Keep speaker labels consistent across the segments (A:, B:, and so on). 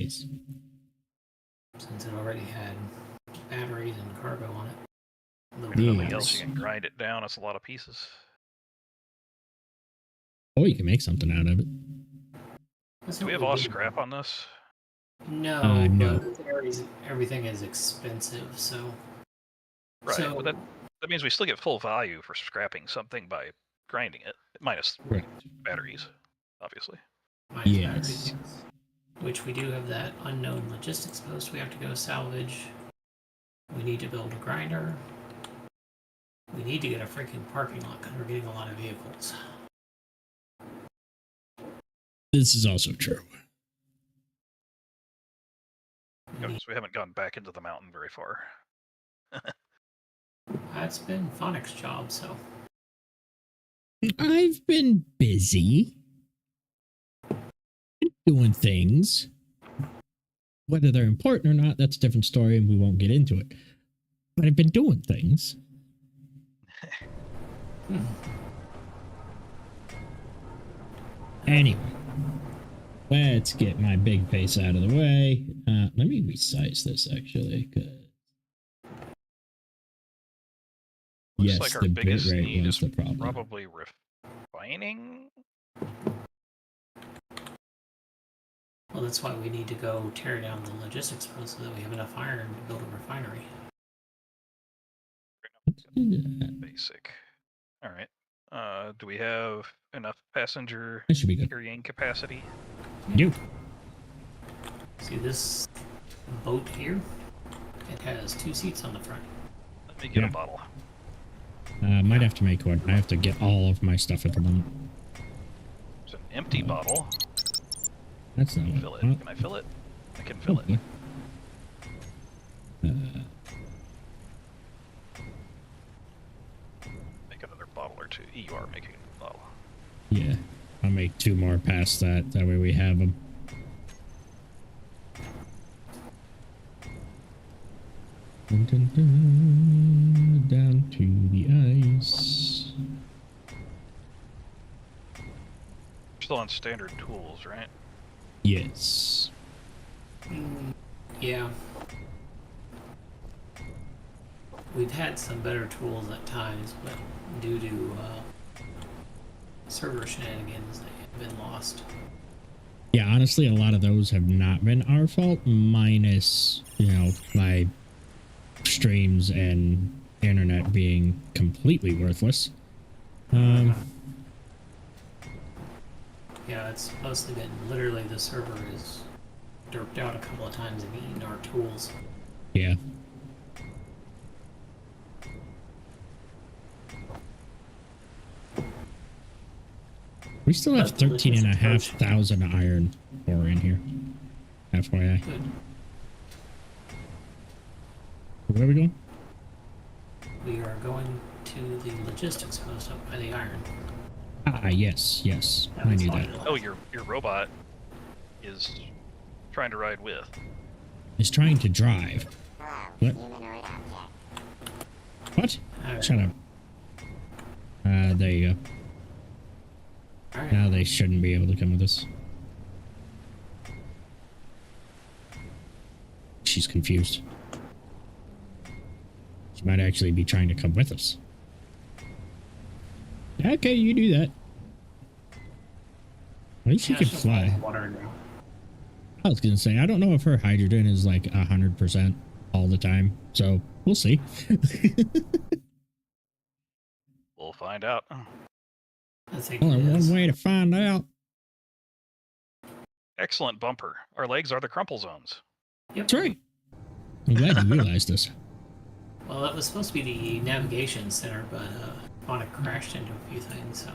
A: days.
B: Since it already had batteries and cargo on it.
C: Nothing else, you can grind it down. It's a lot of pieces.
A: Oh, you can make something out of it.
C: Do we have all scrap on this?
B: No,
A: no.
B: But everything is expensive, so...
C: Right, so, but that means we still get full value for scrapping something by grinding it, minus batteries, obviously.
B: Minus batteries, which we do have that unknown logistics post we have to go salvage. We need to build a grinder. We need to get a freaking parking lot because we're getting a lot of vehicles.
A: This is also true.
C: So we haven't gone back into the mountain very far.
B: That's been Phonic's job, so.
A: I've been busy doing things. Whether they're important or not, that's a different story, and we won't get into it. But I've been doing things. Anyway, let's get my big face out of the way. Let me resize this, actually.
C: Looks like our biggest need is
A: the problem.
C: Probably refining.
B: Well, that's why we need to go tear down the logistics post so that we have enough iron to build a refinery.
C: Basic. All right. Do we have enough passenger carrying capacity?
A: You.
B: See this boat here? It has 2 seats on the front.
C: Let me get a bottle.
A: Might have to make one. I have to get all of my stuff at the moment.
C: It's an empty bottle.
A: That's not
C: fill it. Can I fill it? I can fill it. Make another bottle or two. You are making a bottle.
A: Yeah. I'll make 2 more past that. That way we have them. Dun, dun, dun, down to the ice.
C: Still on standard tools, right?
A: Yes.
B: Yeah. We've had some better tools at times, but due to server shenanigans, they have been lost.
A: Yeah, honestly, a lot of those have not been our fault, minus, my streams and internet being completely worthless.
B: Yeah, it's mostly been literally the server is derped out a couple of times and eaten our tools.
A: Yeah. We still have 13,500 iron ore in here. FYI.
B: Good.
A: Where are we going?
B: We are going to the logistics post up by the iron.
A: Ah, yes. I knew that.
C: Oh, your robot is trying to ride with.
A: Is trying to drive. What? What? Shut up. There you go.
B: Right.
A: Now they shouldn't be able to come with us. She's confused. She might actually be trying to come with us. Okay, you do that. At least she can fly. I was gonna say, I don't know if her hydrogen is like 100% all the time, so we'll see.
C: We'll find out.
A: Only one way to find out.
C: Excellent bumper. Our legs are the crumple zones.
B: Yep.
A: That's right. I'm glad you realized this.
B: Well, that was supposed to be the navigation center, but Phonic crashed into a few things, so.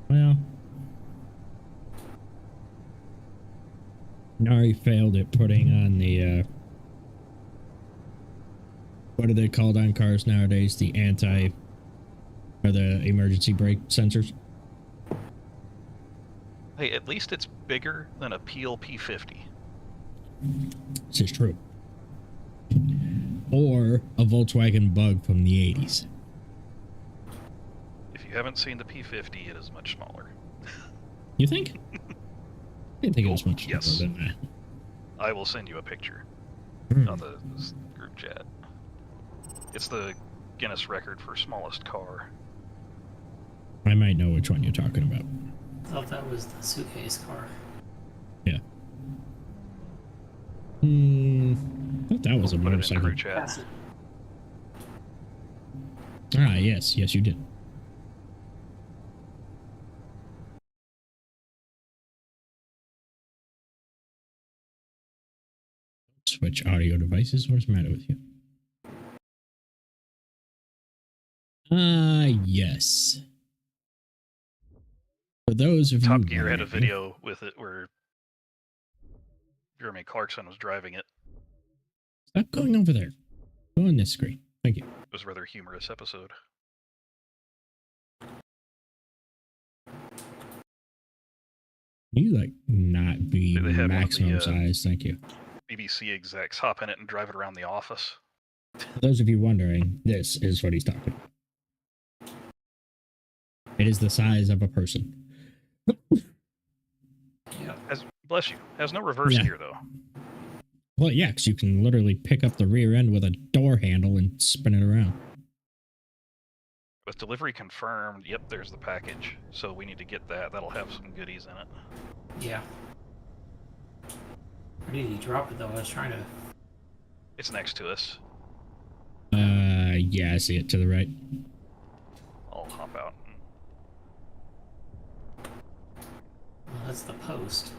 A: Well, Nari failed at putting on the, what are they called on cars nowadays? The or the emergency brake sensors?
C: Hey, at least it's bigger than a Peel P50.
A: This is true. Or a Volkswagen Bug from the 80s.
C: If you haven't seen the P50, it is much smaller.
A: You think? I didn't think it was much smaller than that.
C: I will send you a picture on the group chat. It's the Guinness record for smallest car.
A: I might know which one you're talking about.
B: I thought that was the suitcase car.
A: Yeah. I thought that was a motorcycle.
C: Group chat.
A: Ah, yes, you did. Switch audio devices. What's the matter with you? Yes. For those of
C: Top
A: you
C: Gear had a video with it where Jeremy Clarkson was driving it.
A: Stop going over there. Go on this screen. Thank you.
C: It was a rather humorous episode.
A: You like not be maximum size. Thank you.
C: BBC execs hop in it and drive it around the office.
A: For those of you wondering, this is what he's talking about. It is the size of a person.
B: Yeah.
C: Bless you. Has no reverse gear though.
A: Well, yeah, because you can literally pick up the rear end with a door handle and spin it around.
C: With delivery confirmed, yep, there's the package. So we need to get that. That'll have some goodies in it.
B: Yeah. Where did he drop it though? I was trying to...
C: It's next to us.
A: Yeah, I see it to the right.
C: I'll hop out.
B: Well, that's the post.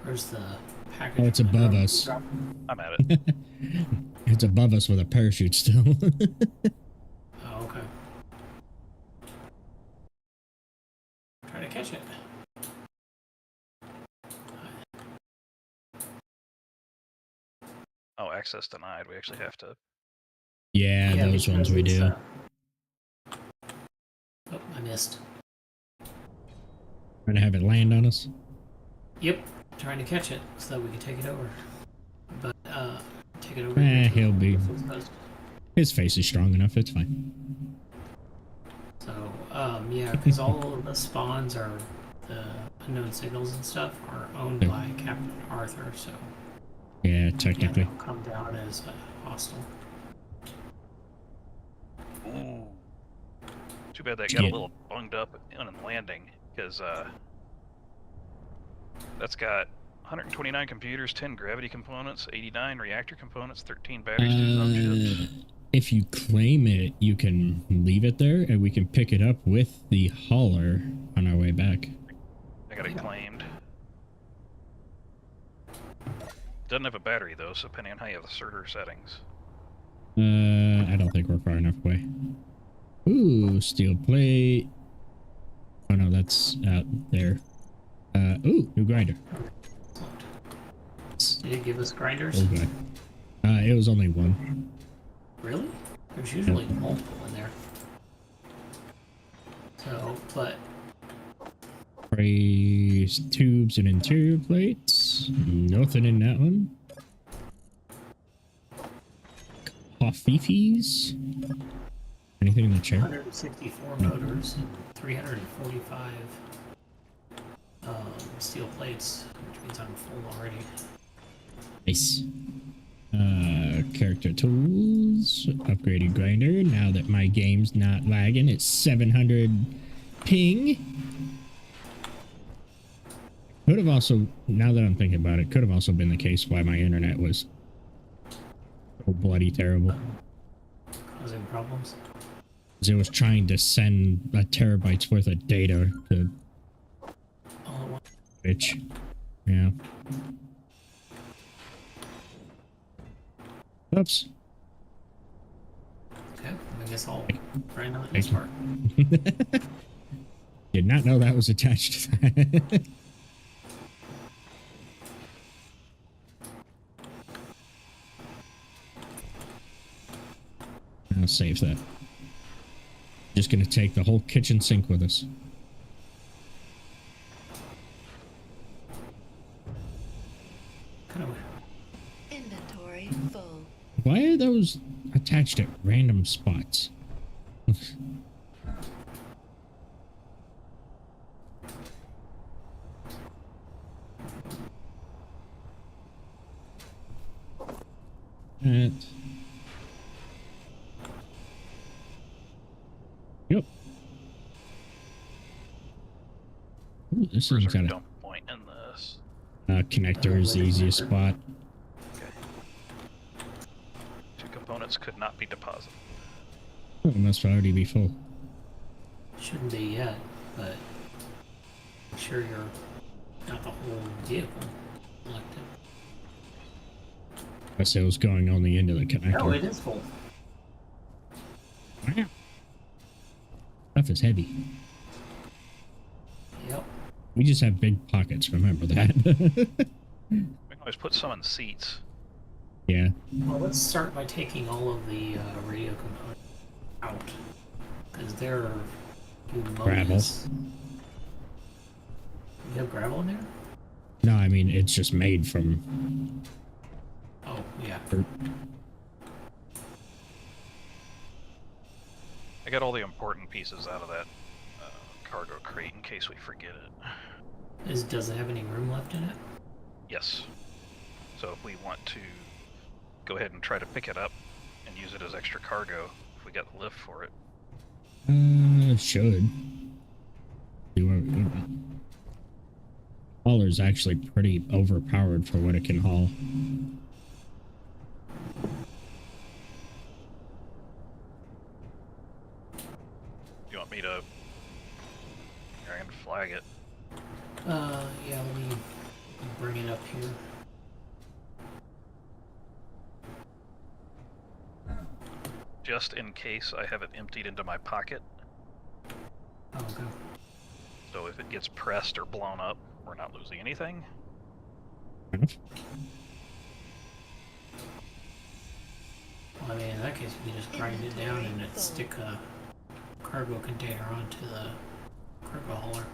B: Where's the package?
A: Oh, it's above us.
C: I'm at it.
A: It's above us with a parachute still.
B: Oh, okay. Try to catch it.
C: Oh, access denied. We actually have to...
A: Yeah, those ones we do.
B: Oh, I missed.
A: Trying to have it land on us?
B: Yep. Trying to catch it so that we can take it over. But, take it over.
A: He'll be... His face is strong enough, it's fine.
B: So, yeah, because all of the spawns are the unknown signals and stuff are owned by Captain Arthur, so...
A: Yeah, technically.
B: Yeah, they'll come down as hostile.
C: Ooh. Too bad that got a little bunged up on landing, because that's got 129 computers, 10 gravity components, 89 reactor components, 13 batteries, 2 zone chips.
A: If you claim it, you can leave it there, and we can pick it up with the hauler on our way back.
C: I got it claimed. Doesn't have a battery though, so depending on how you have the starter settings.
A: I don't think we're far enough away. Ooh, steel plate. Oh no, that's out there. Ooh, new grinder.
B: Did it give us grinders?
A: Oh god. It was only one.
B: Really? There's usually multiple in there. So, but...
A: Raise tubes and interior plates. Nothing in that one. Coffees. Anything in the chair?
B: 164 motors and 345 steel plates, which means I'm full already.
A: Nice. Character tools. Upgraded grinder. Now that my game's not lagging, it's 700 ping. Could have also, now that I'm thinking about it, could have also been the case why my internet was so bloody terrible.
B: Causing problems?
A: Because it was trying to send a terabyte's worth of data to bitch. Yeah. Oops.
B: Okay, I guess I'll grind on this part.
A: Did not know that was attached to that. I'll save that. Just gonna take the whole kitchen sink with us.
D: Inventory full.
A: Why are those attached at random spots? that. Yep. Ooh, this
C: Where's
A: one's
C: our
A: got
C: dump point in this?
A: a connector is the easiest spot.
C: Okay. 2 components could not be deposited.
A: Oh, it must already be full.
B: Shouldn't be yet, but make sure you're not the whole vehicle selected.
A: I say it was going only into the connector.
B: No, it is full.
A: Wow. Stuff is heavy.
B: Yep.
A: We just have big pockets, remember that.
C: We can always put some in seats.
A: Yeah.
B: Well, let's start by taking all of the radio components out, because they're humongous.
A: Gravel.
B: You have gravel in there?
A: No, I mean, it's just made from...
B: Oh, yeah.
C: I got all the important pieces out of that cargo crate in case we forget it.
B: Does it have any room left in it?
C: Yes. So if we want to go ahead and try to pick it up and use it as extra cargo, if we got the lift for it.
A: Should. See where we go. Hauler's actually pretty overpowered for what it can haul.
C: You want me to... I can flag it.
B: Yeah, let me bring it up here.
C: Just in case I have it emptied into my pocket.
B: Oh, okay.
C: So if it gets pressed or blown up, we're not losing anything.
B: Well, I mean, in that case, we can just grind it down and it stick a cargo container onto the cargo hauler.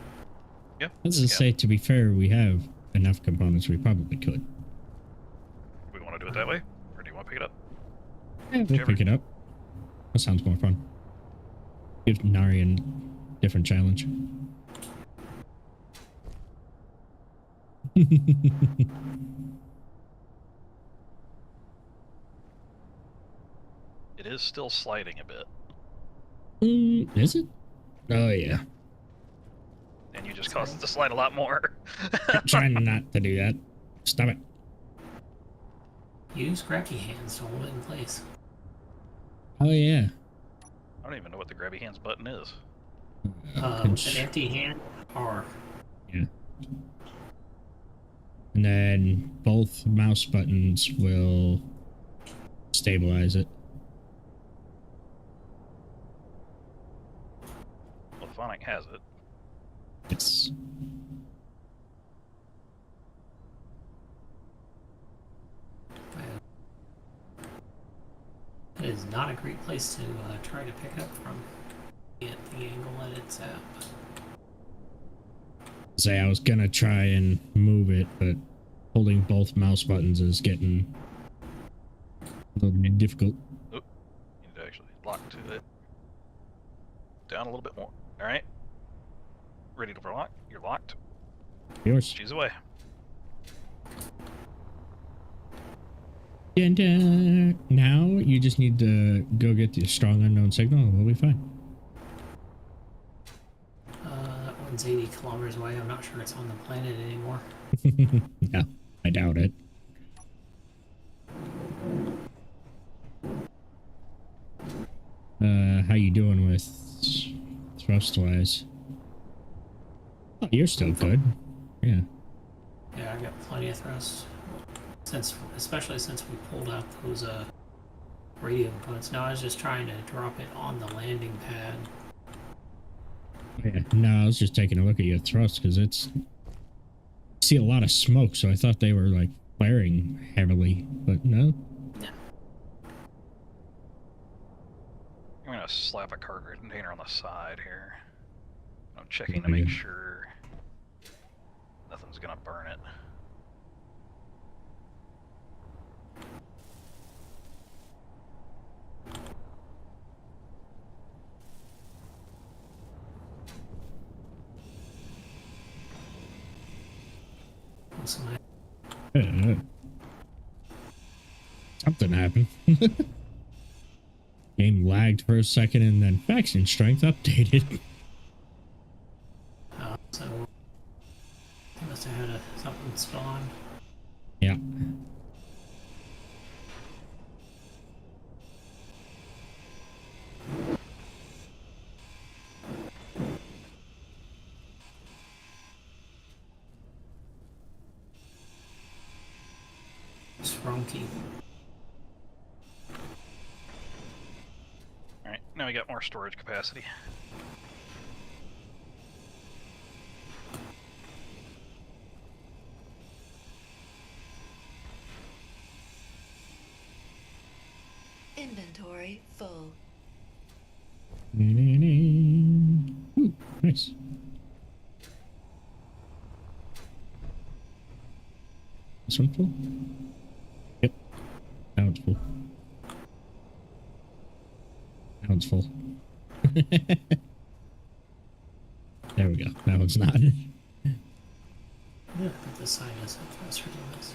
C: Yeah.
A: Let's just say, to be fair, we have enough components we probably could.
C: We want to do it that way? Or do you want to pick it up?
A: Yeah, we'll pick it up. That sounds more fun. Give Narian a different challenge.
C: It is still sliding a bit.
A: Is it? Oh, yeah.
C: And you just caused it to slide a lot more.
A: I'm trying not to do that. Stop it.
B: Use grabby hands to hold it in place.
A: Oh, yeah.
C: I don't even know what the grabby hands button is.
B: An empty hand, R.
A: Yeah. And then both mouse buttons will stabilize it.
C: Well, Phonic has it.
A: Yes.
B: It is not a great place to try to pick up from at the angle that it's at.
A: Say I was gonna try and move it, but holding both mouse buttons is getting a little difficult.
C: Oh, you need to actually lock to it. Down a little bit more. All right. Ready to lock? You're locked.
A: Yours.
C: She's away.
A: And now you just need to go get the strong unknown signal and we'll be fine.
B: That one's 80 kilometers away. I'm not sure it's on the planet anymore.
A: No, I doubt it. How you doing with thrust wise? Oh, you're still good. Yeah.
B: Yeah, I got plenty of thrust. Especially since we pulled out those radio components. Now I was just trying to drop it on the landing pad.
A: Yeah. No, I was just taking a look at your thrust because it's see a lot of smoke, so I thought they were like flaring heavily, but no.
B: Yeah.
C: I'm gonna slap a cargo container on the side here. I'm checking to make sure nothing's gonna burn it.
A: Something happened. Game lagged for a second and then faction strength updated.
B: So I must have had something spawn.
A: Yeah.
B: Sprunky.
C: Alright, now we got more storage capacity.
D: Inventory full.
A: Ooh, nice. This one full? Yep. Now it's full. Now it's full. There we go. Now it's not.
B: Yeah, put the sign is faster than this.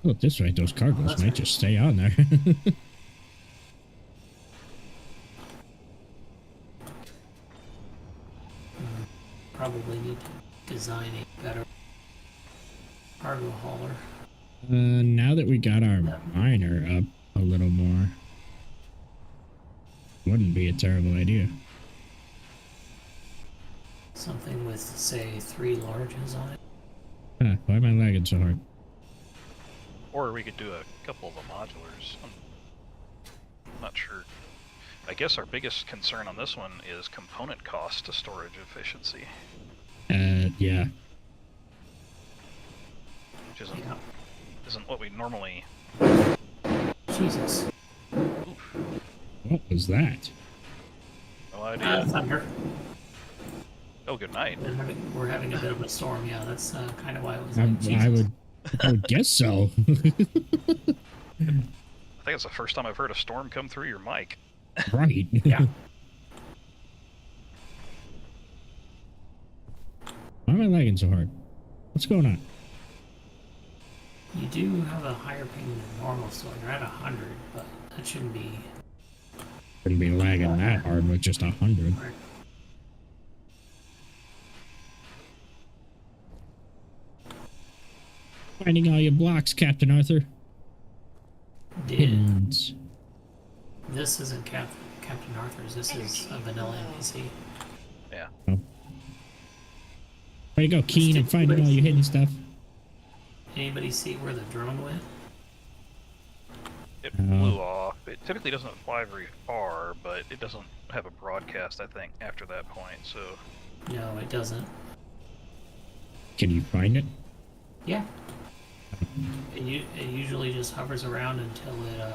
A: Look this way, those cargoes
B: That's
A: might
B: right.
A: just stay on there.
B: Probably need to design a better cargo hauler.
A: Now that we got our miner up a little more, wouldn't be a terrible idea.
B: Something with, say, 3 larges on it.
A: Huh, why am I lagging so hard?
C: Or we could do a couple of the modulars. I'm not sure. I guess our biggest concern on this one is component cost to storage efficiency.
A: Yeah.
C: Which isn't,
B: Yeah.
C: isn't what we normally...
B: Jesus.
C: Oof,
A: What was that?
C: no idea.
B: Thunder.
C: Oh, good night.
B: We're having a bit of a storm. Yeah, that's kind of why it was
A: I,
B: like, Jesus.
A: I would guess so.
C: I think it's the first time I've heard a storm come through your mic.
A: Right.
B: Yeah.
A: Why am I lagging so hard? What's going on?
B: You do have a higher ping than normal, so you're at 100, but that shouldn't be...
A: Wouldn't be lagging that hard with just 100.
B: Right.
A: Finding all your blocks, Captain Arthur.
B: Did.
A: Pins.
B: This isn't Captain Arthur's, this is a vanilla NPC.
C: Yeah.
A: Oh. Way to go, Keen, and finding all your hidden stuff.
B: Anybody see where the drone went?
C: It blew off. It typically doesn't fly very far, but it doesn't have a broadcast, I think, after that point, so...
B: No, it doesn't.
A: Can you find it?
B: Yeah. It usually just hovers around until it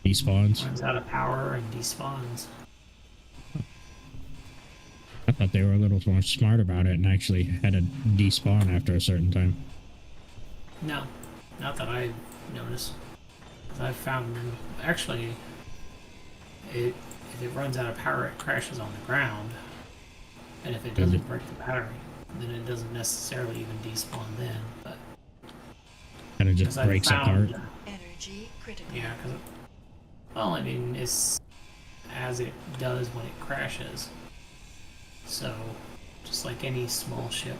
A: Despawns?
B: runs out of power and despawns.
A: I thought they were a little more smart about it and actually had a despawn after a certain time.
B: No, not that I've noticed. I've found, actually, if it runs out of power, it crashes on the ground. And if it doesn't break the battery, then it doesn't necessarily even despawn then. But
A: And it just breaks apart.
D: Energy critical.
B: Yeah, because, well, I mean, it's as it does when it crashes. So, just like any small ship.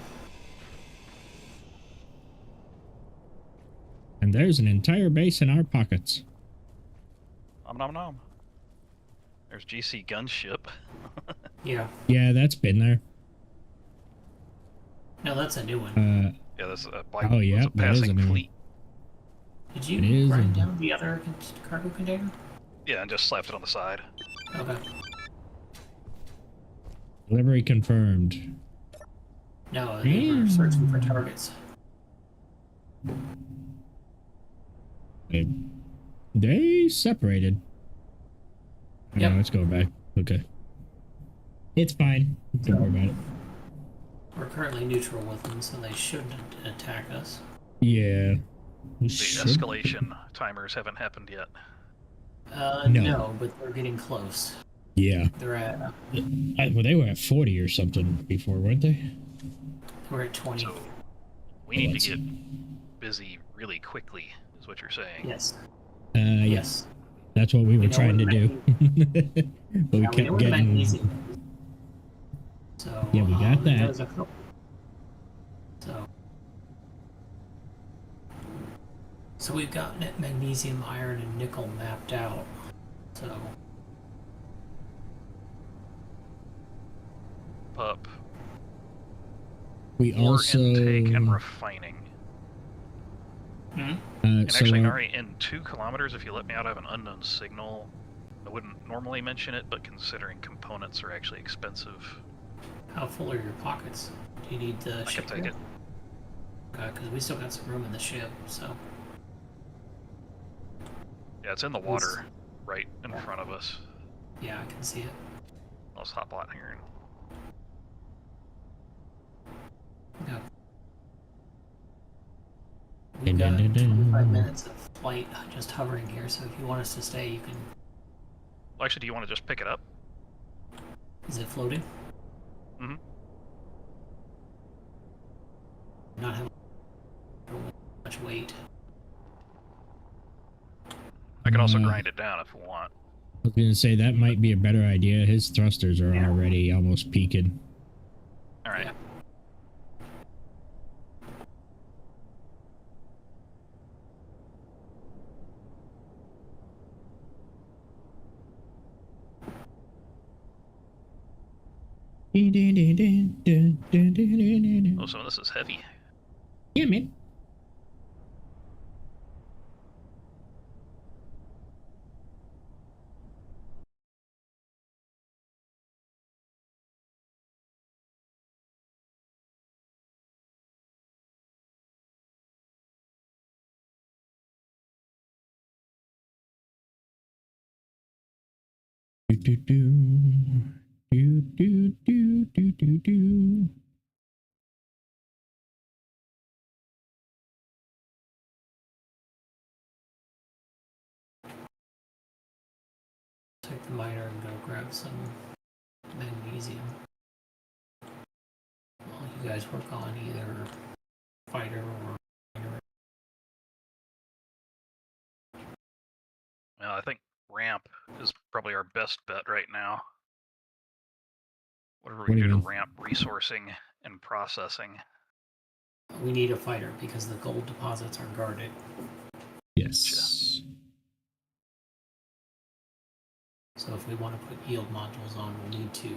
A: And there's an entire base in our pockets.
C: Nom nom nom. There's GC Gunship.
B: Yeah.
A: Yeah, that's been there.
B: No, that's a new one.
C: Yeah, there's a,
A: Oh, yeah,
C: there's a
A: that is a
C: passing
A: new one.
C: fleet.
B: Did
A: it
B: you
A: is,
B: write
A: and-
B: down the other cargo container?
C: Yeah, and just slapped it on the side.
B: Okay.
A: Delivery confirmed.
B: No, they were searching for targets.
A: They separated.
B: Yep.
A: No, let's go back. Okay. It's fine. Don't worry about it.
B: We're currently neutral with them, so they shouldn't attack us.
A: Yeah. We
C: The
A: should-
C: escalation timers haven't happened yet.
A: No.
B: No, but they're getting close.
A: Yeah.
B: They're at,
A: Well, they were at 40 or something before, weren't they?
B: we're at 20.
C: So we need
A: let's
C: to get busy really quickly, is what you're saying.
B: Yes.
A: Yes. That's what we were
B: know
A: trying to
B: what
A: do. But we
B: Yeah, we know
A: kept
B: where the
A: getting...
B: magnesium is. So
A: Yeah, we got that.
B: There's a couple. So we've got magnesium, iron, and nickel mapped out. So
C: Up.
A: We
C: Ore
A: also...
C: intake and refining.
B: Hmm?
C: And
A: so
C: actually,
A: our-
C: Nari, in 2 kilometers, if you let me out, I have an unknown signal. I wouldn't normally mention it, but considering components are actually expensive,
B: How full are your pockets? Do you need the
C: I
B: ship
C: can take
B: here?
C: it.
B: Okay, because we still got some room in the ship, so.
C: Yeah, it's in the water, right in front of us.
B: Yeah, I can see it.
C: Let's hotbot here.
B: Yeah. We've got 25
A: Dun.
B: minutes of flight just hovering here, so if you want us to stay, you can.
C: Well, actually, do you want to just pick it up?
B: Is it floating?
C: Mm-hmm.
B: Not having much weight.
C: I can also grind it down if you want.
A: I was going to say that might be a better idea. His thrusters are already almost peaking.
C: All right.
B: Yeah.
C: Oh, so this is heavy.
A: Yeah, man. Do, do, do. Do, do, do, do, do, do.
B: Take the miner and go grab some magnesium. While you guys work on either fighter or.
C: Well, I think ramp is probably our best bet right now. Whatever we
A: What do
C: do
A: you
C: to
A: mean?
C: ramp resourcing and processing.
B: We need a fighter because the gold deposits are guarded.
A: Yes.
B: So if we want to put yield modules on, we'll need to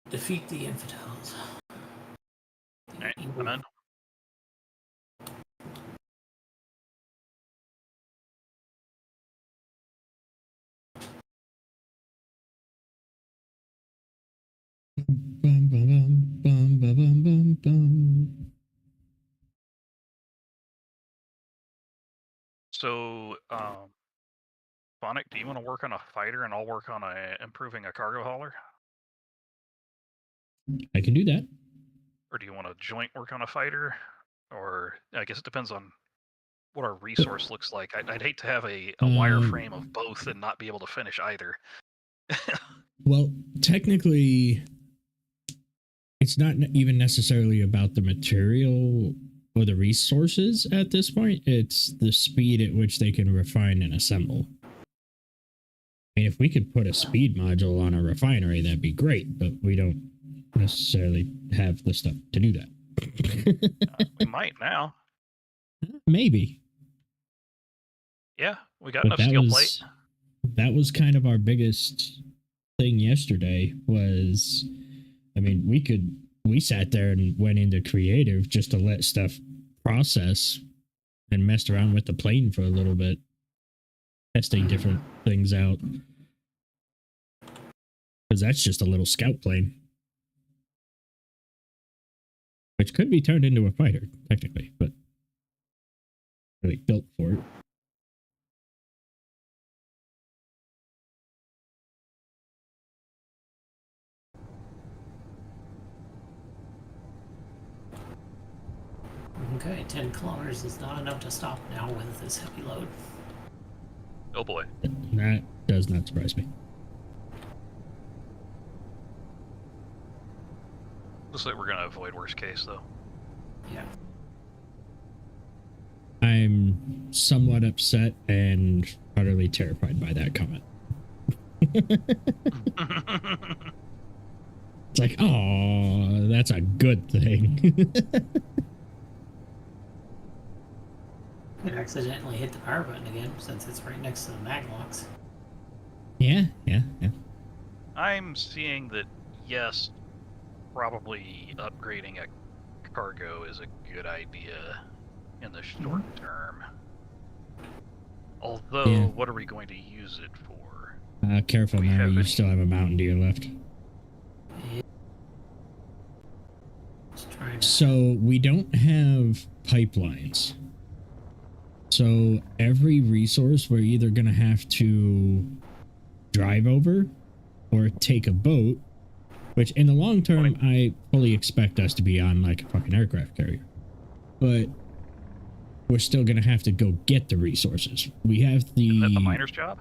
B: defeat the infidels.
C: Alright, I'm in.
A: Bum, bum, bum, bum, bum, bum, bum.
C: So, Phonic, do you want to work on a fighter and I'll work on improving a cargo hauler?
A: I can do that.
C: Or do you want to joint work on a fighter? Or, I guess it depends on what our resource looks like. I'd hate to have a wireframe of both and not be able to finish either.
A: Well, technically, it's not even necessarily about the material or the resources at this point. It's the speed at which they can refine and assemble. I mean, if we could put a speed module on a refinery, that'd be great, but we don't necessarily have the stuff to do that.
C: We might now.
A: Maybe.
C: Yeah, we got
A: But
C: enough steel plate.
A: that was kind of our biggest thing yesterday was, I mean, we sat there and went into creative just to let stuff process and messed around with the plane for a little bit, testing different things out. Because that's just a little scout plane, which could be turned into a fighter, technically, but really built for it.
B: Okay, 10 kilometers is not enough to stop now with this heavy load.
C: Oh boy.
A: That does not surprise me.
C: Looks like we're going to avoid worst case, though.
B: Yeah.
A: somewhat upset and utterly terrified by that comment. It's like, oh, that's a good thing.
B: I accidentally hit the power button again since it's right next to the mag locks.
A: Yeah.
C: I'm seeing that, yes, probably upgrading a cargo is a good idea in the short term. Although,
A: Yeah.
C: what are we going to use it for?
A: Careful,
C: We
A: Mary,
C: have
A: you
C: any-
A: still have a mountain to your left.
B: Just trying to.
A: So we don't have pipelines. So every resource we're either going to have to drive over or take a boat, which in the long term, I fully expect us to be on like a fucking aircraft carrier. But we're still going to have to go get the resources. We have
C: Isn't that the miner's job?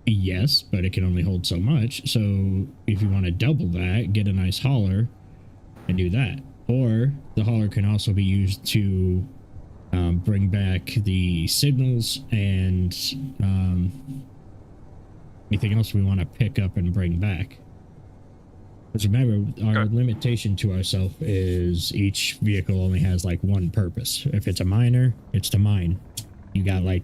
A: Yes, but it can only hold so much. So if you want to double that, get a nice hauler and do that. Or the hauler can also be used to bring back the signals and anything else we want to pick up and bring back. Because remember, our limitation to ourselves is each vehicle only has like one purpose. If it's a miner, it's to mine. You got like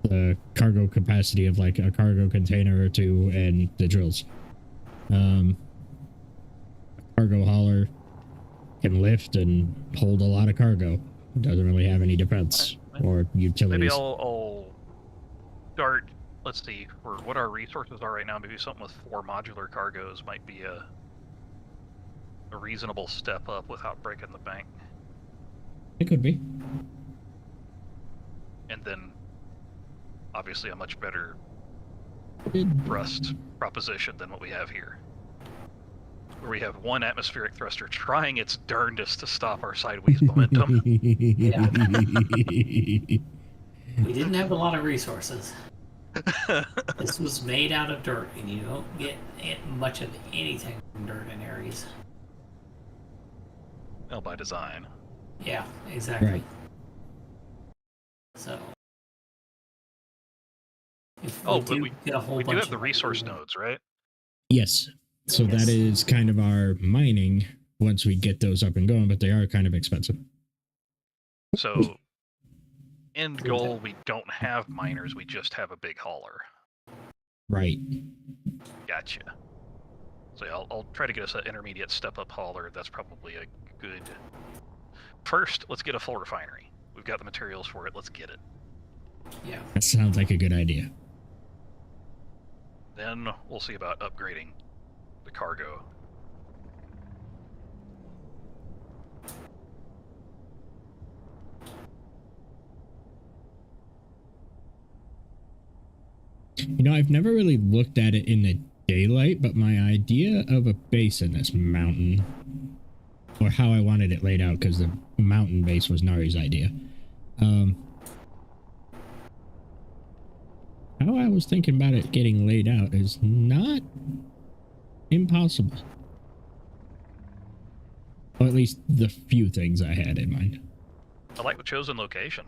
A: the cargo capacity of like a cargo container or two and the drills. A cargo hauler can lift and hold a lot of cargo. Doesn't really have any defense or utilities.
C: Maybe I'll start. Let's see, for what our resources are right now, maybe something with 4 modular cargoes might be a reasonable step up without breaking the bank.
A: It could be.
C: And then, obviously, a much better thrust proposition than what we have here. Where we have one atmospheric thruster trying its darndest to stop our sideways momentum.
B: Yeah. We didn't have a lot of resources. This was made out of dirt, and you don't get much of anything from dirt in Ares.
C: Well, by design.
B: Yeah, exactly.
A: Right.
B: So. If
C: But
B: do get a whole
C: we do
B: bunch
C: have the
B: of
C: resource nodes, right?
A: Yes. So
B: Yes.
A: that is kind of our mining once we get those up and going, but they are kind of expensive.
C: So, end goal, we don't have miners, we just have a big hauler.
A: Right.
C: Gotcha. So I'll try to get us an intermediate step-up hauler. That's probably a good... First, let's get a full refinery. We've got the materials for it. Let's get it.
B: Yeah.
A: That sounds like a good idea.
C: Then we'll see about upgrading the cargo.
A: You know, I've never really looked at it in the daylight, but my idea of a base in this mountain, or how I wanted it laid out, because the mountain base was Nari's idea. How I was thinking about it getting laid out is not impossible. Or at least the few things I had in mind.
C: I like the chosen location.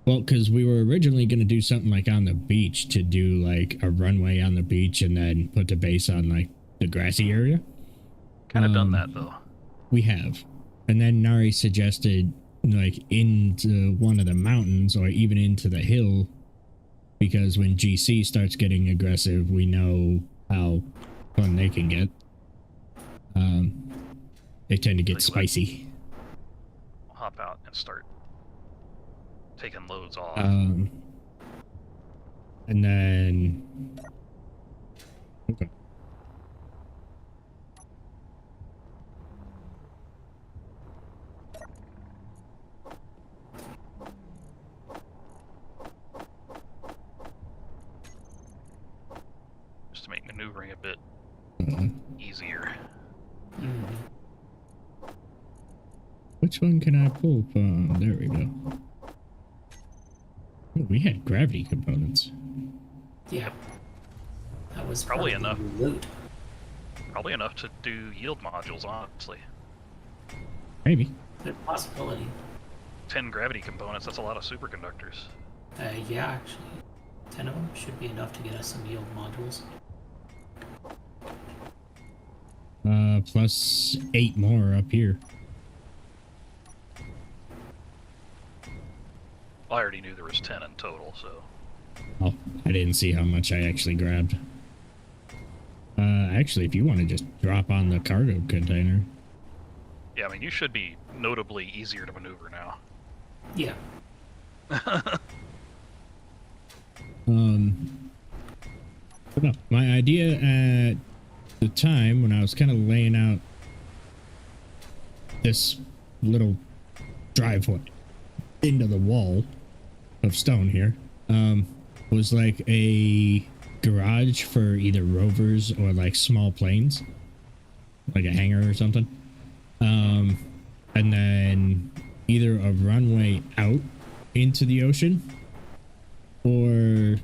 A: Well, because we were originally going to do something like on the beach, to do like a runway on the beach and then put the base on like the grassy area.
C: Kind of done that, though.
A: We have. And then Nari suggested like into one of the mountains or even into the hill, because when GC starts getting aggressive, we know how fun they can get. They tend to get spicy.
C: We'll hop out and start taking loads off.
A: And then... Okay.
C: Just to make maneuvering a bit easier.
B: Mm-hmm.
A: Which one can I pull from? There we go. Oh, we had gravity components.
B: Yeah. That was
C: Probably
B: part of the
C: enough.
B: loot.
C: Probably enough to do yield modules, honestly.
A: Maybe.
B: Good possibility.
C: 10 gravity components, that's a lot of superconductors.
B: Yeah, actually. 10 of them should be enough to get us some yield modules.
A: Plus 8 more up here.
C: I already knew there was 10 in total, so...
A: Oh, I didn't see how much I actually grabbed. Actually, if you want to just drop on the cargo container.
C: Yeah, I mean, you should be notably easier to maneuver now.
B: Yeah.
A: But no, my idea at the time when I was kind of laying out this little driveway into the wall of stone here, was like a garage for either rovers or like small planes, like a hangar or something. And then either a runway out into the ocean or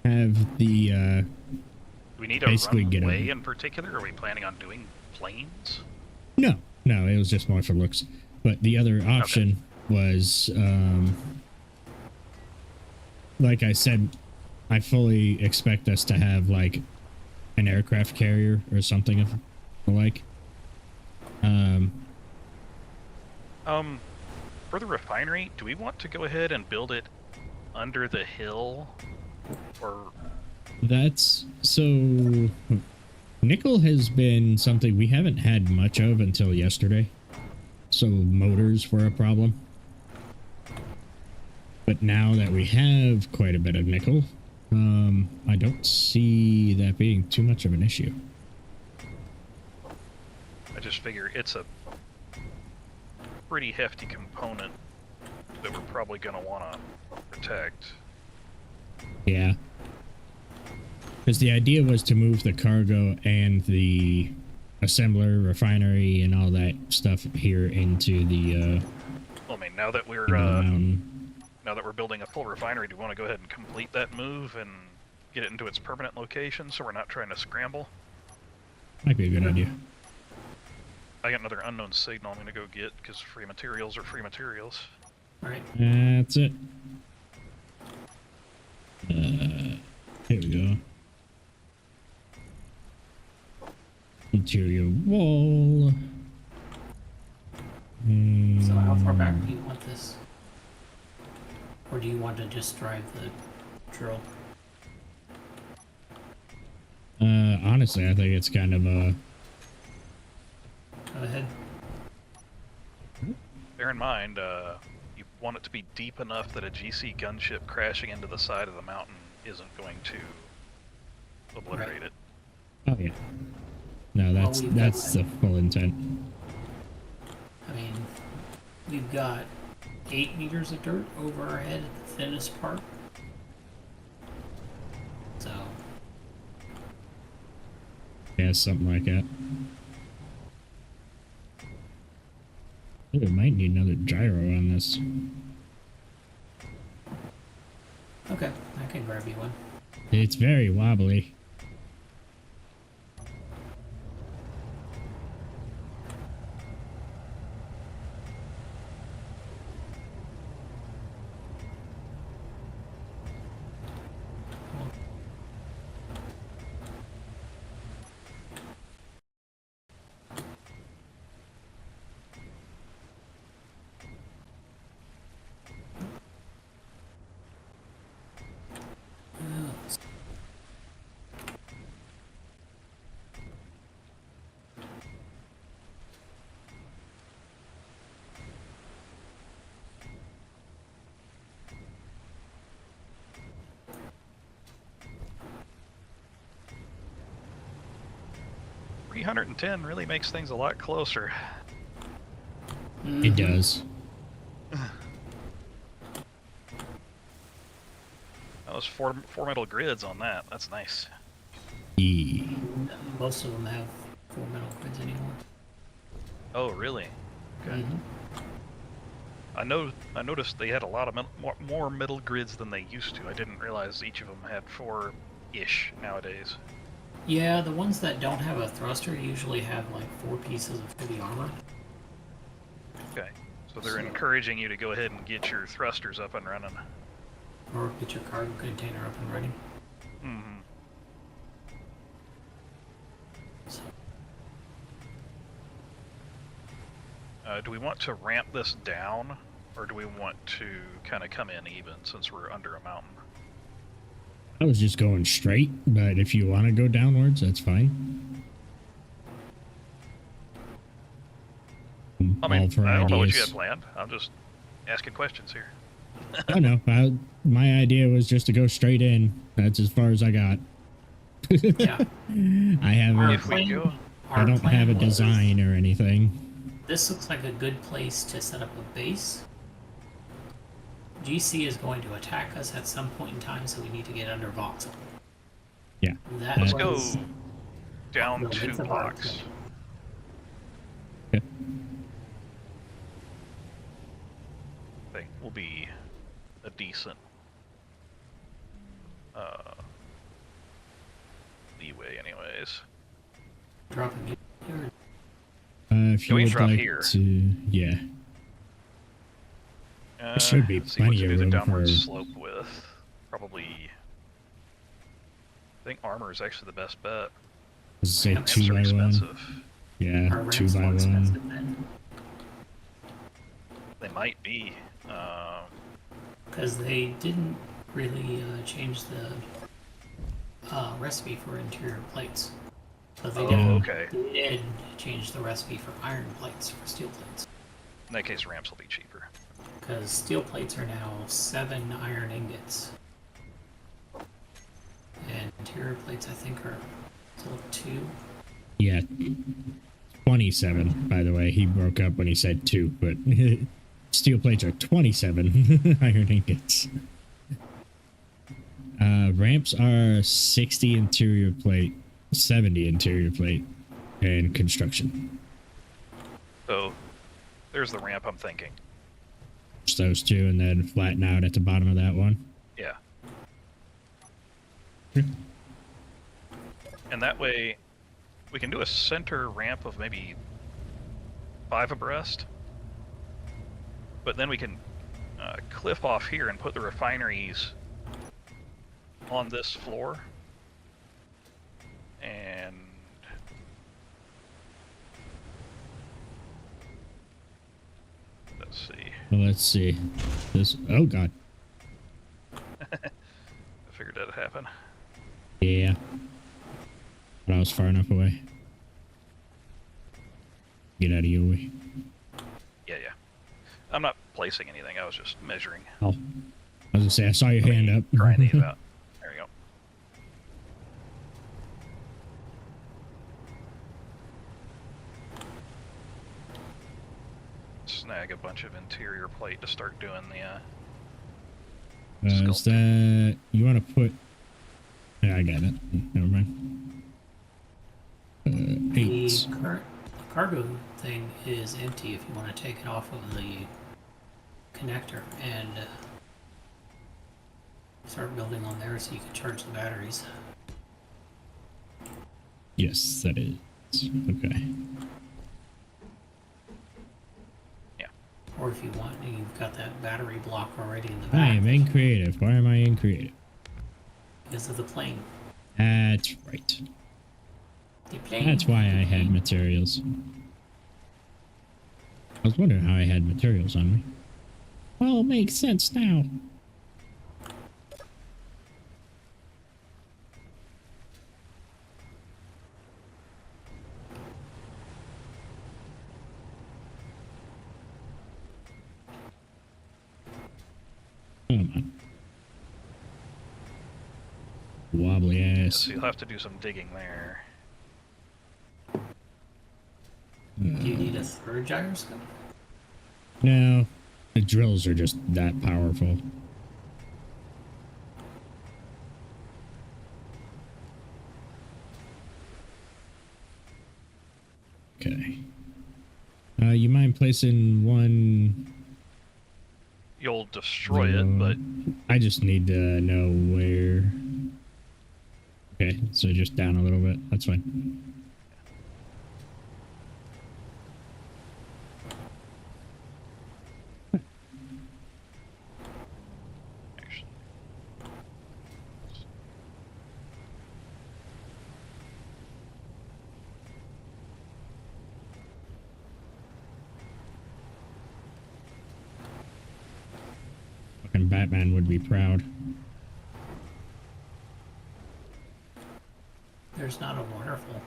A: have the
C: Do we need a
A: basically get
C: runway
A: a-
C: in particular? Are we planning on doing planes?
A: no, it was just more for looks. But the other option was, like I said, I fully expect us to have like an aircraft carrier or something of the like.
C: For the refinery, do we want to go ahead and build it under the hill? Or...
A: That's so. Nickel has been something we haven't had much of until yesterday. So motors were a problem. But now that we have quite a bit of nickel, I don't see that being too much of an issue.
C: I just figure it's a pretty hefty component that we're probably going to want to protect.
A: Yeah. Because the idea was to move the cargo and the assembler, refinery, and all that stuff here into the,
C: Well, I mean, now that we're
A: mountain.
C: now that we're building a full refinery, do we want to go ahead and complete that move and get it into its permanent location so we're not trying to scramble?
A: Might be a good idea.
C: I got another unknown signal I'm going to go get because free materials are free materials.
B: Alright.
A: That's it. Here we go. Interior wall.
B: So how far back do you want this? Or do you want to just drive the drill?
A: Honestly, I think it's kind of a...
B: Go ahead.
C: Bear in mind, you want it to be deep enough that a GC gunship crashing into the side of the mountain isn't going to obliterate it.
A: Oh, yeah. No, that's
B: we've
A: that's
B: got-
A: the full intent.
B: I mean, we've got 8 meters of dirt over our head at the thinnest part. So,
A: Yeah, something like that. Ooh, we might need another gyro on this.
B: okay, I can grab you one.
A: It's very wobbly.
C: $310 really makes things a lot closer.
A: It does.
C: That was four metal grids on that. That's nice.
A: Yeah.
B: Most of them have 4 metal grids anymore.
C: Oh, really? Okay.
B: Mhm.
C: I noticed they had a lot of more metal grids than they used to. I didn't realize each of them had 4-ish nowadays.
B: Yeah, the ones that don't have a thruster usually have like 4 pieces of heavy armor.
C: Okay. So they're
B: So-
C: encouraging you to go ahead and get your thrusters up and running.
B: Or get your cargo container up and running.
C: Mm-hmm.
B: So,
C: Do we want to ramp this down, or do we want to kind of come in even since we're under a mountain?
A: I was just going straight, but if you want to go downwards, that's fine.
C: I mean,
A: All for
C: I don't know what you
A: ideas.
C: had planned. I'm just asking questions here.
A: I know. My idea was just to go straight in. That's as far as I got.
B: yeah.
A: I haven't.
C: If we go,
A: I don't have a design or anything.
B: This looks like a good place to set up a base. GC is going to attack us at some point in time, so we need to get under voxel.
A: Yeah.
B: That
C: let's
B: was-
C: go down
B: No,
C: 2
B: it's a
C: blocks.
B: voxel.
A: Okay.
C: I think will be a decent leeway, anyways.
B: Dropping it here.
A: If you
C: we
A: would
C: drop
A: like
C: here?
A: to, yeah. There should be
C: Let's see, what
A: plenty
C: to
A: of
C: do the
A: room
C: downward
A: for-
C: slope with. Probably. I think armor is actually the best bet.
A: Let's say
B: Ramps
A: two
C: Ramps are
A: by one.
C: expensive.
A: Yeah,
B: Are
A: 2
B: ramps
A: by
B: more
A: 1.
B: expensive then?
C: They might be.
B: Because they didn't really change the recipe for interior plates. But they
C: Oh,
B: did,
C: okay.
B: they did change the recipe for iron plates for steel plates.
C: In that case, ramps will be cheaper.
B: Because steel plates are now 7 iron ingots. And interior plates, I think, are still 2.
A: Yeah. 27, by the way. He broke up when he said 2, but steel plates are 27 iron ingots. Ramps are 60 interior plate, 70 interior plate, and construction.
C: So, there's the ramp I'm thinking.
A: Just those 2, and then flatten out at the bottom of that one.
C: Yeah.
A: Okay.
C: And that way, we can do a center ramp of maybe 5 abreast. But then we can cliff off here and put the refineries on this floor. And let's see.
A: Well, let's see. This. Oh God.
C: I figured that'd happen.
A: Yeah. But I was far enough away. Get out of your way.
C: Yeah, yeah. I'm not placing anything. I was just measuring.
A: Oh. I was gonna say I saw your hand up.
C: Trying these out. There we go. Snag a bunch of interior plate to start doing the
A: Is that you want to put? Yeah, I got it. Never mind.
B: The
A: 8.
B: cargo thing is empty if you want to take it off of the connector and start building on there so you can charge the batteries.
A: Yes, that is. Okay.
B: Or if you want, you've got that battery block already in the
A: I
B: back
A: am in creative. Why am I in creative?
B: because of the plane.
A: That's right.
B: The plane.
A: That's why I had materials. I was wondering how I had materials on me. Well, it makes sense now. Come on. Wobbly ass.
C: So you'll have to do some digging there.
B: Do you need a third gyroscope?
A: No, the drills are just that powerful. Okay. You mind placing one?
C: You'll destroy it, but
A: I just need to know where. Okay, so just down a little bit. That's fine.
C: Actually,
A: Fucking Batman would be proud.
B: There's not a waterfall.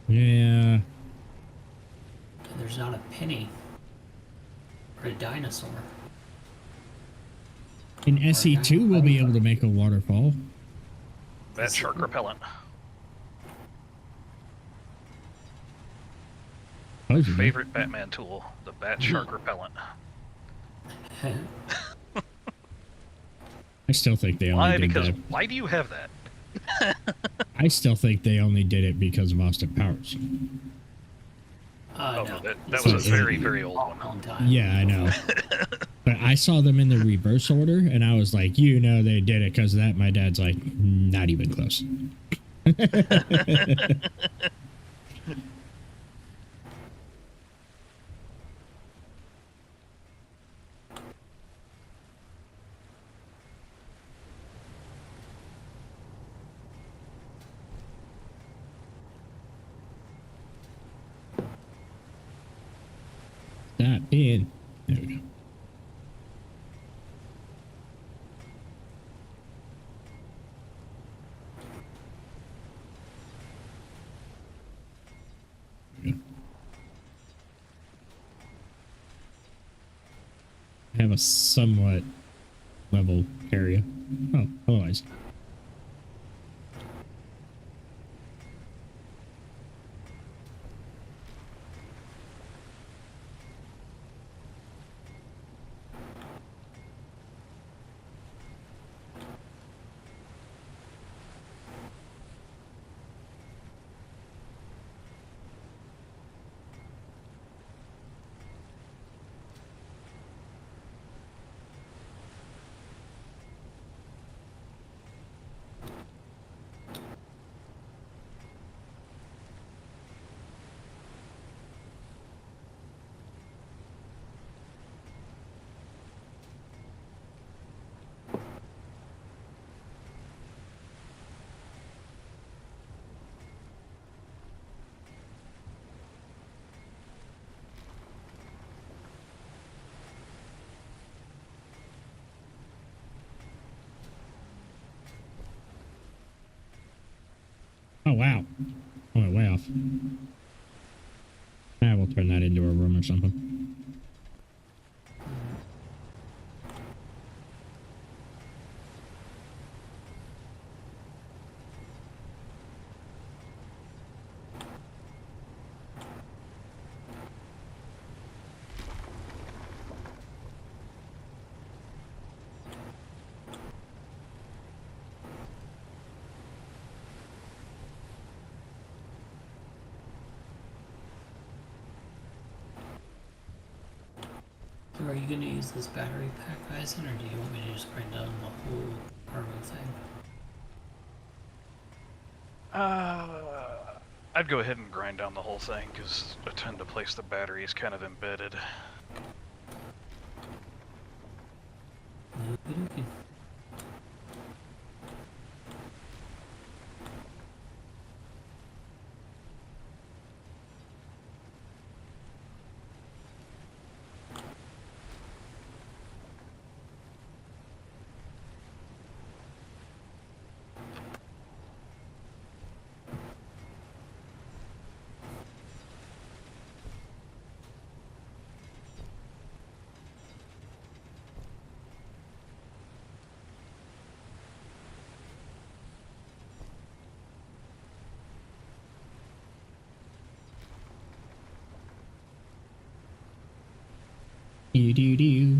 A: Yeah.
B: And there's not a penny. Or a dinosaur.
A: In SE2, we'll be able to make a waterfall.
C: bat shark repellent.
A: Oh,
C: Favorite Batman tool, the bat shark repellent.
A: I still think they only
C: Why?
A: did
C: Because
A: that.
C: why do you have that?
A: I still think they only did it because of Austin Powers.
C: Oh,
B: No.
C: that
B: This
C: was a
B: is
C: very, very old one.
B: long time.
A: Yeah, I know. But I saw them in the reverse order, and I was like, you know, they did it because of that. My dad's like, not even close. Stop in. There we go. I have a somewhat level area. Oh, otherwise. Oh, wow. I went way off. I will turn that into a room or something.
B: So are you going to use this battery pack, Eisen, or do you want me to just grind down the whole cargo thing?
C: I'd go ahead and grind down the whole thing because I tend to place the batteries kind of embedded.
B: Okey-dokey.
A: Do.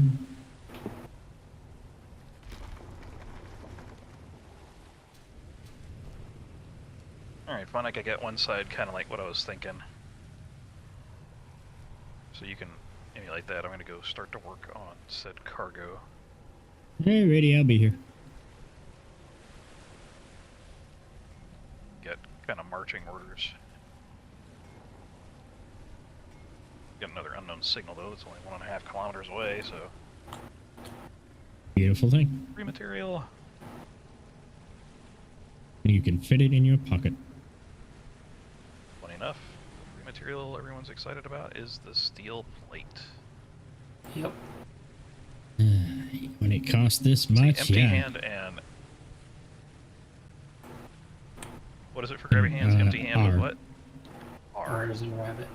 C: Alright, fine, I could get one side kind of like what I was thinking. So you can emulate that. I'm going to go start to work on said cargo.
A: Hey, ready, I'll be here.
C: Get kind of marching orders. Get another unknown signal though. It's only 1.5 kilometers away, so.
A: Beautiful thing.
C: Free material.
A: And you can fit it in your pocket.
C: Funny enough, free material everyone's excited about is the steel plate.
B: Yep.
A: When it costs this much,
C: empty
A: yeah.
C: hand and what is it for grabbing hands? Empty hand with
A: R.
C: what?
B: R as in rabbit.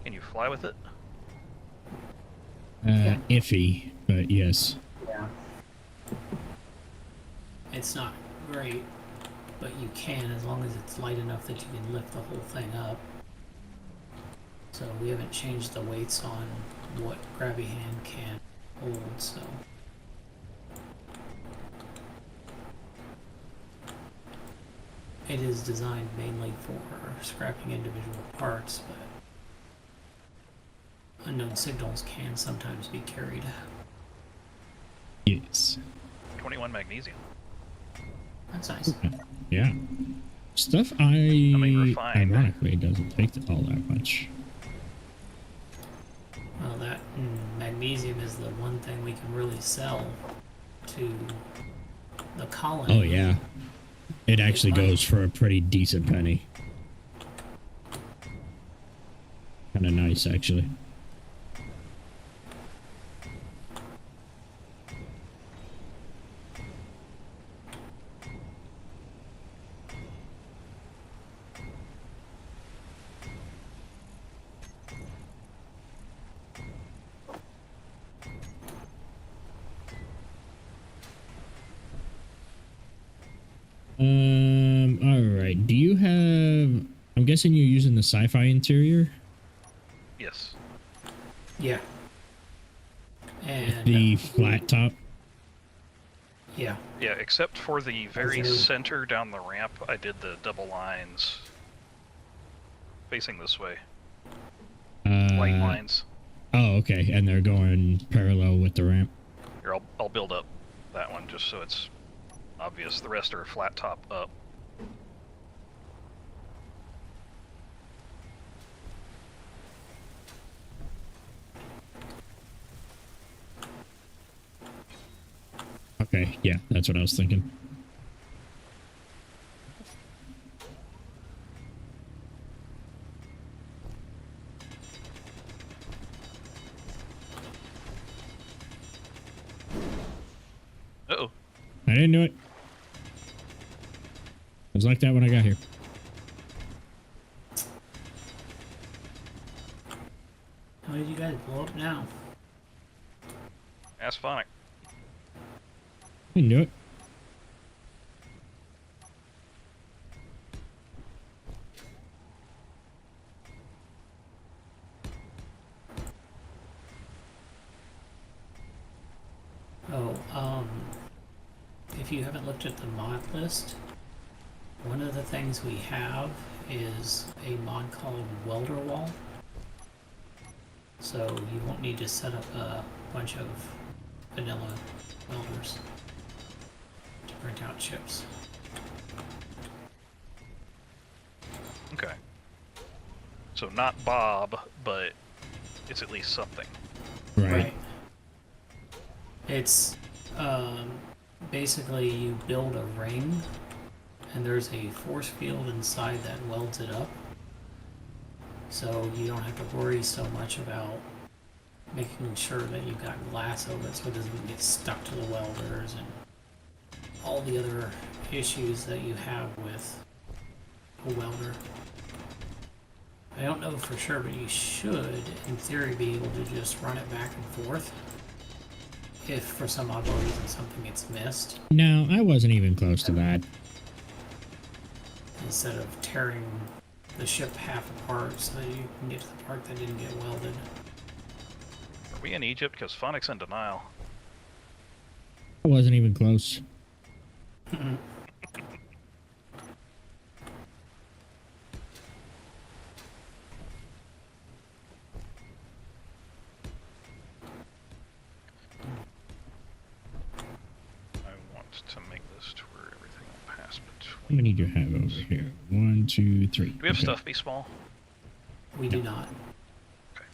C: Can you fly with it?
B: Yeah.
A: Iffy, but yes.
B: Yeah. It's not great, but you can as long as it's light enough that you can lift the whole thing up. So we haven't changed the weights on what grabby hand can hold, so. It is designed mainly for scrapping individual parts, but unknown signals can sometimes be carried.
A: Yes.
C: 21 magnesium.
B: That's nice.
A: Yeah. Stuff I
C: mean, refined.
A: ironically doesn't take all that much.
B: Well, that magnesium is the one thing we can really sell to the colony.
A: Oh yeah. It actually goes for a pretty decent penny. Kind of nice, actually. All right. Do you have? I'm guessing you're using the sci-fi interior.
C: Yes.
B: Yeah. And
A: The flat top.
B: yeah.
C: Yeah, except for the very
B: As in-
C: center down the ramp, I did the double lines facing this way. White lines.
A: Oh, okay. And they're going parallel with the ramp.
C: Here, I'll build up that one just so it's obvious. The rest are flat top up.
A: Okay. Yeah, that's what I was thinking.
C: Uh-oh.
A: I didn't do it. It was like that when I got here.
B: How did you guys blow up now?
C: Ask Phonic.
A: Didn't do it.
B: Oh, if you haven't looked at the mod list, one of the things we have is a mod called Welder Wall. So you won't need to set up a bunch of vanilla welders to print out chips.
C: Okay. So not Bob, but it's at least something.
A: Right.
B: It's basically you build a ring and there's a force field inside that welds it up. So you don't have to worry so much about making sure that you've got glass over it so it doesn't get stuck to the welders and all the other issues that you have with a welder. I don't know for sure, but you should, in theory, be able to just run it back and forth. If for some odd reason something gets missed,
A: No, I wasn't even close to that.
B: instead of tearing the ship half apart so that you can get to the part that didn't get welded.
C: Are we in Egypt? Because Phonic's in denial.
A: I wasn't even close.
C: to make this to where everything will pass between.
A: How many do you have over here? 1, 2, 3.
C: Do we have
A: Okay.
C: stuff be small?
B: We do not.
C: Okay.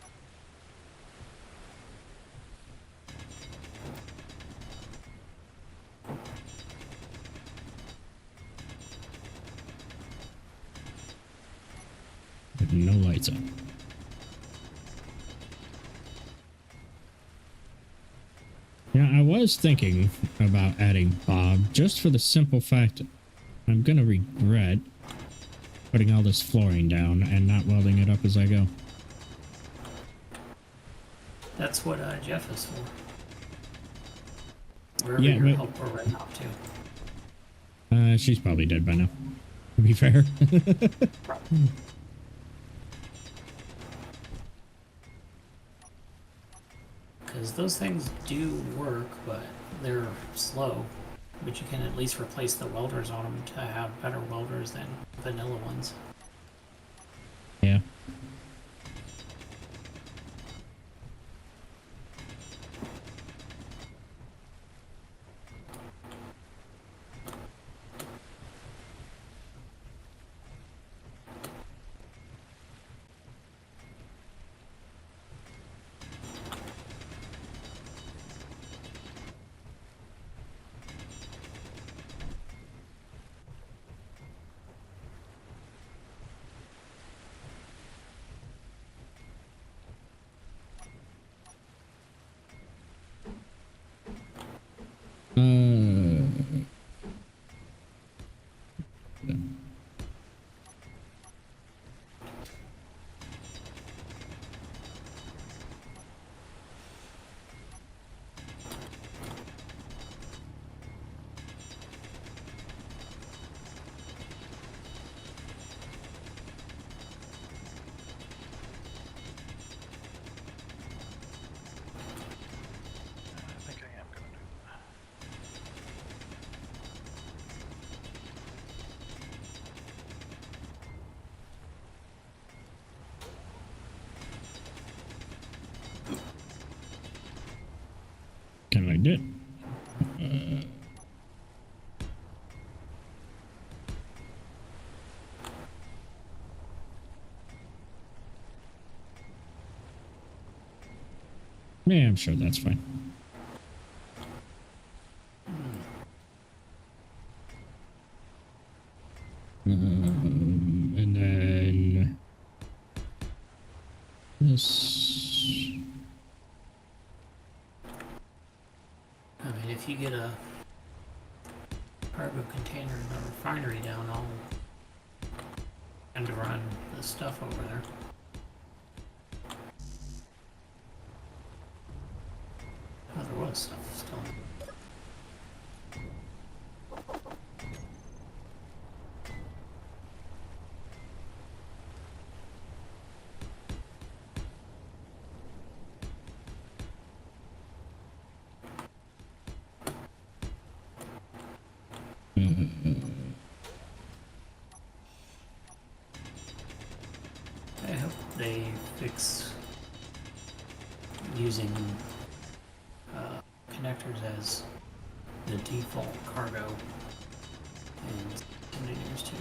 A: No lights on. Yeah, I was thinking about adding Bob just for the simple fact I'm gonna regret putting all this flooring down and not welding it up as I go.
B: That's what Jeff is for. Wherever
A: Yeah,
B: your
A: but-
B: help we're right off to.
A: She's probably dead by now, to be fair.
B: Because those things do work, but they're slow. But you can at least replace the welders on them to have better welders than vanilla ones.
A: Yeah.
C: I think I am going to do that.
A: Kind of like that. Yeah, I'm sure that's fine. And then this.
B: I mean, if you get a cargo container in the refinery down, I'll tend to run the stuff over there. Oh, there was stuff still. I hope they fix using connectors as the default cargo and containers too.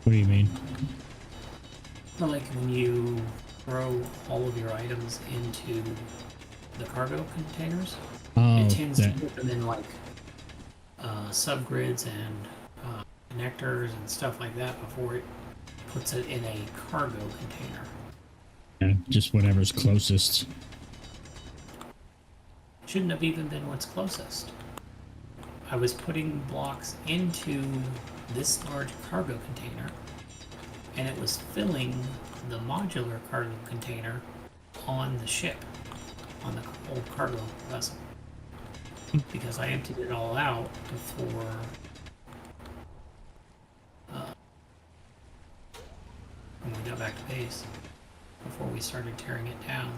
A: What do you mean?
B: But like when you throw all of your items into the cargo containers,
A: Oh,
B: it tends
A: that.
B: to put them in like subgrids and connectors and stuff like that before it puts it in a cargo container.
A: Yeah, just whatever's closest.
B: Shouldn't have even been what's closest. I was putting blocks into this large cargo container, and it was filling the modular cargo container on the ship, on the old cargo vessel. Because I emptied it all out before when we got back to base, before we started tearing it down.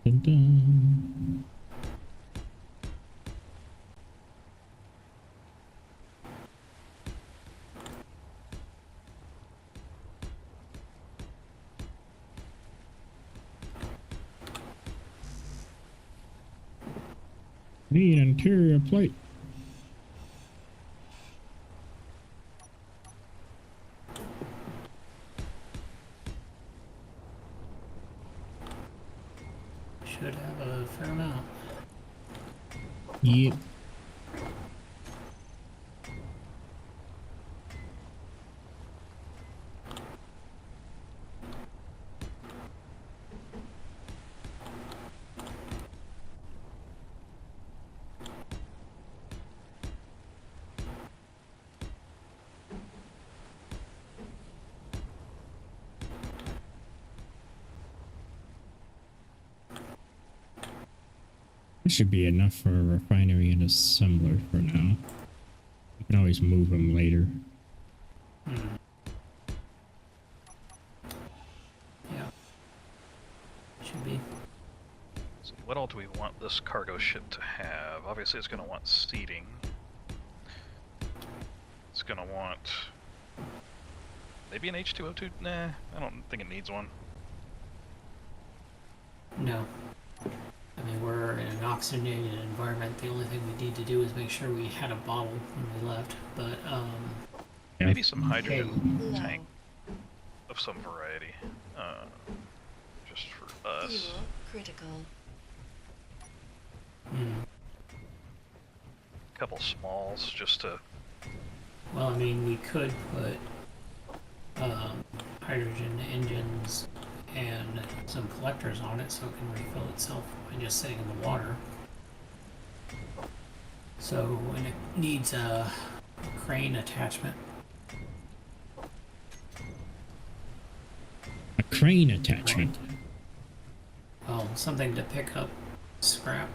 A: Dun, dun. Need interior plate.
B: Should have a fair amount.
A: Yep. This should be enough for a refinery and assembler for now. You can always move them later.
B: Yeah. Should be.
C: So what all do we want this cargo ship to have? Obviously, it's going to want seating. It's going to want maybe an H2O2. Nah, I don't think it needs one.
B: No. I mean, we're in an oxygenated environment. The only thing we need to do is make sure we had a bottle when we left. But,
A: Yeah.
C: Maybe some hydrogen
D: Low.
C: tank of some variety. Just for us.
D: Fuel critical.
C: A couple smalls just to...
B: well, I mean, we could put hydrogen engines and some collectors on it so it can refill itself by just sitting in the water. So when it needs a crane attachment,
A: A crane attachment.
B: well, something to pick up scrap.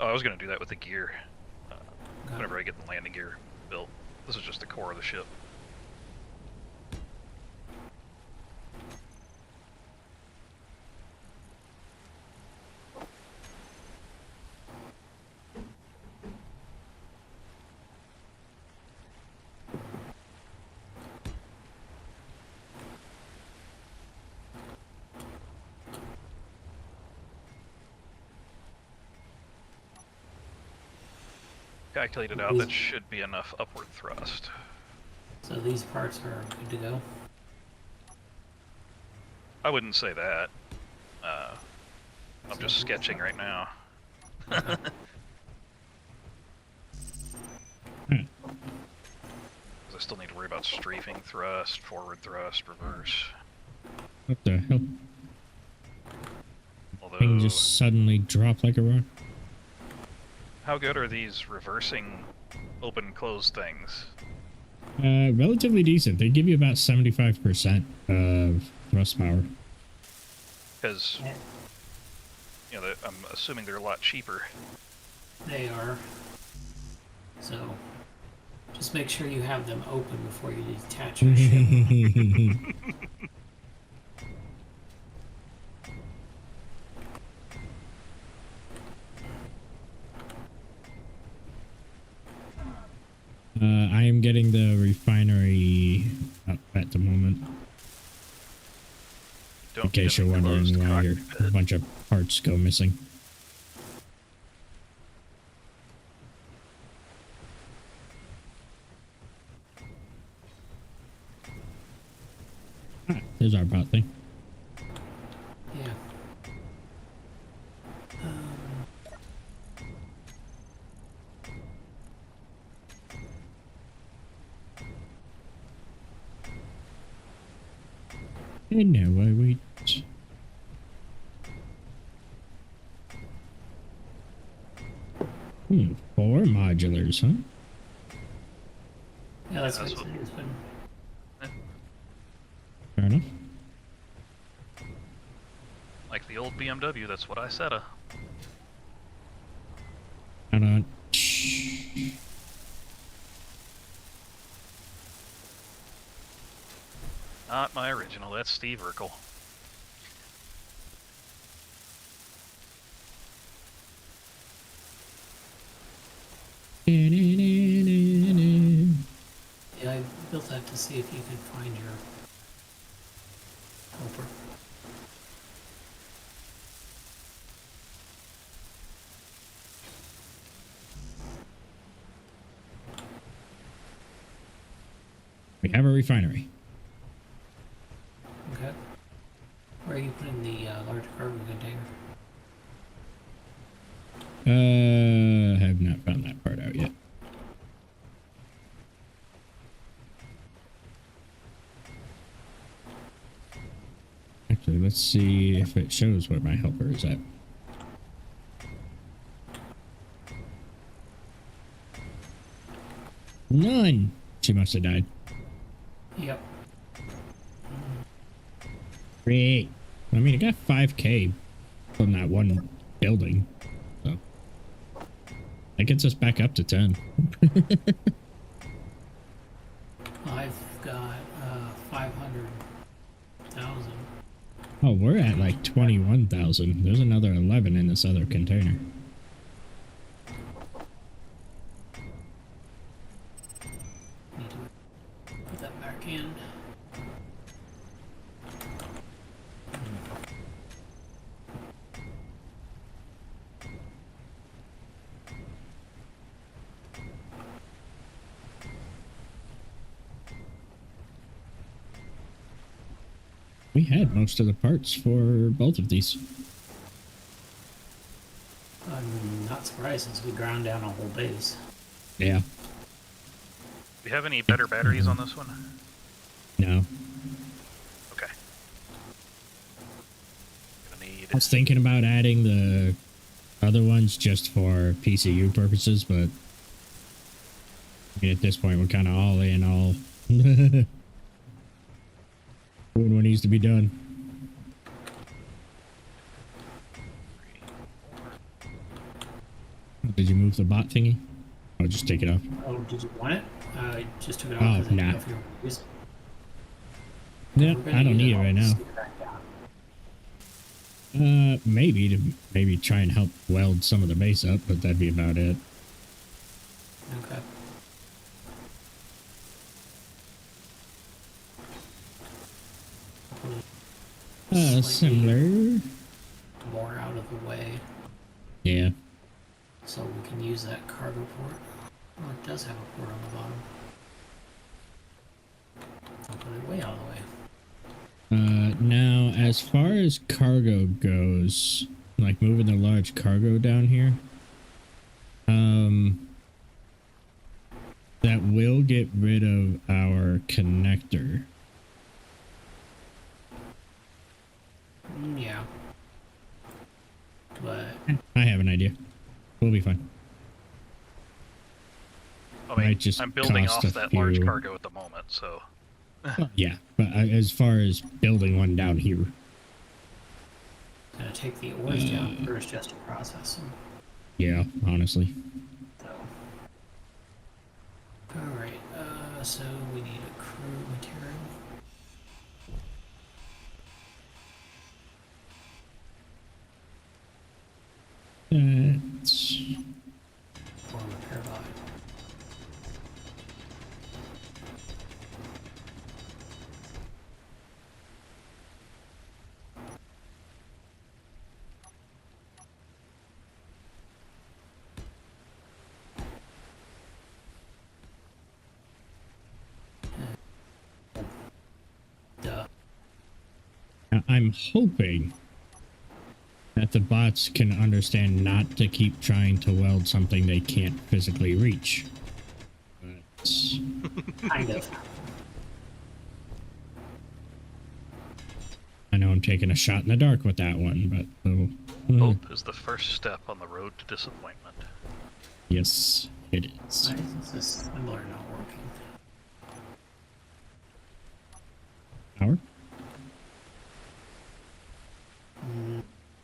C: Oh, I was going to do that with the gear.
B: Got
C: Whenever I get the landing gear built. This is just the core of the ship. Calculated out, that should be enough upward thrust.
B: So these parts are good to go.
C: I wouldn't say that. I'm just sketching right now.
A: Hmm.
C: 'Cause I still need to worry about strafing thrust, forward thrust, reverse.
A: What the hell?
C: Although,
A: Thing just suddenly dropped like a rock.
C: how good are these reversing open-close things?
A: Relatively decent. They give you about 75% of thrust power.
C: Because, you know, I'm assuming they're a lot cheaper.
B: They are. So just make sure you have them open before you detach your ship.
A: I am getting the refinery up at the moment.
C: Don't
A: In case
C: get
A: you're
C: any
A: wondering
C: closed
A: why
C: cockpit.
A: a bunch of parts go missing. Ah, there's our bot thing.
B: Yeah.
A: And now I wait. Four modulars, huh?
B: Yeah, that's
C: That's
B: what
C: what-
B: it's been.
A: Fair enough.
C: Like the old BMW, that's what I said.
A: Hold on.
C: Not my original, that's Steve Urkel.
B: Yeah, I built that to see if you could find your helper.
A: We have a refinery.
B: Okay. Where are you putting the large cargo container?
A: Have not found that part out yet. Actually, let's see if it shows where my helper is at. None. She must have died.
B: Yep.
A: Great. I mean, I got 5K from that one building. So that gets us back up to 10.
B: I've got 500,000.
A: Oh, we're at like 21,000. There's another 11 in this other container.
B: Need to put that back in.
A: We had most of the parts for both of these.
B: I'm not surprised since we ground down a whole base.
A: Yeah.
C: Do you have any better batteries on this one?
A: No.
C: Okay. Gonna need.
A: I was thinking about adding the other ones just for PCU purposes, but I mean, at this point, we're kind of all in, all doing what needs to be done. Did you move the bot thingy? I'll just take it off.
B: Oh, did you want it? I just took it off.
A: Oh,
B: 'cause I didn't
A: nah.
B: know if you were gonna use it.
A: Yeah,
B: We're gonna
A: I don't
B: use
A: need it
B: all
A: right
B: to
A: now.
B: stick it back down.
A: Maybe try and help weld some of the base up, but that'd be about it.
B: Okay. Slightly
A: Similar.
B: more out of the way,
A: Yeah.
B: so we can use that cargo port. Well, it does have a port on the bottom. I'll put it way out of the way.
A: Now, as far as cargo goes, like moving the large cargo down here, that will get rid of our connector.
B: Yeah. But
A: I have an idea. We'll be fine.
C: I mean,
A: Might just
C: I'm building
A: cost
C: off
A: a
C: that large
A: few.
C: cargo at the moment, so
A: Yeah, but as far as building one down here,
B: gonna take the ores down first just to process them.
A: yeah, honestly.
B: So. Alright, so we need a crew material.
A: That's
B: Or repair bot. Duh.
A: Now, I'm hoping that the bots can understand not to keep trying to weld something they can't physically reach. But
B: Kind of.
A: I know I'm taking a shot in the dark with that one, but
C: hope is the first step on the road to disappointment.
A: yes, it is.
B: Why is this assembler not working?
A: Power?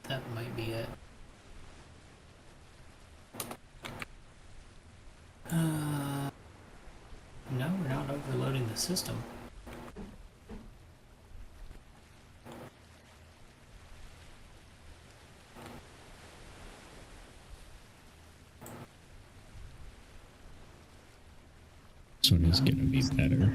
B: That might be it. No, we're not overloading the system.
A: This one is gonna be better.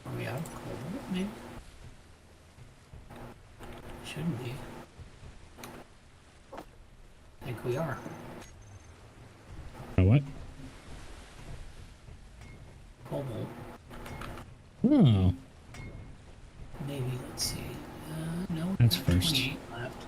B: Are we out of coal? Maybe? Shouldn't be. I think we are.
A: What?
B: Cobalt.
A: Oh,
B: Maybe, let's see. No,
A: That's
B: got
A: first.
B: 28 left.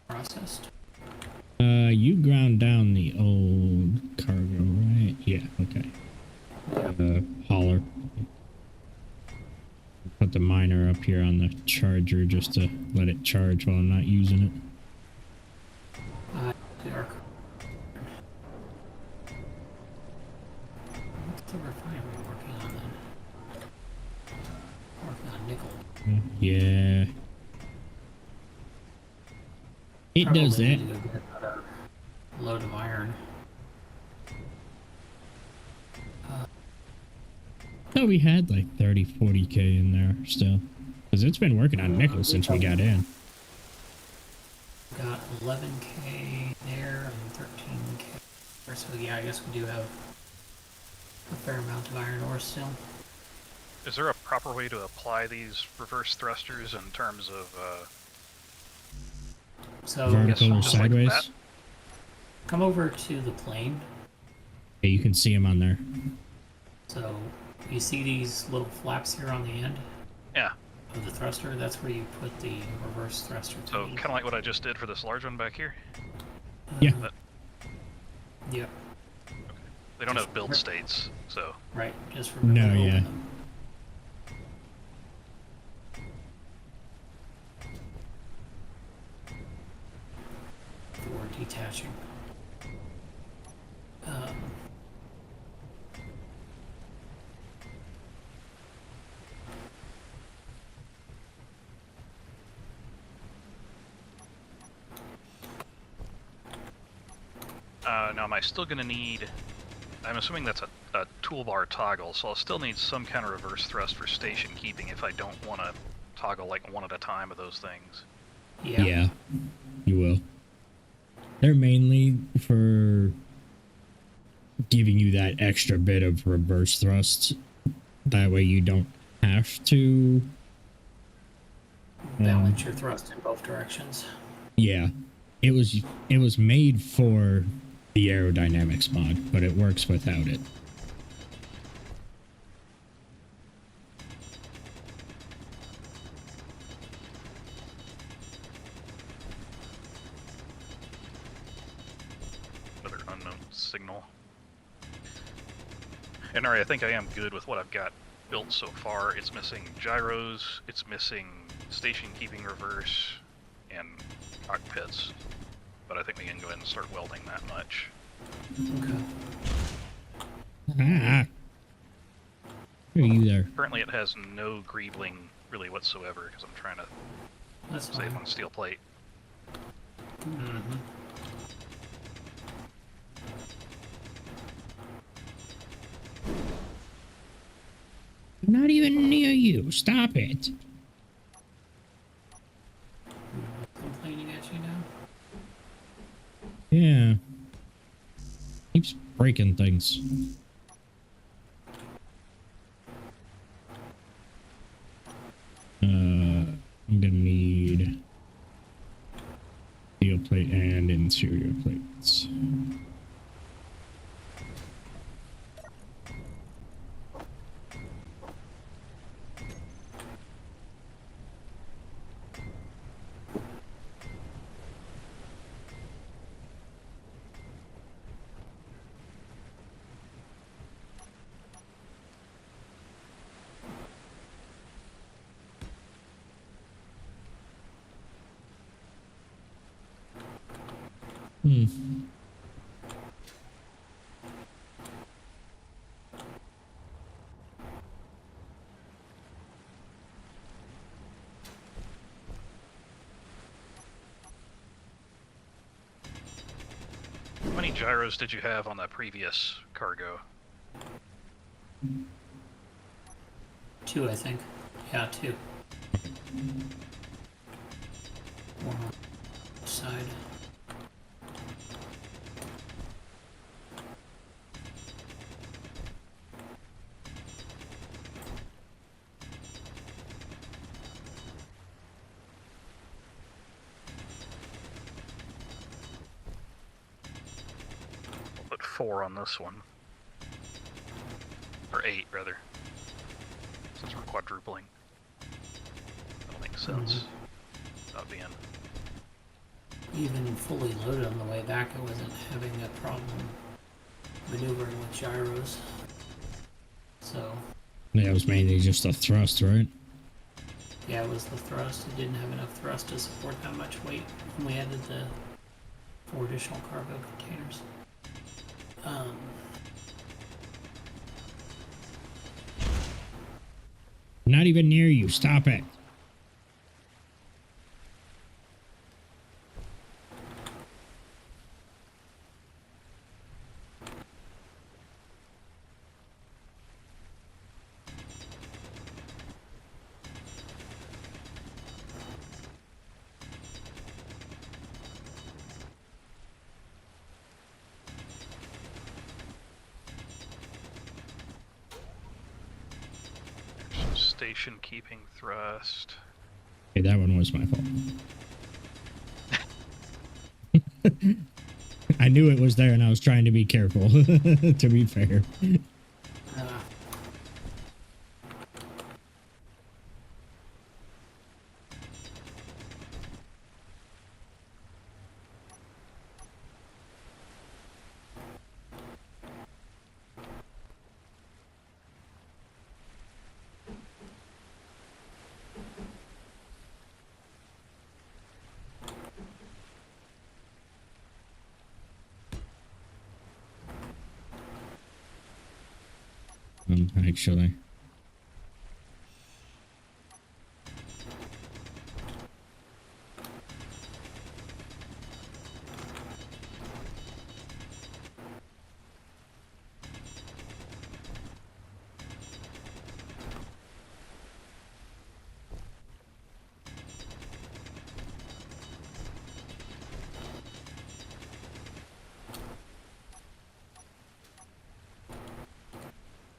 B: Processed.
A: You ground down the old cargo, right? Yeah, okay. Hauler. Put the miner up here on the charger just to let it charge while I'm not using it.
B: We are. What's the refinery working on then? Working on nickel.
A: Yeah. It
B: Probably
A: does that.
B: need to go get another load of iron.
A: Thought we had like 30, 40k in there still. Because it's been working on nickel since we got in.
B: Got 11k there and 13k. So yeah, I guess we do have a fair amount of iron ore still.
C: Is there a proper way to apply these reverse thrusters in terms of
B: So
A: Vertical or
C: just like
A: sideways?
C: that?
B: come over to the plane.
A: Yeah, you can see them on there.
B: So you see these little flaps here on the end
C: Yeah.
B: of the thruster? That's where you put the reverse thruster.
C: So kind of like what I just did for this large one back here.
A: Yeah.
C: But
B: Yep.
C: they don't have build states, so
B: Right. Just remember
A: No,
B: to open
A: yeah.
B: them. For detaching.
C: now am I still going to need... I'm assuming that's a toolbar toggle, so I'll still need some kind of reverse thrust for station keeping if I don't want to toggle like one at a time of those things.
B: Yeah.
A: You will. They're mainly for giving you that extra bit of reverse thrust. That way you don't have to...
B: Balance your thrust in both directions.
A: Yeah. It was made for the aerodynamics mod, but it works without it.
C: Another unknown signal. And alright, I think I am good with what I've got built so far. It's missing gyros, it's missing station keeping reverse, and cockpits. But I think we can go ahead and start welding that much.
B: Okay.
A: Ah! Who are you there?
C: Currently it has no greebling really whatsoever because I'm trying to
B: That's fine.
C: save on steel plate.
B: Mm-hmm.
A: I'm not even near you. Stop it.
B: Complaining at you now?
A: Yeah. Keeps breaking things. I'm gonna need steel plate and interior plates. Hmm.
C: How many gyros did you have on that previous cargo?
B: 2, I think. Yeah, 2. One on each side.
C: I'll put 4 on this one. Or 8, rather. Since we're quadrupling. That'll make sense. Not being...
B: Even fully loaded on the way back, I wasn't having a problem maneuvering with gyros. So,
A: Yeah, it was mainly just a thrust, right?
B: yeah, it was the thrust. It didn't have enough thrust to support that much weight when we added the 4 additional cargo containers.
A: Not even near you. Stop it.
C: Station keeping thrust.
A: Okay, that one was my fault. I knew it was there and I was trying to be careful, to be fair.
B: Uh,
A: Actually.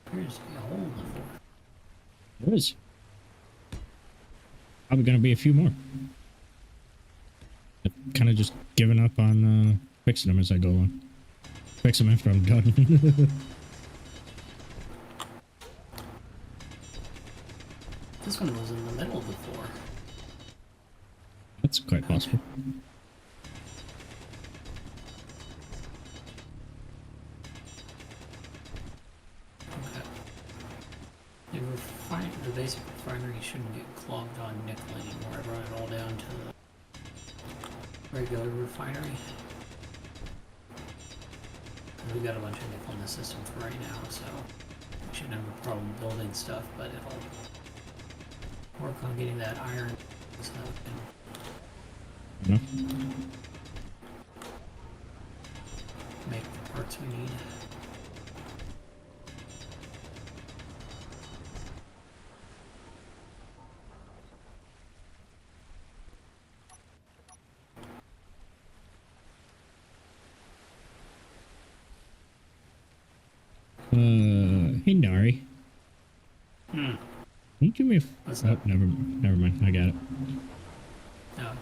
B: appears to be a hole in the floor.
A: There is. Probably gonna be a few more. Kind of just giving up on fixing them as I go along. Fix them after I'm done.
B: This one was in the middle of the floor.
A: That's quite possible.
B: Okay. The basic refinery shouldn't get clogged on nickel anymore. I brought it all down to the regular refinery. We've got a bunch of nickel in the system for right now, so we shouldn't have a problem building stuff, but it'll work on getting that iron so that we
A: Enough.
B: can make the parts we need.
A: Hey Nari.
B: Hmm.
A: Can you do me a...
B: What's
A: Oh,
B: that?
A: never mind. I got it.
B: Oh,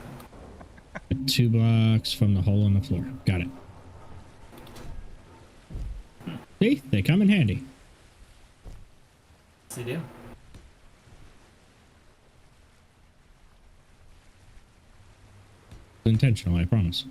A: 2 blocks from the hole in the floor. Got it. See? They come in handy.
B: yes, they do.
A: It's intentional, I promise.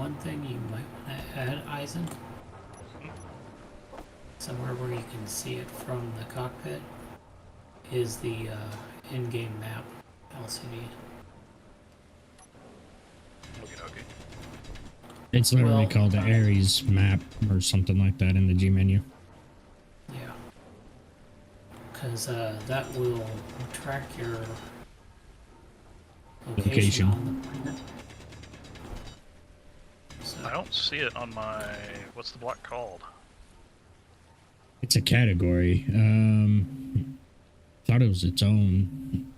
B: one thing you might want to add, Eisen, somewhere where you can see it from the cockpit, is the in-game map LCD.
C: Okay, okay.
A: It's literally
B: Well,
A: called the Ares map or something like that in the G menu.
B: Yeah. Because that will track your location
A: Location.
B: on the planet. So,
C: I don't see it on my. What's the block called?
A: It's a category. Thought it was its own.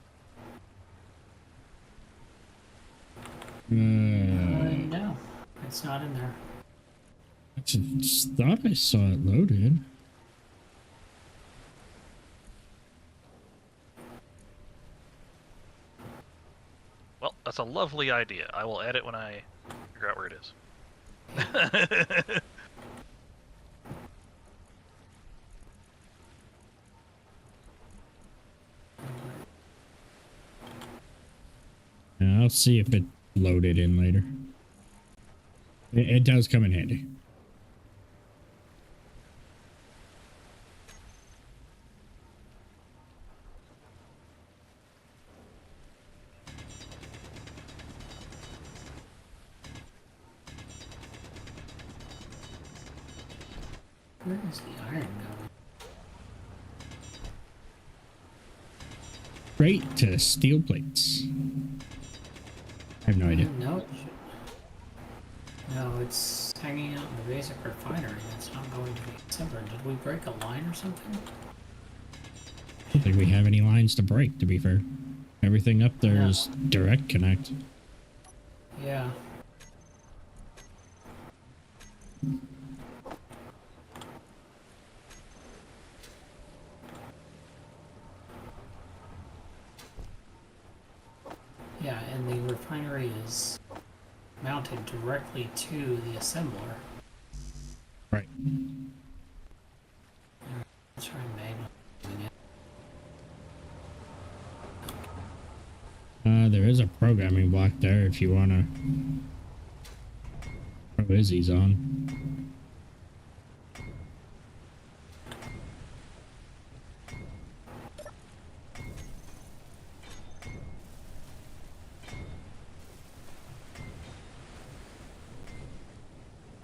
B: no, it's not in there.
A: I just thought I saw it loaded.
C: Well, that's a lovely idea. I will add it when I figure out where it is.
A: Yeah, I'll see if it loaded in later. It does come in handy.
B: Where is the iron going?
A: Straight to steel plates. I have no idea.
B: No, it should. No, it's hanging out in the basic refinery. It's not going to be assembled. Did we break a line or something?
A: I don't think we have any lines to break, to be fair. Everything up there is direct connect.
B: Yeah. Yeah, and the refinery is mounted directly to the assembler.
A: Right.
B: Let's try manually.
A: There is a programming block there if you want to throw Izzy's on.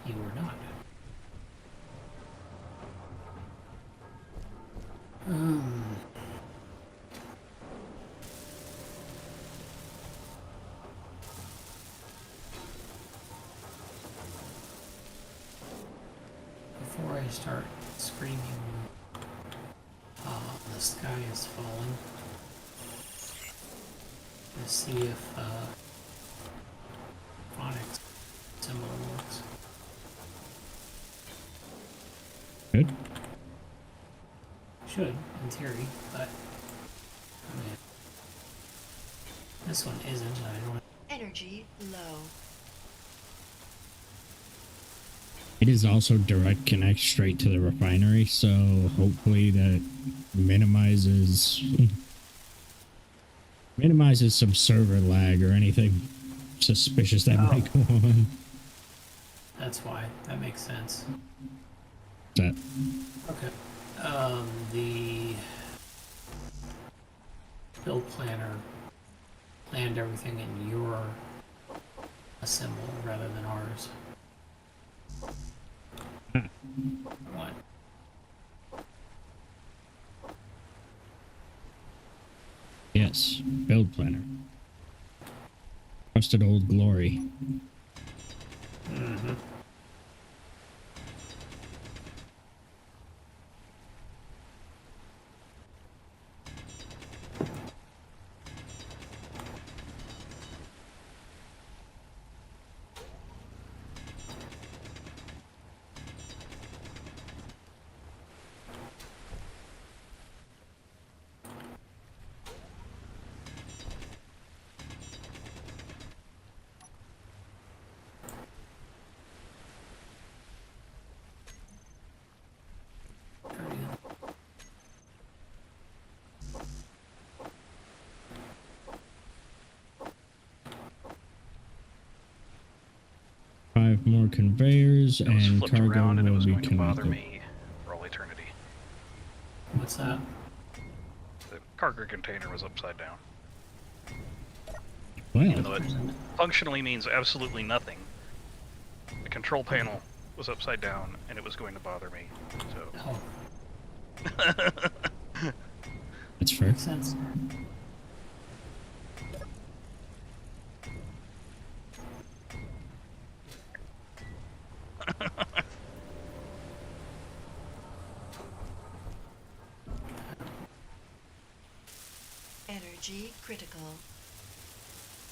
B: You were not. Before I start screaming, the sky is falling. Let's see if phonics symbol works.
A: Good.
B: Should, in theory, but I mean, this one isn't. I don't.
D: Energy low.
A: It is also direct connect straight to the refinery, so hopefully that minimizes some server lag or anything suspicious that might go on.
B: That's why. That makes sense.
A: That
B: Okay. The build planner planned everything in your assemble rather than ours. What?
A: yes, build planner. Trusted old glory.
B: Mm-hmm.
A: more conveyors,
C: It was
A: and
C: flipped
A: cargo
C: around and it
A: will
C: was
A: be
C: going to bother
A: connected.
C: me for all eternity.
B: What's that?
C: The cargo container was upside down.
A: Well,
C: Even though it functionally means absolutely nothing. The control panel was upside down and it was going to bother me. So.
B: Oh,
A: that's fair.
B: makes sense.
D: Energy critical.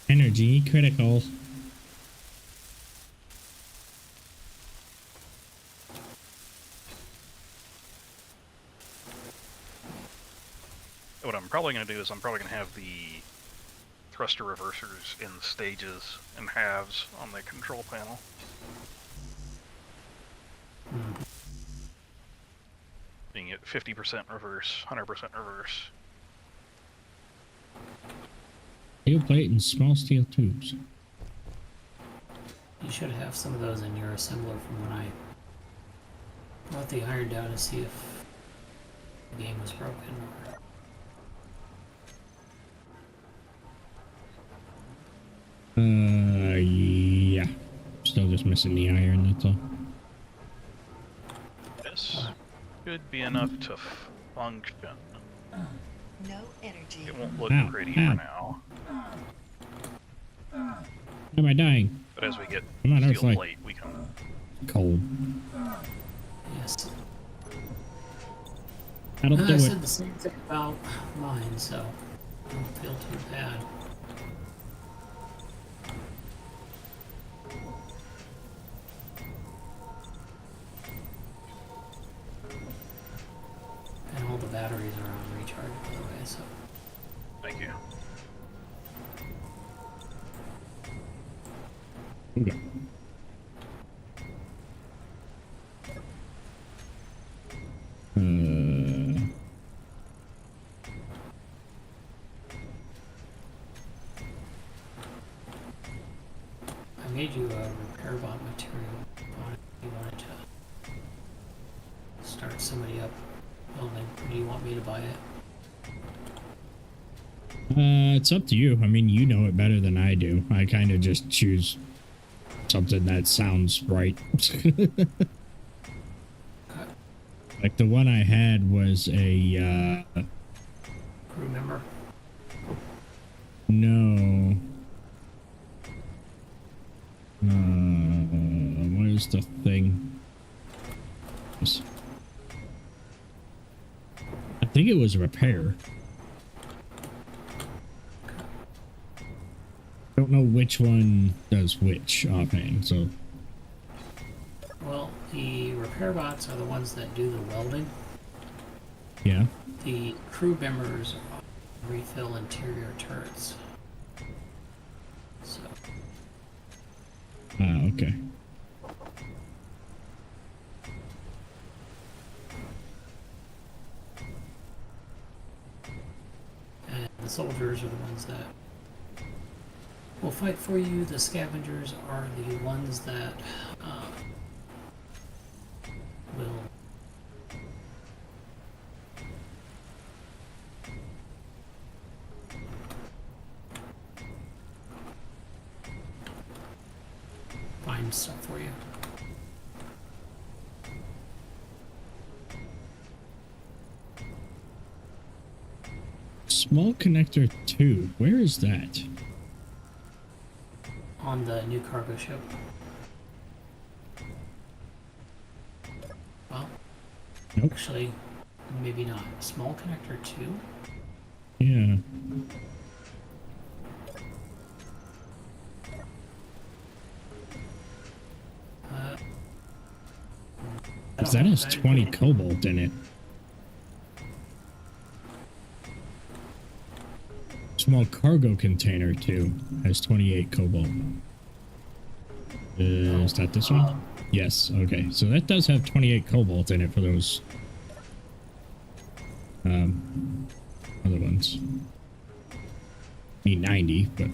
A: Energy critical.
C: What I'm probably going to do is I'm probably going to have the thruster reversers in stages and halves on the control panel. Being at 50% reverse, 100% reverse.
A: Steel plate and small steel tubes.
B: You should have some of those in your assembler from when I brought the iron down to see if the game was broken or...
A: Yeah. Still just missing the iron, that's all.
C: This should be enough to function.
D: No energy.
C: It won't look
A: Ow,
C: pretty
A: ow.
C: for now,
A: Why am I dying?
C: but as we get
A: Come on,
C: steel
A: Earthlight.
C: plate, we can...
A: Cold.
B: Yes.
A: That'll do
B: I
A: it.
B: said the same thing about mine, so don't feel too bad. And all the batteries are on recharge, by the way, so...
C: Thank you.
A: Okay.
B: I made you a repair bot material on it if you wanted to start somebody up building. Or do you want me to buy it?
A: It's up to you. I mean, you know it better than I do. I kind of just choose something that sounds right. Like the one I had was a,
B: Crew member?
A: no. What is the thing? I think it was repair. Don't know which one does which offhand, so
B: Well, the repair bots are the ones that do the welding.
A: yeah.
B: The crew members refill interior turrets. So,
A: Okay.
B: and the soldiers are the ones that will fight for you. The scavengers are the ones that will find stuff for you.
A: Small connector 2. Where is that?
B: On the new cargo ship. Well,
A: Nope.
B: actually, maybe not. Small connector 2?
A: Yeah.
B: I
A: Because
B: don't
A: that
B: know.
A: has 20 cobalt in it. Small cargo container 2 has 28 cobalt. Is that this one? Yes, okay. So that does have 28 cobalt in it for those other ones. I mean 90, but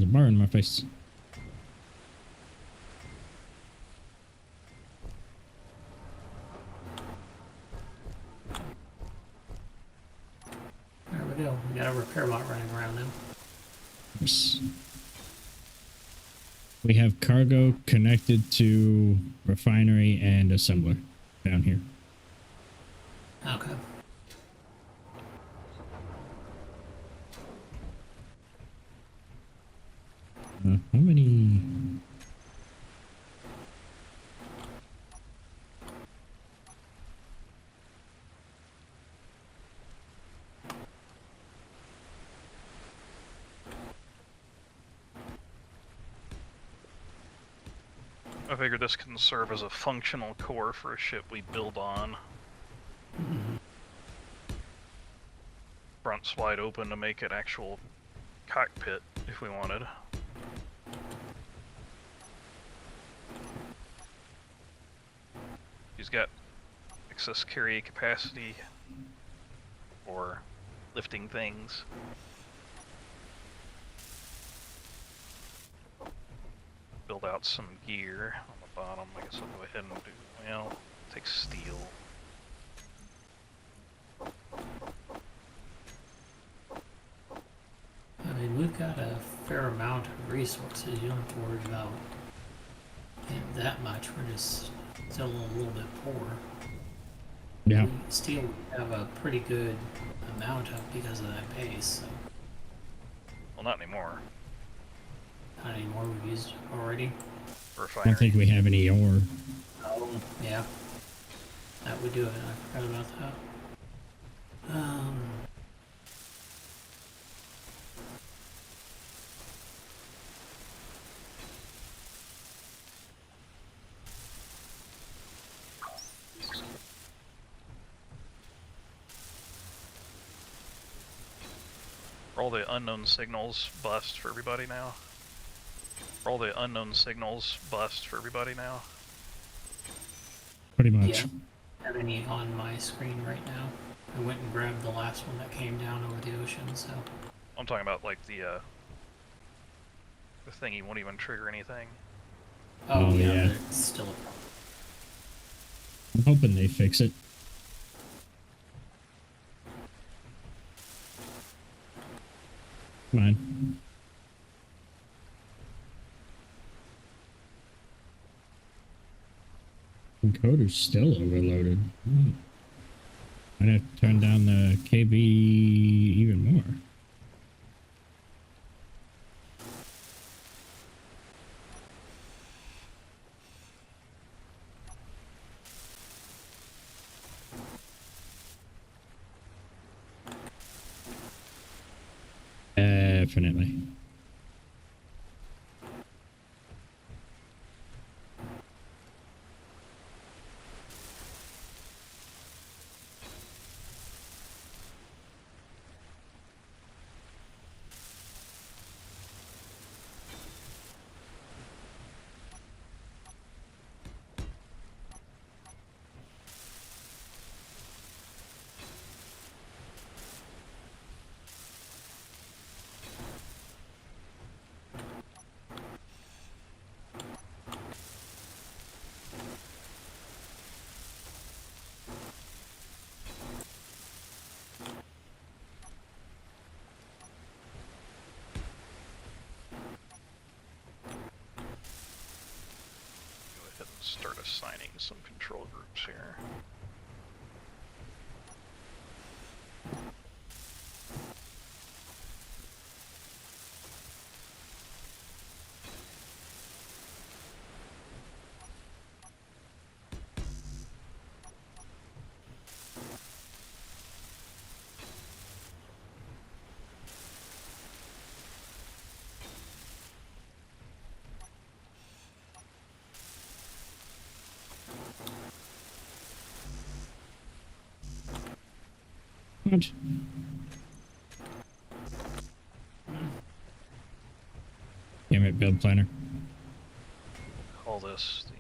A: There's a bar in my face.
B: There we go. We got a repair bot running around now.
A: Yes. We have cargo connected to refinery and assembler down here.
B: Okay.
A: How many?
C: I figure this can serve as a functional core for a ship we build on. Front's wide open to make it actual cockpit if we wanted. He's got excess carry capacity for lifting things. Build out some gear on the bottom. I guess I'll go ahead and do, well, take steel.
B: I mean, we've got a fair amount of resources. You don't have to worry about that much. We're just still a little bit poor.
A: Yeah.
B: We still have a pretty good amount of because of that base. So
C: Well, not anymore.
B: not anymore. We've used it already.
A: I
C: Refinery.
A: don't think we have any ore.
B: Oh, yeah. That would do it. I forgot about that.
C: All the unknown signals bust for everybody now. All the unknown signals bust for everybody now.
A: Pretty much.
B: Yeah. I don't have any on my screen right now. I went and grabbed the last one that came down over the ocean, so.
C: I'm talking about like the thing you won't even trigger anything.
A: Oh, yeah.
B: But it's still a problem.
A: I'm hoping they fix it. Come on. Encoder's still overloaded. I'd have to turn down the KB even more. Definitely.
C: Go ahead and start assigning some control groups here.
A: What? Damn it, build planner.
C: Call this the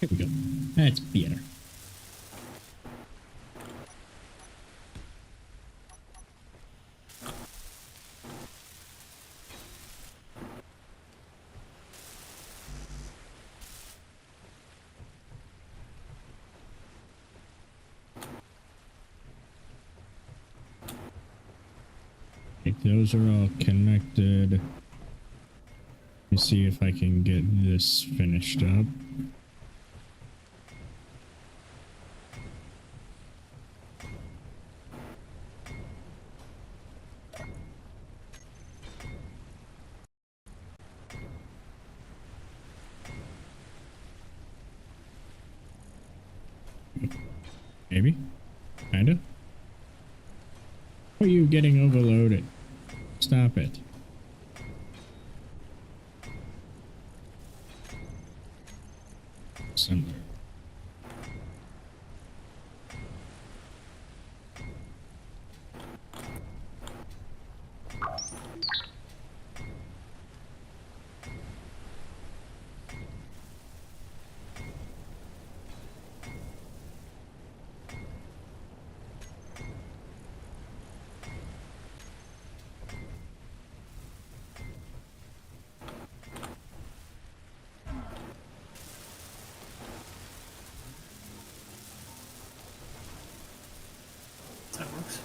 A: There we go. That's better. Those are all connected. Let me see if I can get this finished up. Maybe? Kinda? Are you getting overloaded? Stop it. Somewhere.
B: That works.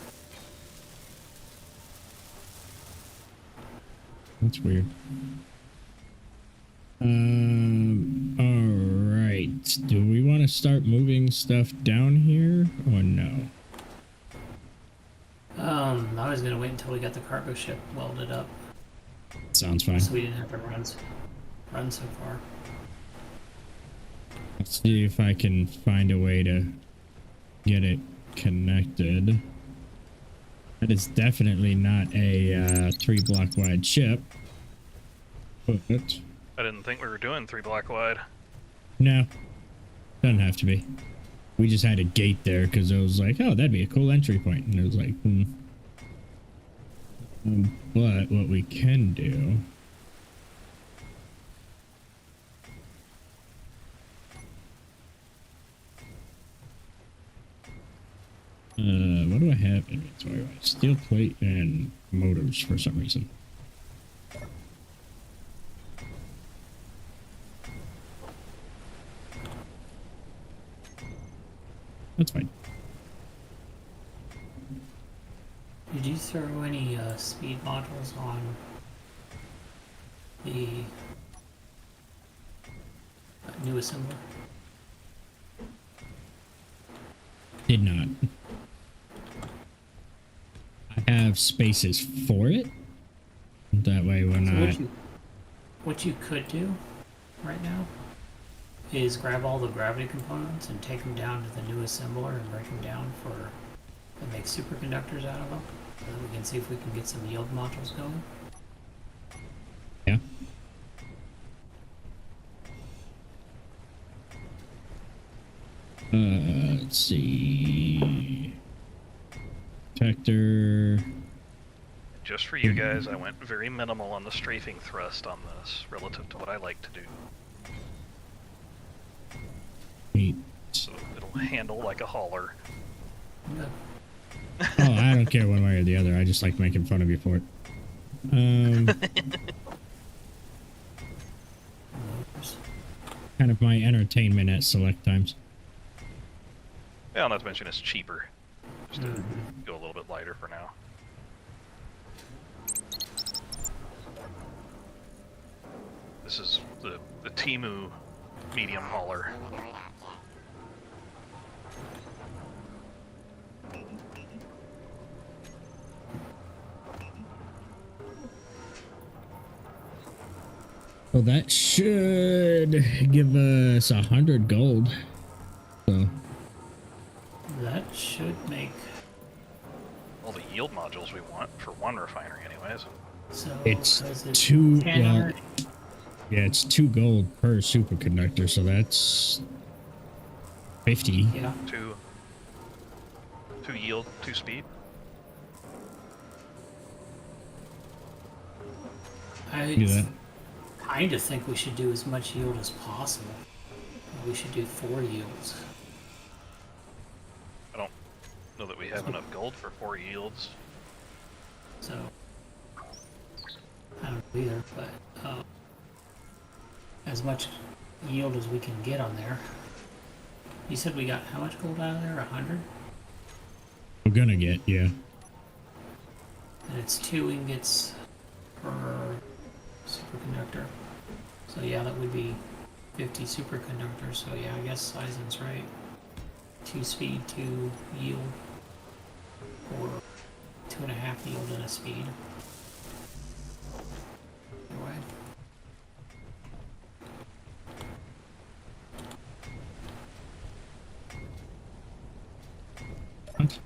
A: That's weird. All right. Do we want to start moving stuff down here or no?
B: I was gonna wait until we got the cargo ship welded up,
A: Sounds fine.
B: so we didn't have to run so far.
A: Let's see if I can find a way to get it connected. That is definitely not a 3-block wide ship. But
C: I didn't think we were doing 3 block wide.
A: no, doesn't have to be. We just had a gate there because it was like, oh, that'd be a cool entry point, and it was like, but what we can do. What do I have in inventory? Steel plate and motors for some reason. That's fine.
B: Did you throw any speed modules on the new assembler?
A: Did not. I have spaces for it. That way when
B: What you could do right now is grab all the gravity components and take them down to the new assembler and break them down and make superconductors out of them. And then we can see if we can get some yield modules going.
A: Yeah. Let's see. Detector.
C: Just for you guys, I went very minimal on the strafing thrust on this relative to what I like to do.
A: Neat.
C: So it'll handle like a hauler.
B: Yeah.
A: Oh, I don't care one way or the other. I just like making fun of you for it. Kind of my entertainment at select times.
C: Yeah, not to mention it's cheaper. Just to go a little bit lighter for now. This is the Timu medium hauler.
A: Well, that should give us 100 gold. So
B: That should make
C: All the yield modules we want for one refinery anyways.
B: so.
A: it's
B: 'cause
A: 2.
B: 10
A: Well,
B: already.
A: yeah, it's 2 gold per superconductor, so that's 50.
B: Yeah.
C: Two yield, 2 speed.
A: Do that.
B: I kind of think we should do as much yield as possible. We should do 4 yields.
C: I don't know that we have enough gold for 4 yields.
B: So, I don't know either, but as much yield as we can get on there. You said we got how much gold out of there? 100?
A: We're gonna get, yeah.
B: And it's 2 ingots per superconductor. So yeah, that would be 50 superconductors. So yeah, I guess Eisen's right. 2 speed, 2 yield, or 2.5 yield and a speed. Right.
A: What?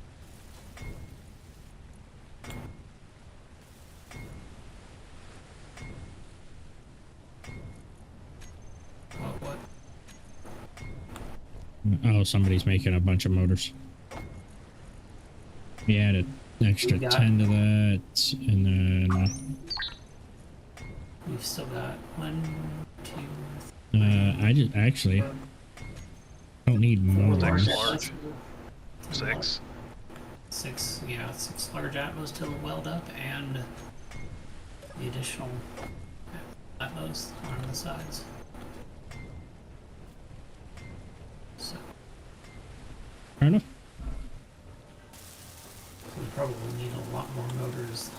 B: What?
A: Oh, somebody's making a bunch of motors. We added an extra
B: We got-
A: 10 to that, and then
B: We've still got 1, 2,
A: I just actually don't need motors.
C: large. 6.
B: 6, yeah, 6 large atmos to weld up, and the additional atmos on the sides. So
A: Fair enough.
B: we probably need a lot more motors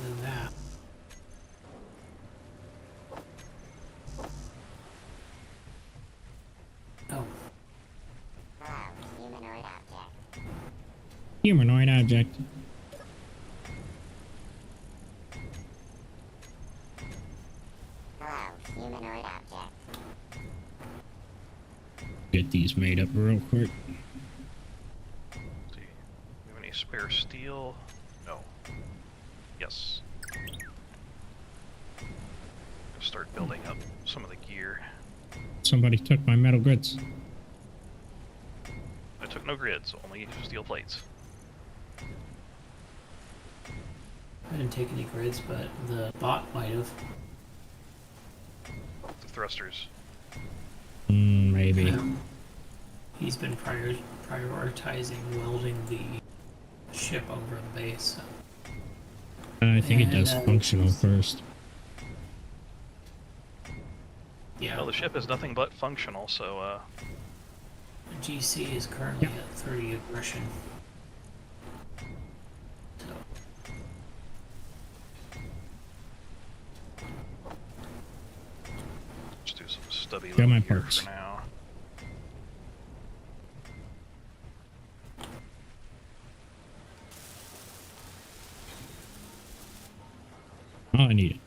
B: than that. Oh,
A: Humanoid object. Get these made up real quick.
C: See, do we have any spare steel? No. Yes. Start building up some of the gear.
A: Somebody took my metal grids.
C: I took no grids, only steel plates.
B: I didn't take any grids, but the bot might have.
C: The thrusters.
A: Maybe.
B: He's been prioritizing welding the ship over the base. So.
A: I think it does functional first.
B: Yeah,
C: Well, the ship is nothing but functional, so
B: GC is currently at 30 aggression. So.
C: just do some stubby
A: Got
C: little
A: my
C: gear
A: parts.
C: for now.
A: Oh, I need it.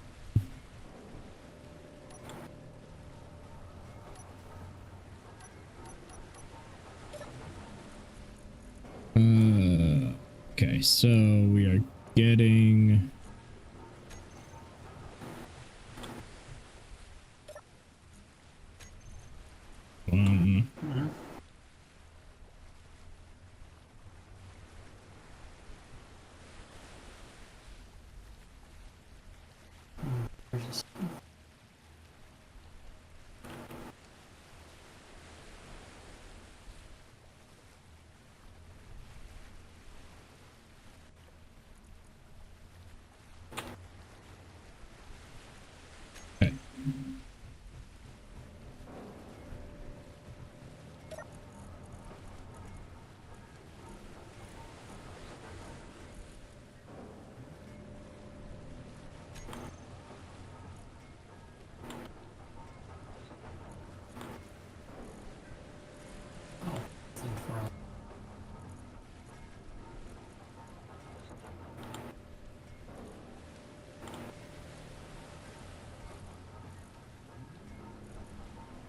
A: Okay, so we are getting one. Okay.
B: Oh, thing for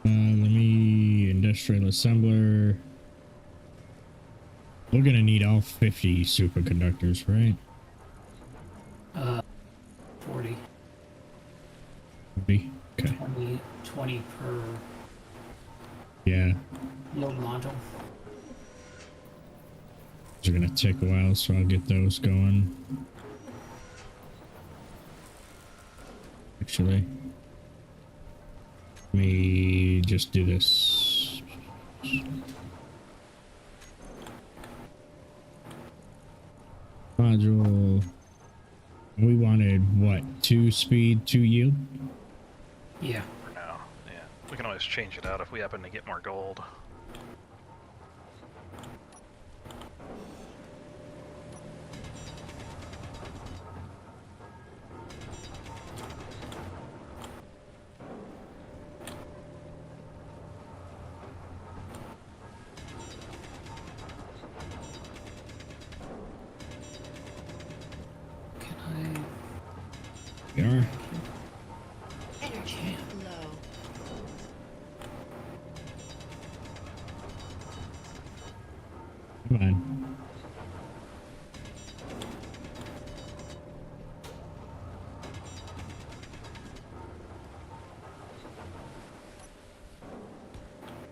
A: Let me industrial assembler. We're gonna need all 50 superconductors, right?
B: 40,
A: 50. Okay.
B: 20 per
A: Yeah.
B: yield module.
A: Those are gonna take a while, so I'll get those going. Actually, let me just do this. Module. We wanted what? 2 speed, 2 yield?
B: Yeah.
C: For now, yeah. We can always change it out if we happen to get more gold.
B: Can
A: We are.
D: Energy low.
A: Come on.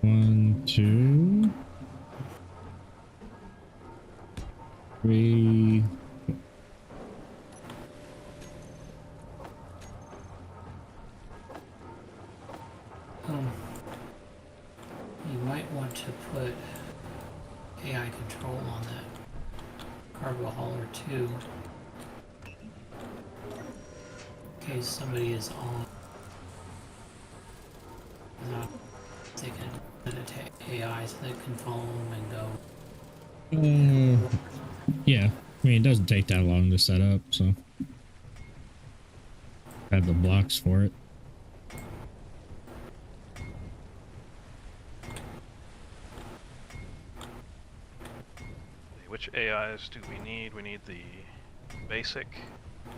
A: One, 2, 3.
B: you might want to put AI control on that cargo hauler too. In case somebody is on. Not they can put it to AI so they can follow them and go.
A: Yeah. I mean, it doesn't take that long to set up, so. Have the blocks for it.
C: Which AIs do we need? We need the basic.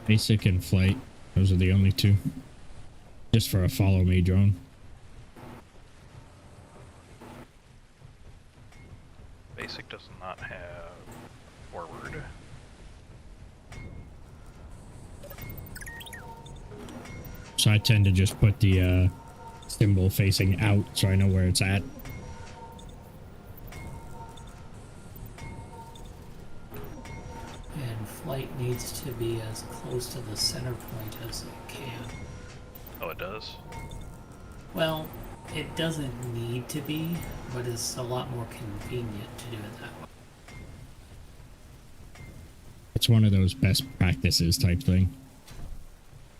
A: Basic and flight. Those are the only 2. Just for a follow me drone.
C: Basic does not have forward.
A: So I tend to just put the symbol facing out so I know where it's at.
B: And flight needs to be as close to the center point as it can.
C: Oh, it does?
B: Well, it doesn't need to be, but it's a lot more convenient to do it that way.
A: It's one of those best practices type thing.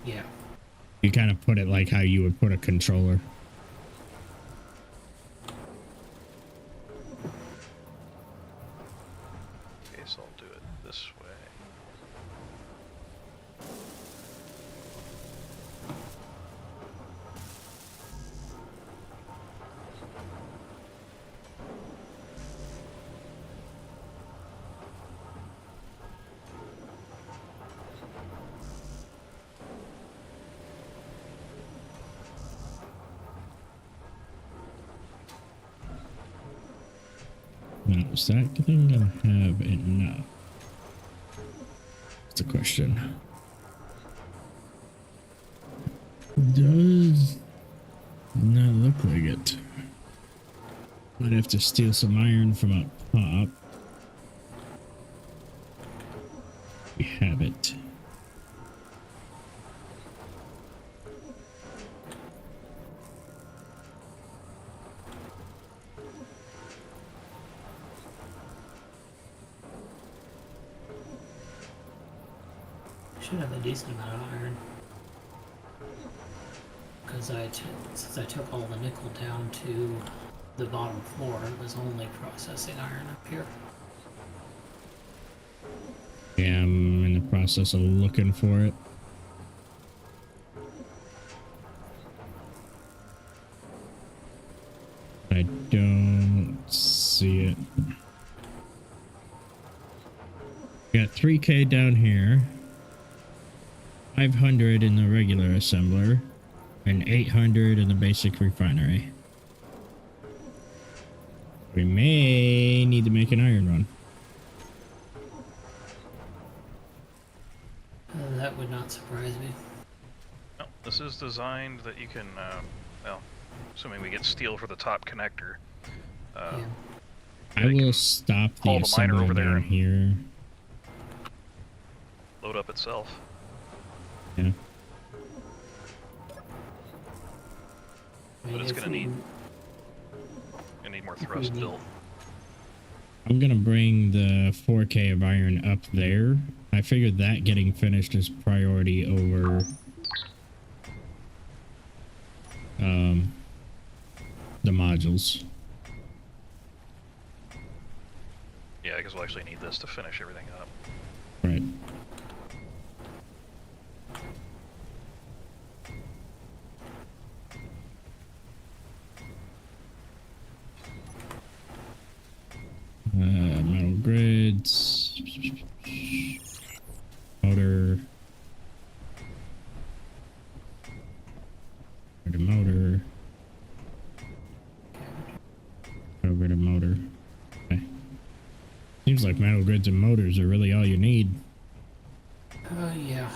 B: Yeah.
A: You kind of put it like how you would put a controller.
C: Okay, so I'll do it this way.
A: Now, is that thing gonna have enough? That's the question. Does not look like it. Might have to steal some iron from up top. We have it.
B: Should have a decent amount of iron. Because since I took all the nickel down to the bottom floor, it was only processing iron up here.
A: Yeah, I'm in the process of looking for it. I don't see it. Got 3K down here, 500 in the regular assembler, and 800 in the basic refinery. We may need to make an iron run.
B: That would not surprise me.
C: No, this is designed that you can, well, assuming we get steel for the top connector.
B: Yeah.
A: I will stop the
C: haul the miner
A: assembler
C: over there
A: down
C: and-
A: here.
C: Load up itself.
A: Yeah.
B: I mean,
C: But it's
B: if
C: gonna
B: we-
C: need more thrust built.
A: I'm gonna bring the 4K of iron up there. I figured that getting finished is priority over the modules.
C: Yeah, because we'll actually need this to finish everything up.
A: Right. Metal grids, motor, motor, over to motor. Okay. Seems like metal grids and motors are really all you need.
B: Yeah.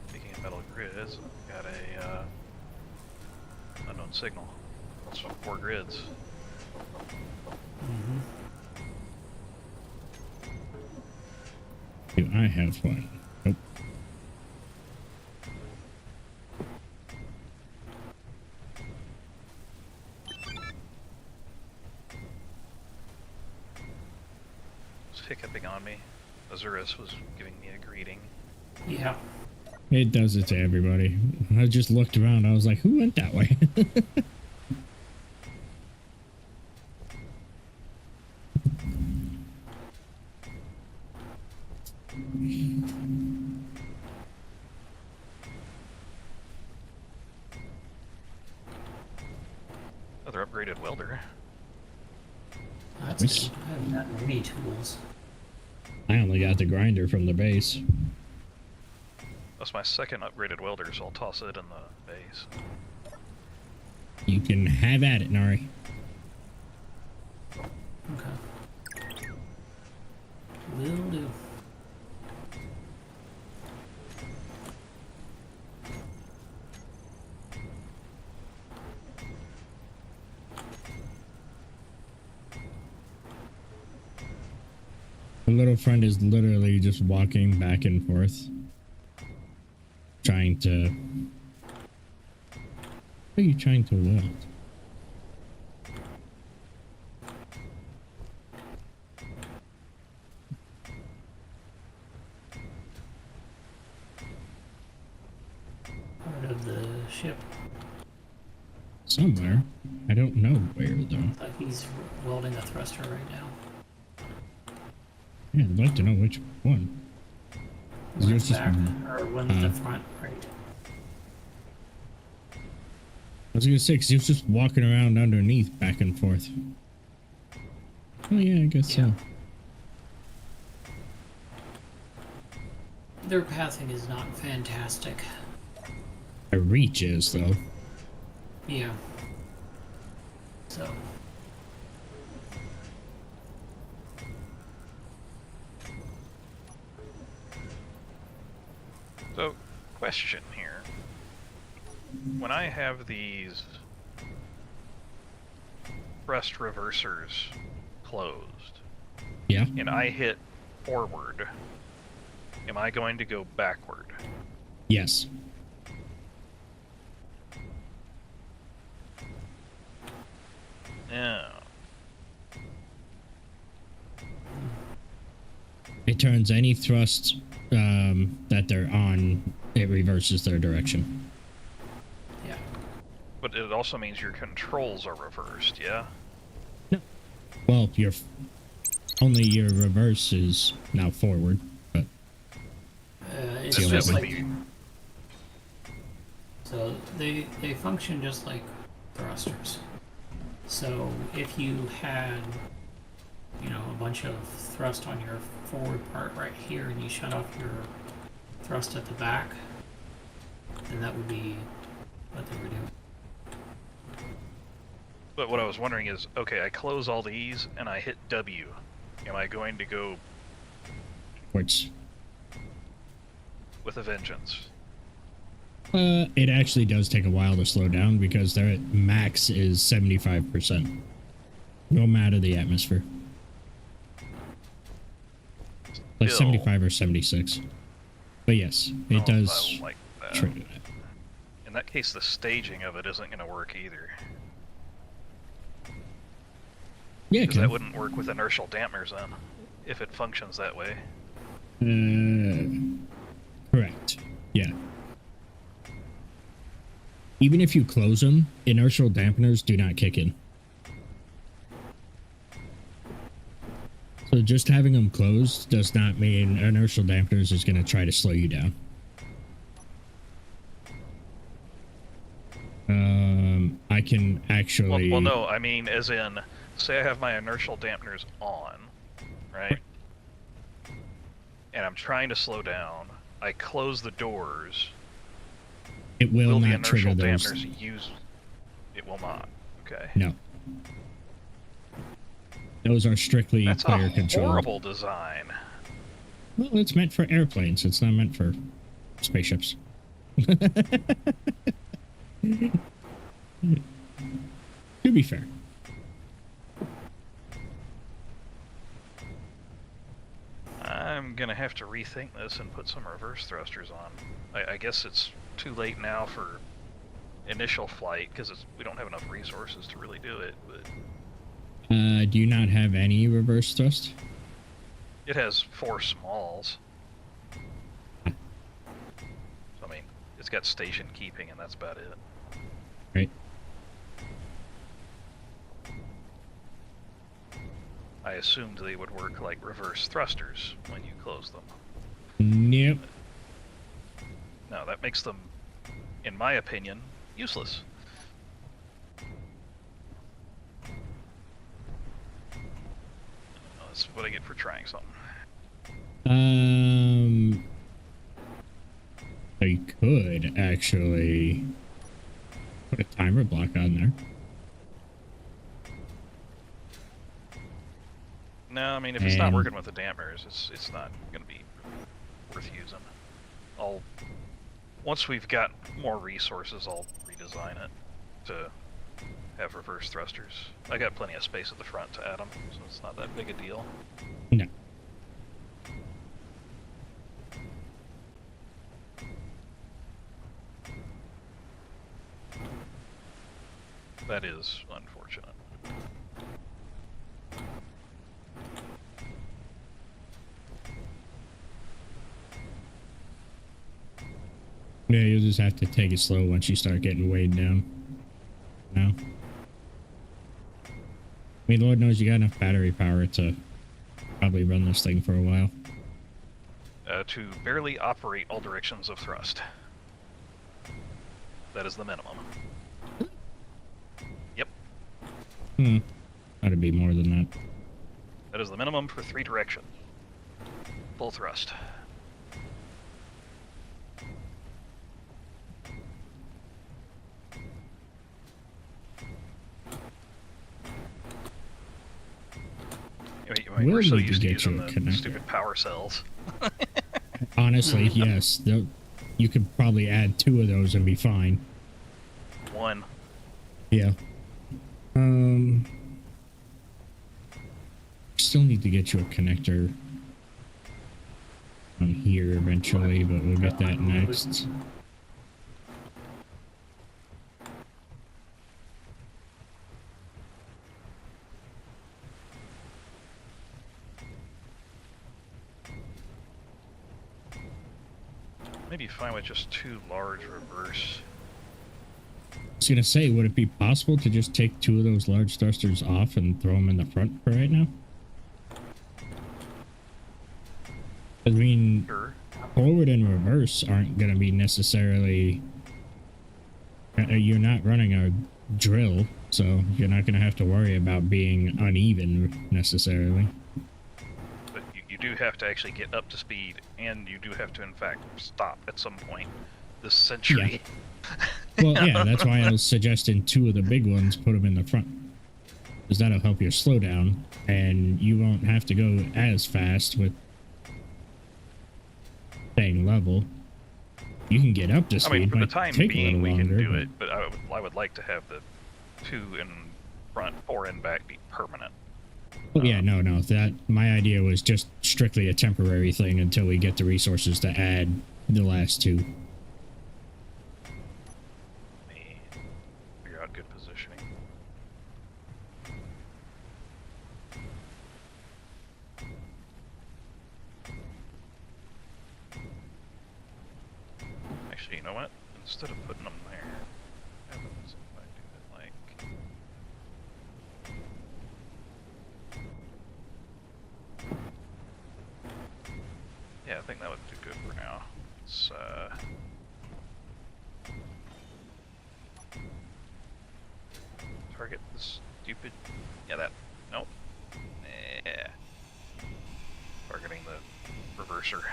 C: Speaking of metal grids, got a unknown signal. Also 4 grids.
B: Mm-hmm.
A: Do I have one? Nope.
C: It's hiccuping on me. Azurus was giving me a greeting.
B: Yeah.
A: It does it to everybody. I just looked around. I was like, who went that way?
C: Another upgraded welder.
B: That's
A: Nice.
B: good. I haven't gotten any tools.
A: I only got the grinder from the base.
C: That's my second upgraded welder, so I'll toss it in the base.
A: You can have at it, Nari.
B: Okay. Will do.
A: My little friend is literally just walking back and forth, trying to... What are you trying to weld?
B: Part of the ship.
A: Somewhere. I don't know where, though.
B: Like he's welding a thruster right now.
A: Yeah, I'd like to know which one.
B: One's
A: Yours just-
B: back, or one's the front, right?
A: I was gonna say, because he was just walking around underneath, back and forth. Oh yeah, I guess
B: Yeah.
A: so.
B: Their pathing is not fantastic.
A: A reach is, though.
B: Yeah. So.
C: So, question here. When I have these thrust reversers closed,
A: Yeah.
C: and I hit forward, am I going to go backward?
A: Yes.
C: Yeah.
A: It turns any thrust that they're on, it reverses their direction.
B: Yeah.
C: But it also means your controls are reversed, yeah?
A: Well, only your reverse is now forward, but
B: It's
A: So
B: just
A: that would
B: like. So they function just like thrusters. So if you had, a bunch of thrust on your forward part right here, and you shut off your thrust at the back, then that would be what they were doing.
C: But what I was wondering is, okay, I close all these and I hit W. Am I going to go
A: which
C: with a vengeance?
A: it actually does take a while to slow down because their max is 75%. No matter the atmosphere. Like
C: Still.
A: 75 or 76. But yes, it
C: I
A: does.
C: don't like
A: trigger that.
C: In that case, the staging of it isn't going to work either.
A: Yeah,
C: Because that wouldn't work with inertial dampeners then, if it functions that way.
A: Correct. Yeah. Even if you close them, inertial dampeners do not kick in. So just having them closed does not mean inertial dampeners is going to try to slow you down. I can actually...
C: Well, no, I mean, as in, say I have my inertial dampeners on, right? And I'm trying to slow down. I close the doors.
A: It will
C: the
A: not trigger
C: inertial
A: those.
C: dampeners use? It will not. Okay.
A: No. Those are strictly
C: That's
A: player
C: a
A: controlled.
C: horrible design.
A: Well, it's meant for airplanes. It's not meant for spaceships. To be fair.
C: I'm gonna have to rethink this and put some reverse thrusters on. I guess it's too late now for initial flight because we don't have enough resources to really do it. But
A: Do you not have any reverse thrust?
C: it has 4 smalls. I mean, it's got station keeping, and that's about it.
A: Right.
C: I assumed they would work like reverse thrusters when you close them.
A: Nope.
C: No, that makes them, in my opinion, useless. That's what I get for trying something.
A: I could actually put a timer block on there.
C: No, I mean, if it's not working with the dampers, it's not going to be worth using. Once we've got more resources, I'll redesign it to have reverse thrusters. I got plenty of space at the front to add them, so it's not that big a deal.
A: No.
C: That is unfortunate.
A: Yeah, you'll just have to take it slow once you start getting weighed down. No. I mean, Lord knows you got enough battery power to probably run this thing for a while.
C: To barely operate all directions of thrust. That is the minimum. Yep.
A: Ought to be more than that.
C: That is the minimum for 3 direction. Full thrust. I mean, we're so used to using the stupid power cells.
A: Honestly, yes. You could probably add 2 of those and be fine.
C: 1.
A: Yeah. Still need to get you a connector on here eventually, but we'll get that next.
C: Maybe fine with just 2 large reverse.
A: I was gonna say, would it be possible to just take 2 of those large thrusters off and throw them in the front for right now? I mean,
C: Sure.
A: forward and reverse aren't gonna be necessarily... You're not running a drill, so you're not gonna have to worry about being uneven necessarily.
C: But you do have to actually get up to speed, and you do have to, in fact, stop at some point this century.
A: Well, yeah, that's why I was suggesting 2 of the big ones, put them in the front. Because that'll help your slow down, and you won't have to go as fast with staying level. You can get up to speed.
C: I mean, for the
A: might
C: time
A: take a
C: being, we
A: little
C: can
A: longer,
C: do it, but I would like to have the 2 in front, 4 in back be permanent.
A: Well, yeah, no. That my idea was just strictly a temporary thing until we get the resources to add the last 2.
C: Actually, you know what? Instead of putting them there, what happens if I do it like... Yeah, I think that would do good for now. It's, target this stupid... Yeah, that... Nope. Yeah. Targeting the reverser.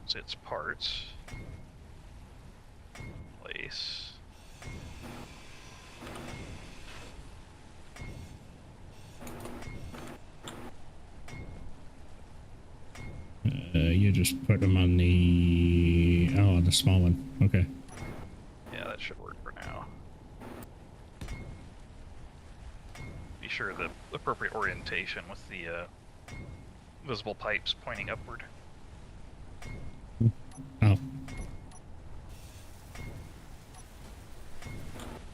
C: It's its parts. Place.
A: You just put them on the... Oh, on the small one. Okay.
C: Yeah, that should work for now. Be sure the appropriate orientation with the visible pipes pointing upward.
A: Oh.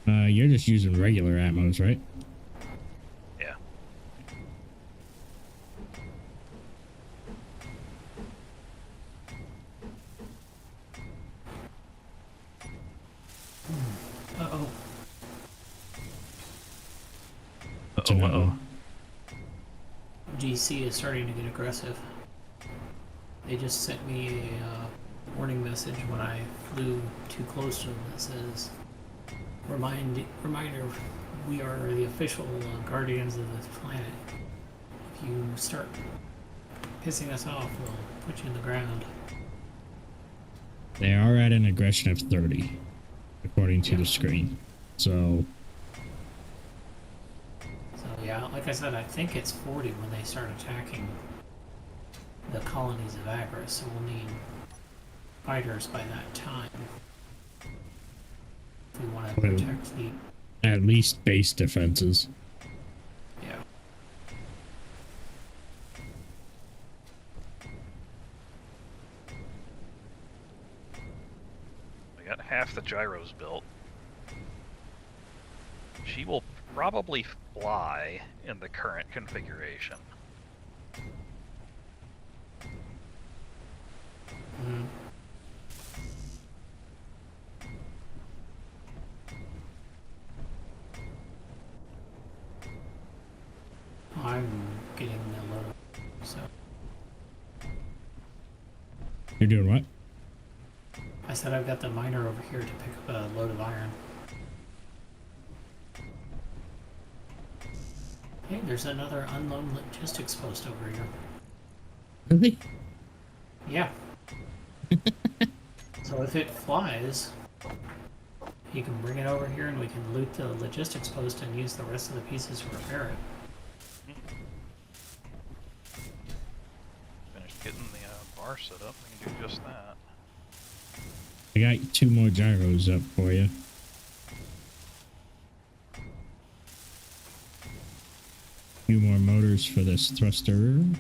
A: You're just using regular ammos, right?
C: Yeah.
B: Uh-oh.
C: Uh-oh.
B: GC is starting to get aggressive. They just sent me a warning message when I flew too close to them that says, reminder, we are the official guardians of this planet. If you start pissing us off, we'll put you in the ground.
A: They are at an aggression of 30, according to the screen. So
B: Yeah, like I said, I think it's 40 when they start attacking the colonies of Agris, so we'll need fighters by that time if we want to protect the...
A: at least base defenses.
B: Yeah.
C: We got half the gyros built. She will probably fly in the current configuration.
B: Mm. I'm getting the load, so...
A: You're doing what?
B: I said I've got the miner over here to pick up a load of iron. Hey, there's another unknown logistics post over here.
A: Really?
B: Yeah. So if it flies, he can bring it over here and we can loot the logistics post and use the rest of the pieces to repair it.
C: Finished getting the bar set up, we can do just that.
A: I got 2 more gyros up for you. Few more motors for this thruster.
C: Can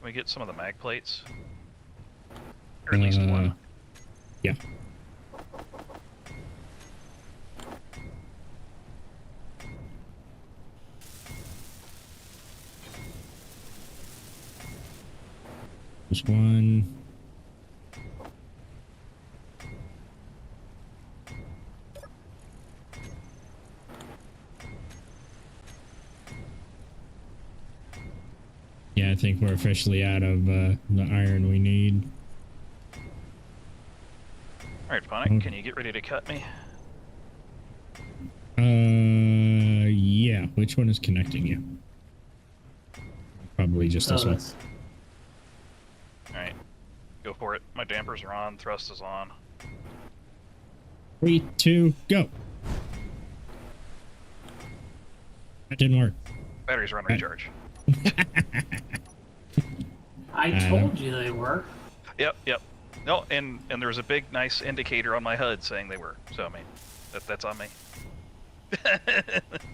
C: we get some of the mag plates? Or at least one.
A: Yeah. There's one. Yeah, I think we're officially out of the iron we need.
C: Alright, Phonic, can you get ready to cut me?
A: Yeah. Which one is connecting you? Probably just this one.
C: Alright, go for it. My dampers are on, thrust is on.
A: 3, 2, go. That didn't work.
C: Batteries are on recharge.
B: I told you they were.
C: Yep. No, and there was a big, nice indicator on my HUD saying they were. So, I mean, that's on me.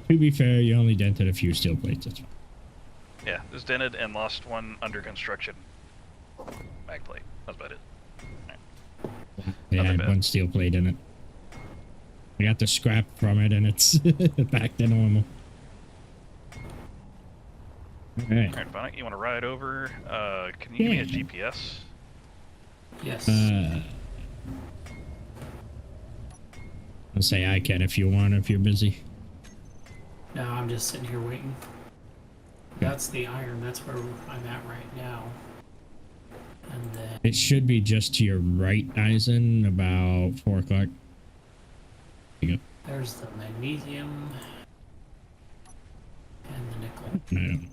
A: To be fair, you only dented a few steel plates. That's fine.
C: Yeah, it was dented and lost one under construction mag plate. That's about it. Right.
A: It
C: Nothing
A: had
C: bad.
A: one steel plate in it. We got the scrap from it, and it's back to normal. All right.
C: Alright, Bonnet, you want to ride over? Can you give me a GPS?
B: Yes.
A: I'll say I can if you want, if you're busy.
B: No, I'm just sitting here waiting. That's the iron. That's where I'm at right now. And then
A: It should be just to your right, Eisen, about 4 o'clock. There you go.
B: there's the magnesium and the nickel
A: I don't have.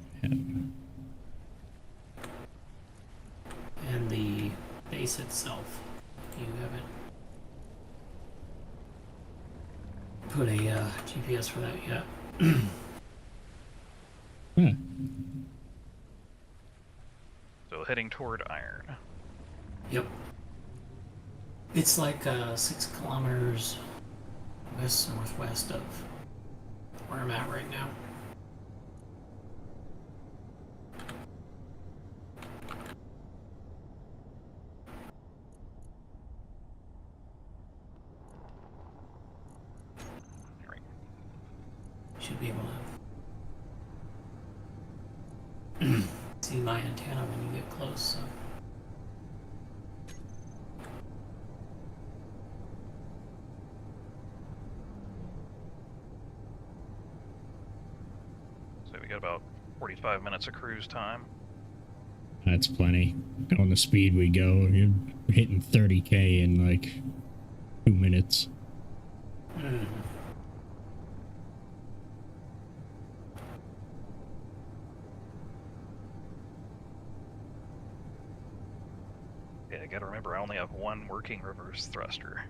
B: and the base itself. You haven't put a GPS for that yet.
A: Huh.
C: So heading toward iron.
B: Yep. It's like 6 kilometers west-northwest of where I'm at right now.
C: Right.
B: Should be able to see my antenna when you get close. So.
C: So we got about 45 minutes of cruise time.
A: That's plenty. Going the speed we go, you're hitting 30K in like 2 minutes.
C: Yeah, I gotta remember I only have one working reverse thruster.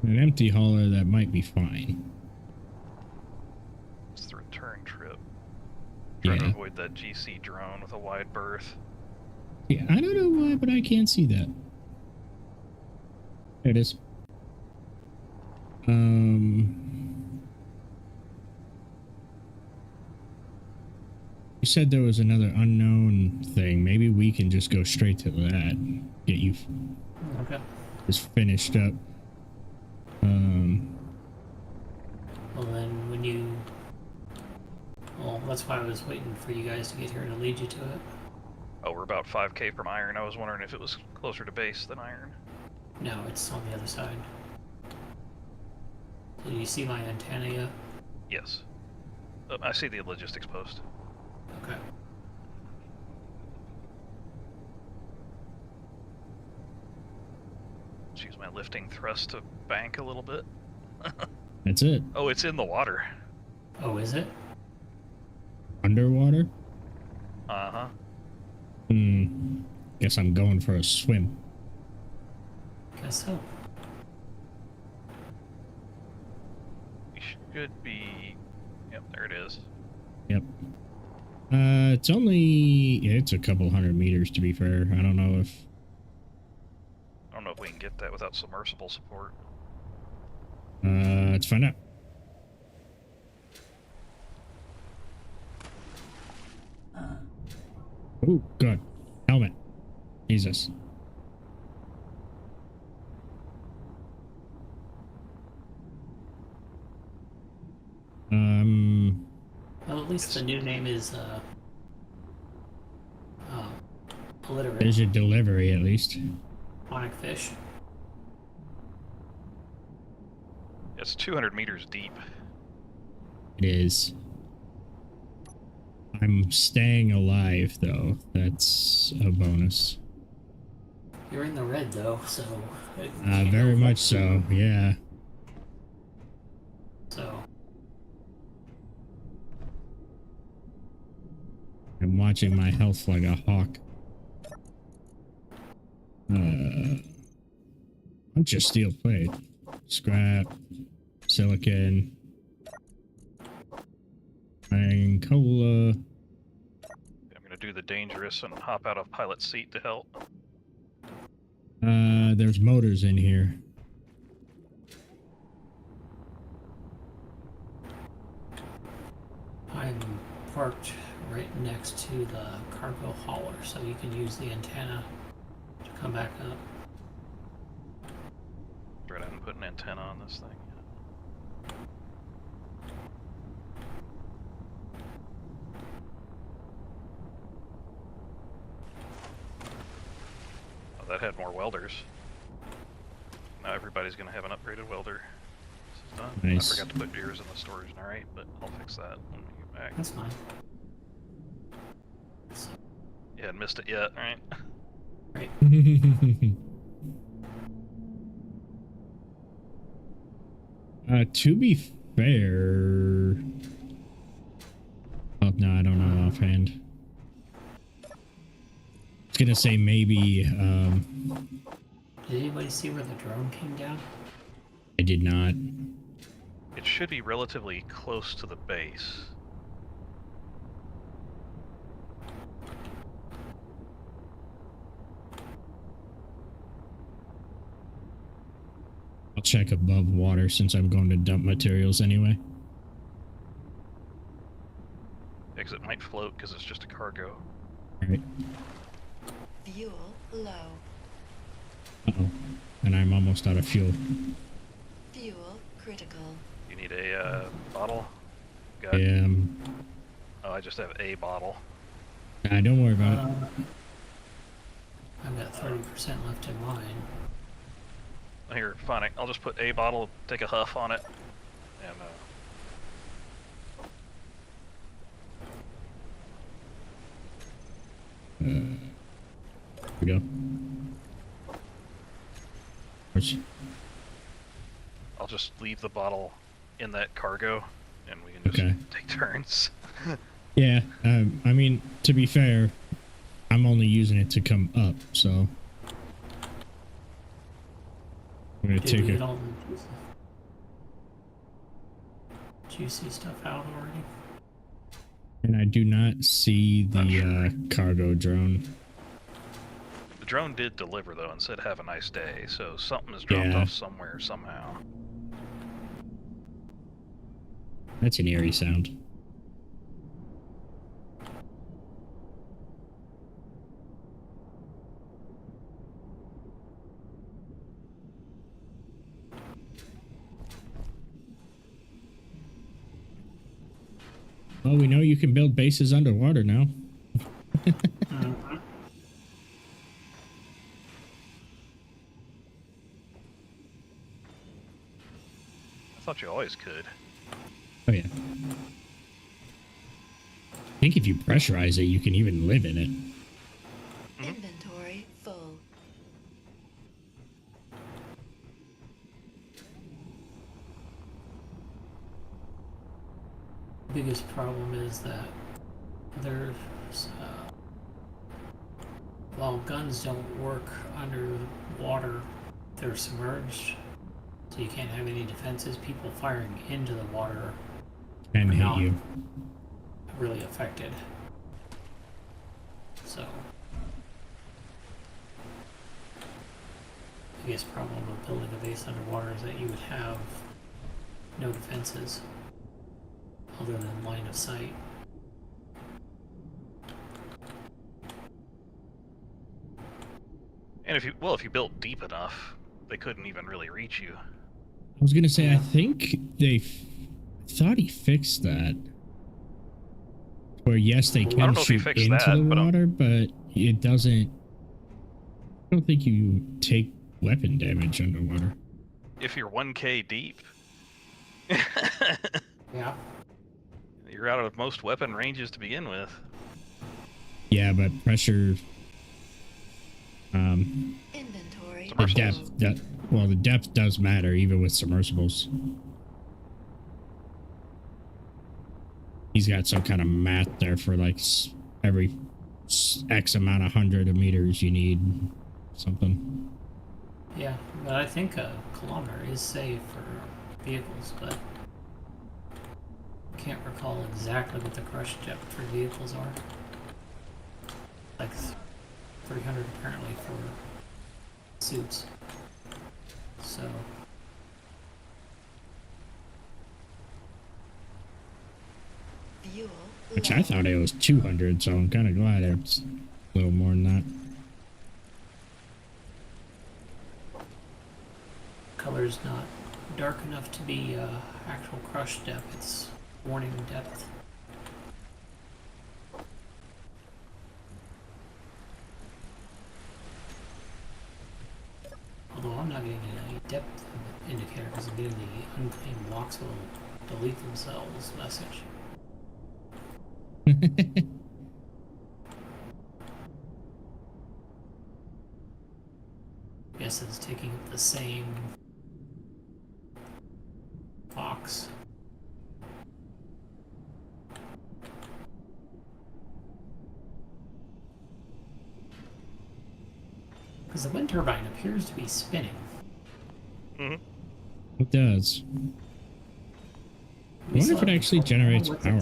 A: An empty hauler, that might be fine.
C: It's the return trip. Trying to
A: Yeah.
C: avoid that GC drone with a wide berth.
A: Yeah, I don't know why, but I can't see that. There it is. You said there was another unknown thing. Maybe we can just go straight to that. Get you
B: Okay.
A: just finished up.
B: Well, then when you... Well, that's why I was waiting for you guys to get here to lead you to it.
C: Oh, we're about 5K from iron. I was wondering if it was closer to base than iron.
B: No, it's on the other side. So do you see my antenna yet?
C: Yes. I see the logistics post.
B: Okay.
C: Let's use my lifting thrust to bank a little bit.
A: That's it.
C: Oh, it's in the water.
B: Oh, is it?
A: Underwater?
C: Uh-huh.
A: Guess I'm going for a swim.
B: Guess so.
C: We should be... Yep, there it is.
A: Yep. It's only... It's a couple 100 meters, to be fair. I don't know if...
C: I don't know if we can get that without submersible support.
A: Let's find out. Oh, good. Helmet. Jesus.
B: Well, at least the new name is alliterate.
A: There's your delivery, at least.
B: Sonic fish.
C: It's 200 meters deep.
A: It is. I'm staying alive, though. That's a bonus.
B: You're in the red, though, so...
A: Very much so, yeah.
B: So...
A: I'm watching my health like a hawk. Bunch of steel plate. Scrap. Silicon. Iron cola.
C: I'm gonna do the dangerous and hop out of pilot seat to help.
A: There's motors in here.
B: I'm parked right next to the cargo hauler, so you can use the antenna to come back up.
C: Right, I haven't put an antenna on this thing Oh, that had more welders. Now everybody's gonna have an upgraded welder. This is done.
A: Nice.
C: I forgot to put beers in the storage narrate, but I'll fix that when we get back.
B: That's fine.
C: You hadn't missed it yet, right?
B: Right.
A: To be fair, oh no, I don't know offhand. I was gonna say maybe.
B: Did anybody see where the drone came down?
A: I did not.
C: It should be relatively close to the base.
A: I'll check above water since I'm going to dump materials anyway.
C: Exit might float because it's just a cargo.
A: All right.
D: Fuel low.
A: Uh-oh. And I'm almost out of fuel.
D: Fuel critical.
C: You need a bottle? Got Oh, I just have a bottle.
A: Don't worry about it.
B: I've got 30% left in mine.
C: Here, fine. I'll just put a bottle, take a huff on it, and
A: Here we go. Where's...
C: I'll just leave the bottle in that cargo, and we can just take turns.
A: Yeah, I mean, to be fair, I'm only using it to come up, so... I'm gonna take it.
B: All the juicy stuff out already.
A: And I do not see the cargo drone.
C: The drone did deliver, though, and said have a nice day, so something is dropped off somewhere, somehow.
A: That's an eerie sound. Well, we know you can build bases underwater now.
C: I thought you always could.
A: Oh, yeah. I think if you pressurize it, you can even live in it.
D: Inventory full.
B: Biggest problem is that there's while guns don't work under water, they're submerged, so you can't have any defenses. People firing into the water
A: And
B: are
A: hit
B: not
A: you.
B: really affected. So the biggest problem with building a base underwater is that you would have no defenses other than line of sight.
C: And if you built deep enough, they couldn't even really reach you.
A: I was gonna say, I think they thought he fixed that. Where yes, they
C: Well, I don't
A: can
C: know if he
A: shoot
C: fixed
A: into
C: that,
A: the
C: but
A: water, but it doesn't. I don't think you take weapon damage underwater.
C: If you're 1K deep,
B: Yeah.
C: you're out of most weapon ranges to begin with.
A: Yeah, but pressure.
D: Inventory.
A: The
C: Submersibles.
A: depth. Well, the depth does matter even with submersibles. He's got some kind of math there for like every X amount of hundred of meters you need something.
B: Yeah, but I think a kilometer is safe for vehicles, but I can't recall exactly what the crush depth for vehicles are. Like 300 apparently for suits. So
D: Fuel
A: Which
D: low.
A: I thought it was 200, so I'm kind of glad it's a little more than that.
B: color's not dark enough to be actual crush depth, it's warning depth. not getting a depth indicator because I'm getting the unclaimed blocks will delete themselves message. I guess it's taking up the same box. Because the wind turbine appears to be spinning.
C: Mm-hmm.
A: It does. I wonder if it actually generates power.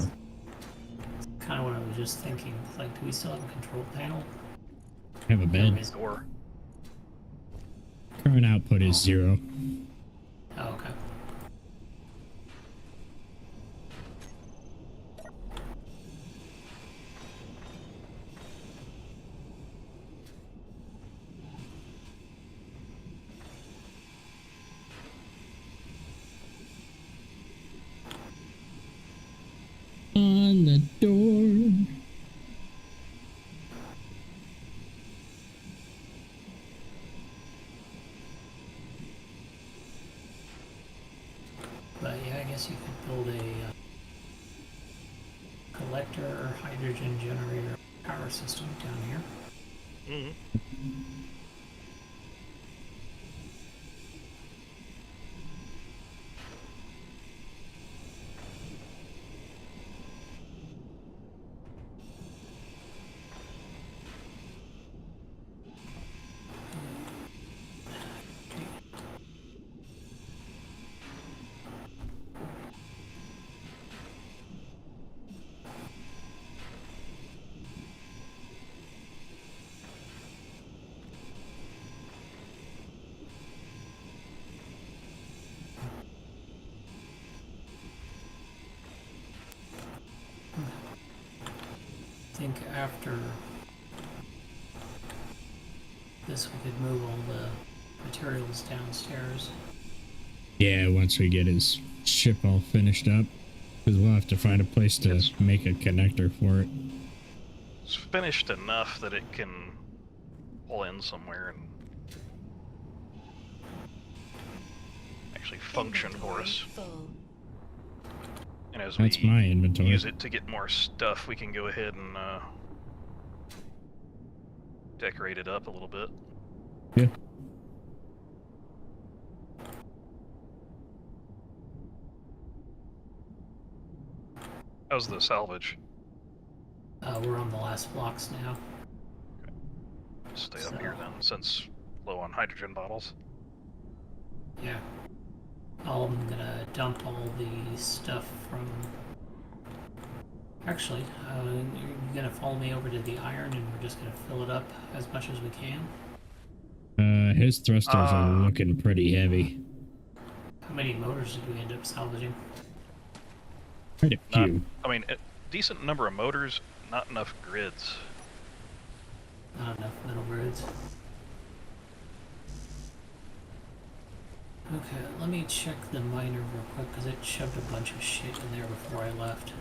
B: Kind of what I was just thinking. Like, do we still have a control panel?
A: Have a bed.
C: Door.
A: Current output is 0.
B: Oh, okay.
A: On the door.
B: But yeah, I guess you could build a collector or hydrogen generator power system down here.
C: Mm-hmm.
B: I think after this we could move all the materials downstairs.
A: Yeah, once we get his ship all finished up. Because we'll have to find a place to make a connector for it.
C: It's finished enough that it can pull in somewhere and actually function for us.
D: Full.
C: And as
A: That's
C: we
A: my inventory.
C: use it to get more stuff, we can go ahead and decorate it up a little bit.
A: Yeah.
C: How's the salvage?
B: We're on the last blocks now.
C: Stay up here then, since low on hydrogen bottles.
B: Yeah. I'm gonna dump all the stuff from... Actually, you're gonna follow me over to the iron and we're just gonna fill it up as much as we can?
A: His thrusters are looking pretty heavy.
B: How many motors did we end up salvaging?
A: Quite a few.
C: I mean, a decent number of motors, not enough grids.
B: Not enough metal grids. Okay, let me check the miner real quick because it shoved a bunch of shit in there before I left.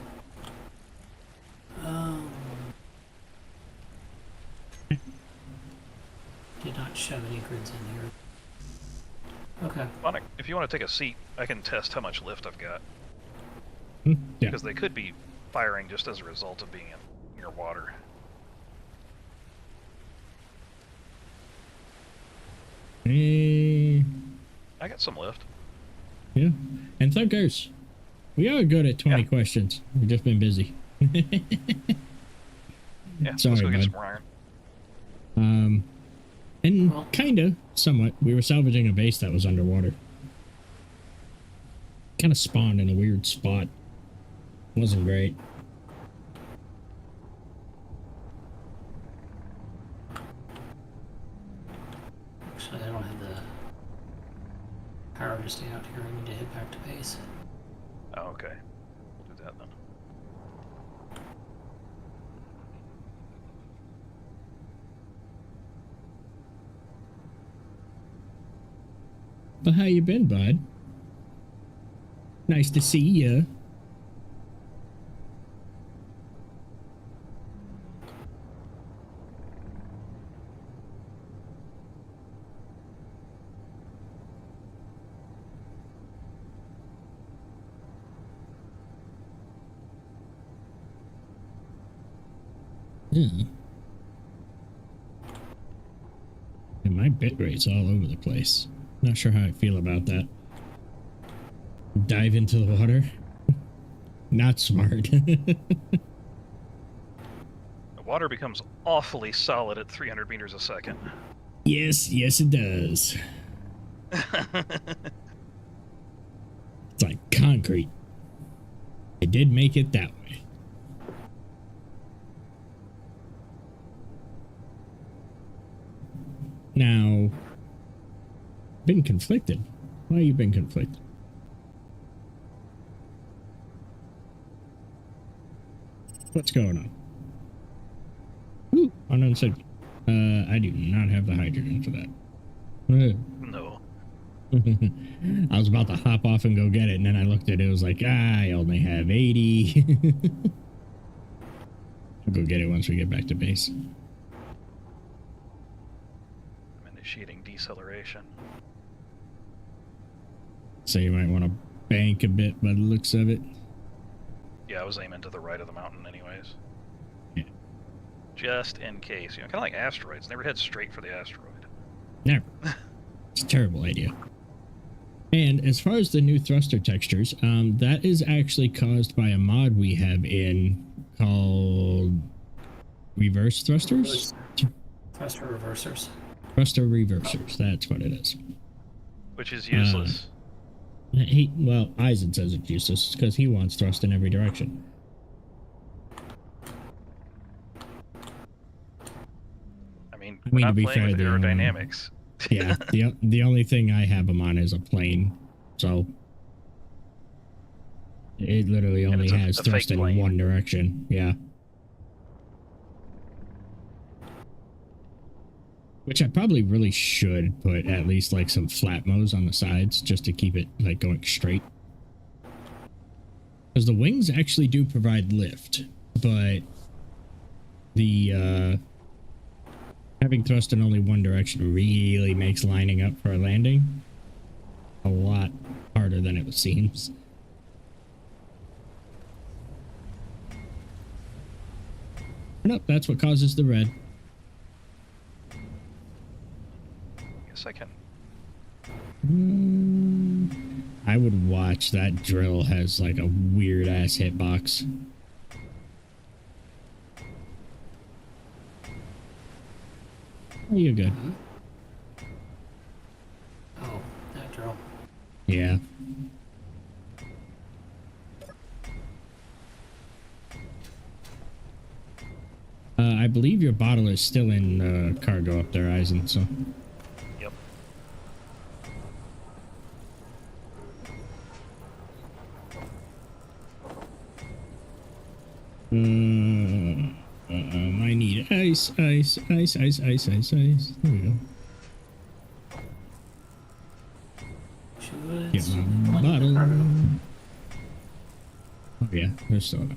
B: Did not shove any grids in here. Okay.
C: If you want to take a seat, I can test how much lift I've got.
A: Yeah.
C: Because they could be firing just as a result of being in near water. I got some lift.
A: Yeah. And Thunkers, we are good at 20 questions. We've just been busy.
C: Yeah,
A: Sorry,
C: let's go get
A: bud.
C: some more iron.
A: And kinda, somewhat, we were salvaging a base that was underwater. Kind of spawned in a weird spot. Wasn't great.
B: Actually, I don't have the power to stay out here. I need to head back to base.
C: Oh, okay. We'll do that then.
A: But how you been, bud? Nice to see ya. Yeah. And my bit rate's all over the place. Not sure how I feel about that. Dive into the water. Not smart.
C: The water becomes awfully solid at 300 meters a second.
A: Yes, it does. It's like concrete. I did make it that way. Now, been conflicted. Why you been conflicted? What's going on? Ooh, unknown signal. I do not have the hydrogen for that.
C: No.
A: I was about to hop off and go get it, and then I looked at it. It was like, I only have 80. I'll go get it once we get back to base.
C: I'm initiating deceleration.
A: So you might want to bank a bit by the looks of it.
C: Yeah, I was aiming to the right of the mountain anyways.
A: Yeah.
C: Just in case. You know, kind of like asteroids. Never head straight for the asteroid.
A: Never. It's a terrible idea. And as far as the new thruster textures, that is actually caused by a mod we have in called reverse thrusters?
B: Thruster reversers.
A: Thruster reversers, that's what it is.
C: Which is useless.
A: Well, Eisen says it's useless because he wants thrust in every direction.
C: I mean, we're not
A: to be
C: playing
A: fair,
C: with
A: the
C: aerodynamics.
A: Yeah, the only thing I have him on is a plane, so it literally only has
C: a
A: thrust
C: fake
A: in
C: plane.
A: one direction. Yeah. Which I probably really should put at least like some flat mows on the sides just to keep it like going straight. Because the wings actually do provide lift, but the having thrust in only one direction really makes lining up for a landing a lot harder than it seems. Nope, that's what causes the red.
C: Guess I can.
A: I would watch. That drill has like a weird ass hitbox. Oh, you're good.
B: Oh, that drill.
A: Yeah. I believe your bottle is still in cargo up there, Eisen, so.
C: Yep.
A: I need ice. There we go.
B: Should
A: Get my bottle. Oh yeah, there's soda.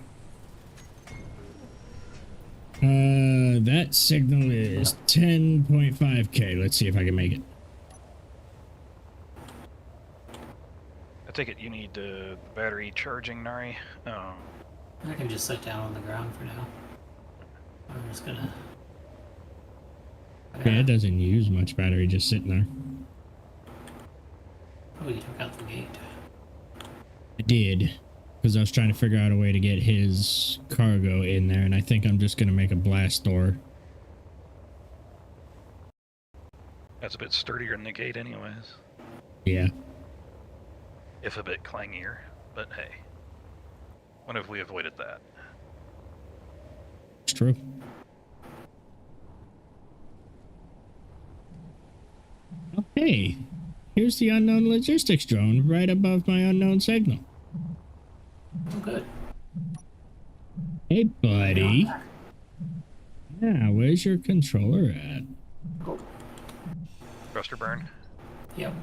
A: That signal is 10.5K. Let's see if I can make it.
C: I take it you need the battery charging, Nari? Oh.
B: I can just sit down on the ground for now. I'm just gonna...
A: Yeah, it doesn't use much battery just sitting there.
B: Oh, you took out the gate.
A: I did. Because I was trying to figure out a way to get his cargo in there, and I think I'm just going to make a blast door.
C: That's a bit sturdier than the gate anyways.
A: Yeah.
C: If a bit clangier, but hey. When have we avoided that?
A: It's true. Okay. Here's the unknown logistics drone right above my unknown signal.
B: Oh, good.
A: Hey, buddy. Yeah, where's your controller at?
B: Cool.
C: Thruster burn?
B: Yep.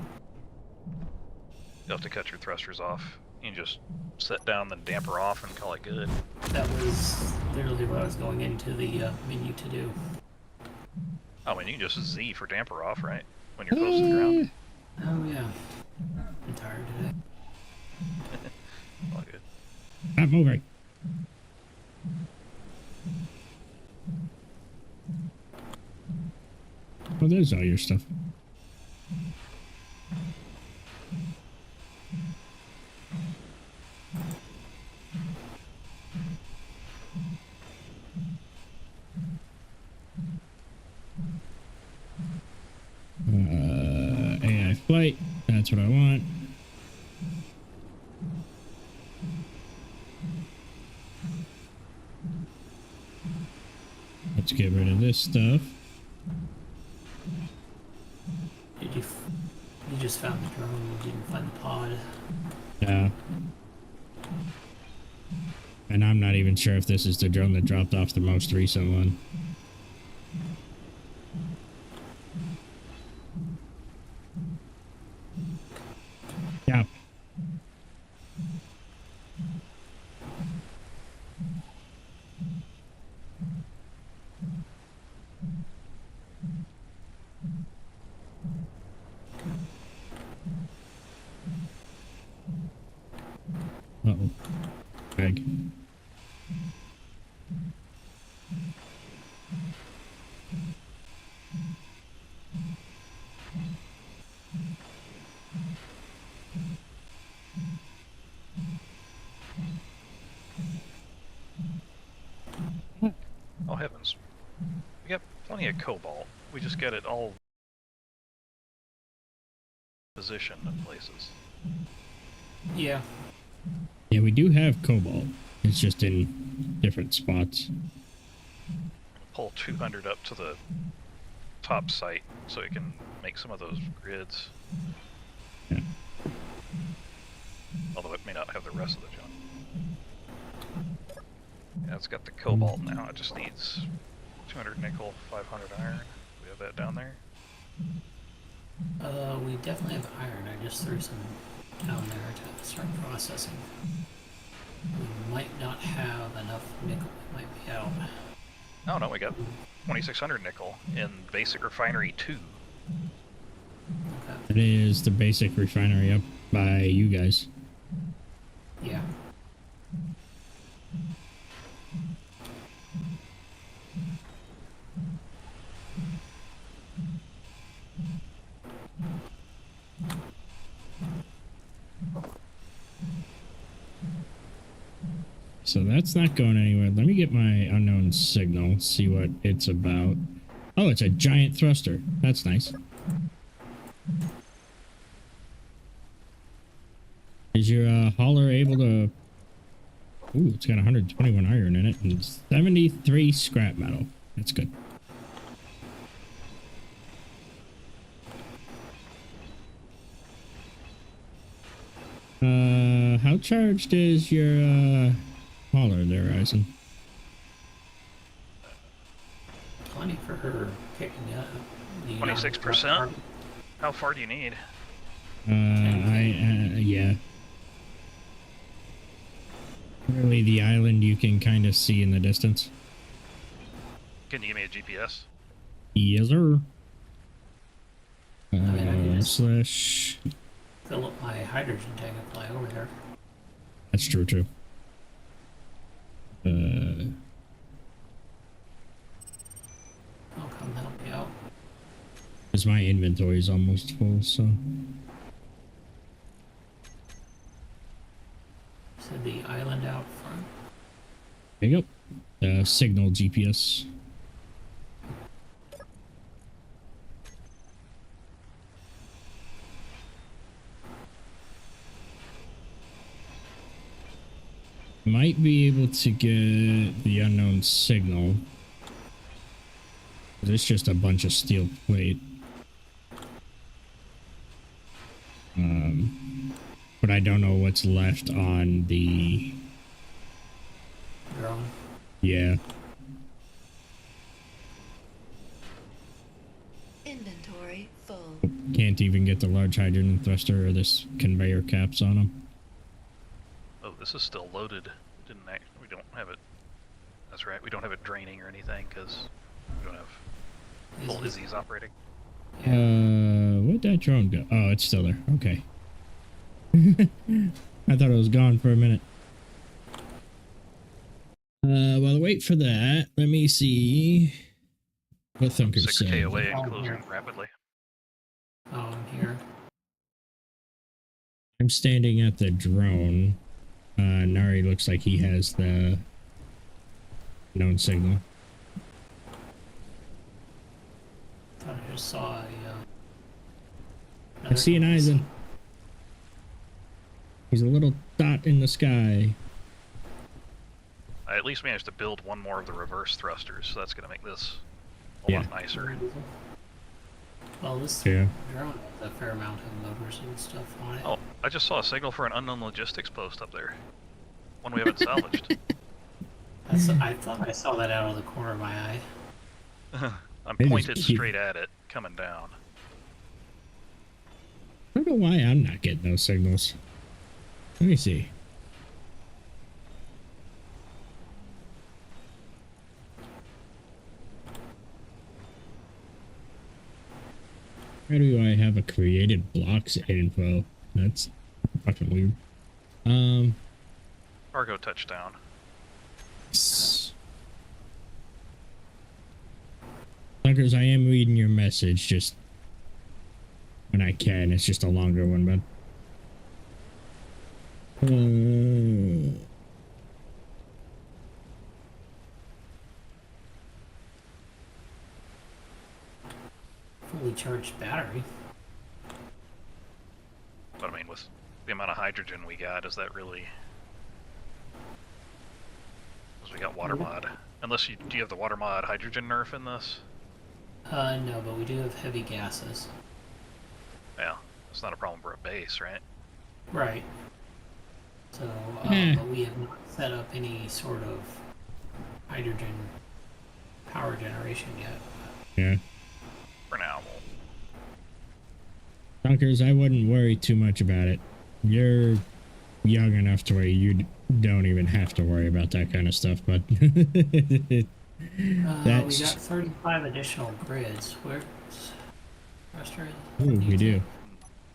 C: You'll have to cut your thrusters off. You can just set down the damper off and call it good.
B: That was literally what I was going into the menu to do.
C: Oh, and you can just Z for damper off, right? When you're close to the ground.
B: Oh, yeah. I'm tired today.
C: All good.
A: I'm moving. Oh, there's all your stuff. AI flight. That's what I want. Let's get rid of this stuff.
B: Did you? You just found the drone. You didn't find the pod.
A: Yeah. And I'm not even sure if this is the drone that dropped off the most recent one. Yeah. Uh-oh. Greg.
C: Oh heavens. We got plenty of cobalt. We just get it all positioned in places.
B: Yeah.
A: Yeah, we do have cobalt. It's just in different spots.
C: Pull 200 up to the top site so it can make some of those grids.
A: Yeah.
C: Although it may not have the rest of the junk. Yeah, it's got the cobalt now. It just needs 200 nickel, 500 iron. We have that down there.
B: We definitely have iron. I just threw some down there to start processing. We might not have enough nickel. It might be out.
C: Oh no, we got 2600 nickel in basic refinery 2.
B: Okay.
A: It is the basic refinery up by you guys.
B: Yeah.
A: So that's not going anywhere. Let me get my unknown signal, see what it's about. Oh, it's a giant thruster. That's nice. Is your hauler able to... Ooh, it's got 121 iron in it and 73 scrap metal. That's good. How charged is your hauler there, Eisen?
B: Plenty for her picking up.
C: 26%? How far do you need?
A: Yeah. Really, the island you can kind of see in the distance.
C: Can you give me a GPS?
A: Yes, sir.
B: mean, I can just-
A: Slash...
B: Fill up my hydrogen tank and fly over there.
A: That's true, too.
B: I'll come help you out.
A: Because my inventory is almost full, so...
B: So the island out front.
A: There you go. Signal GPS. Might be able to get the unknown signal. It's just a bunch of steel plate. But I don't know what's left on the...
B: Drone.
A: Yeah.
D: Inventory full.
A: Can't even get the large hydrogen thruster or this conveyor caps on them.
C: Oh, this is still loaded. We don't have it. That's right. We don't have it draining or anything because we don't have full Izzy's operating.
A: Where'd that drone go? Oh, it's still there. Okay. I thought it was gone for a minute. While I wait for that, let me see What Thunker
C: 6K
A: said.
C: away and
B: Oh,
C: closing
B: here.
C: rapidly.
B: Oh, I'm here.
A: I'm standing at the drone. Nari looks like he has the known signal.
B: Thought I just saw a.
A: I see an Eisen. He's a little dot in the sky.
C: I at least managed to build one more of the reverse thrusters, so that's going to make this a lot nicer.
B: Well, this
A: Yeah.
B: drone has a fair amount of motors and stuff on it.
C: Oh, I just saw a signal for an unknown logistics post up there. One we haven't salvaged.
B: I thought I saw that out of the corner of my eye.
C: I'm
A: It is
C: pointed
A: cute.
C: straight at it, coming down.
A: I don't know why I'm not getting those signals. Let me see. Why do I have a created blocks info? That's fucking weird.
C: Cargo touchdown.
A: Suckers, I am reading your message just when I can. It's just a longer one, but
B: Fully charged battery.
C: But I mean, with the amount of hydrogen we got, is that really... Because we got water mod. Unless you... Do you have the water mod hydrogen nerf in this?
B: No, but we do have heavy gases.
C: Yeah, that's not a problem for a base, right?
B: Right. So, but we have not set up any sort of hydrogen power generation yet.
A: yeah.
C: For now,
A: Dunkers, I wouldn't worry too much about it. You're young enough to where you don't even have to worry about that kind of stuff, but
B: We got
A: that's
B: 35 additional grids. Where's Australia?
A: ooh, we do.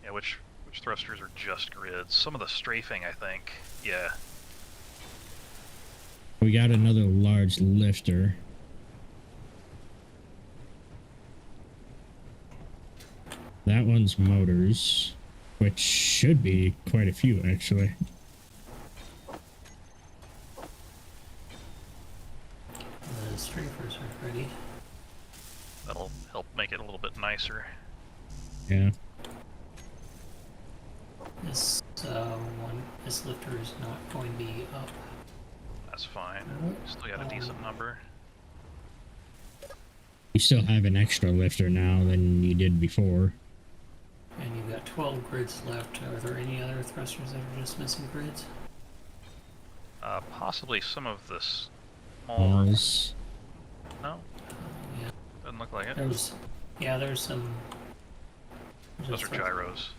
C: yeah, which thrusters are just grids? Some of the strafing, I think. Yeah.
A: We got another large lifter. That one's motors, which should be quite a few, actually.
B: The strafers are ready.
C: That'll help make it a little bit nicer.
A: Yeah.
B: This this lifter is not going to be up.
C: That's fine. Still got a decent number.
A: You still have an extra lifter now than you did before.
B: And you've got 12 grids left. Are there any other thrusters that are just missing grids?
C: Possibly some of this small...
A: Balls.
C: No,
B: Yeah,
C: doesn't look like it.
B: there's some.
C: Those are gyros.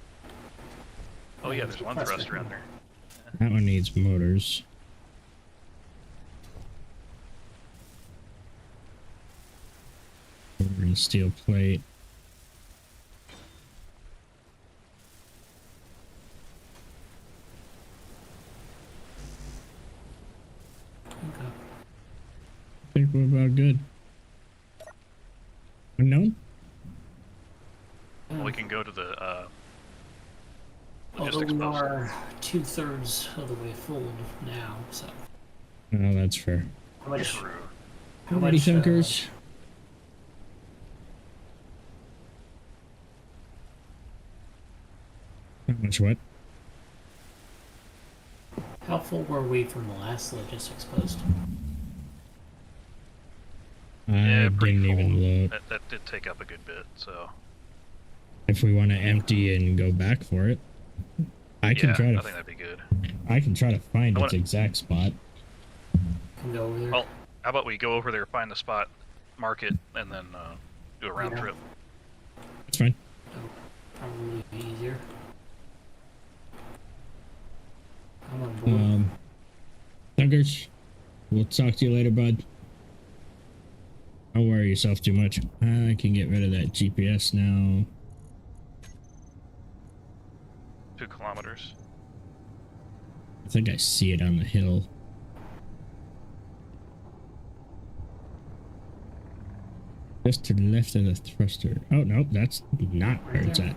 C: Oh yeah, there's one thruster in there.
A: That one needs motors. Over in steel plate.
B: Okay.
A: I think we're about good. Unknown?
C: Well, we can go to the
B: Although
C: logistics
B: we
C: post.
B: are 2/3 of the way full now, so.
A: No, that's fair.
B: How much?
C: True.
B: How
A: Alrighty,
B: much?
A: Thunkers. How much what?
B: How full were we from the last logistics post?
C: Yeah,
A: I
C: pretty
A: didn't
C: full.
A: even look.
C: That did take up a good bit, so...
A: If we want to empty and go back for it, I can
C: yeah,
A: try
C: I
A: to.
C: think that'd be good.
A: I can try to find
C: I
A: its
C: wanna-
A: exact spot.
B: Can go over there.
C: Well, how about we go over there, find the spot, mark it, and then do a round
B: Yeah.
C: trip?
A: That's fine.
B: Probably be easier. I'm on board.
A: Thunkers, we'll talk to you later, bud. Don't worry yourself too much. I can get rid of that GPS now.
C: 2 kilometers.
A: I think I see it on the hill. Just to the left of the thruster. Oh, no, that's not where it's
B: there.
A: at.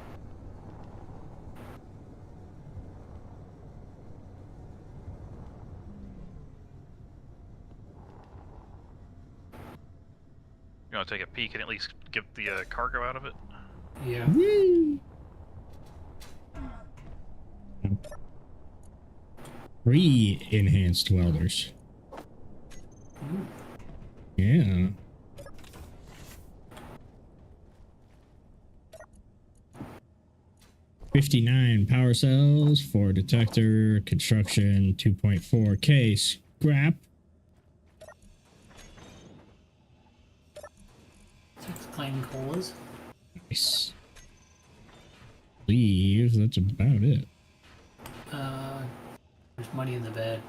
C: You want to take a peek and at least get the cargo out of it?
B: Yeah.
A: Woo! 3 enhanced welders.
B: Ooh.
A: Yeah. $59 power cells, 4 detector, construction, 2.4K scrap.
B: Six plain colas.
A: Nice. Leave. That's about it.
B: There's money in the bed.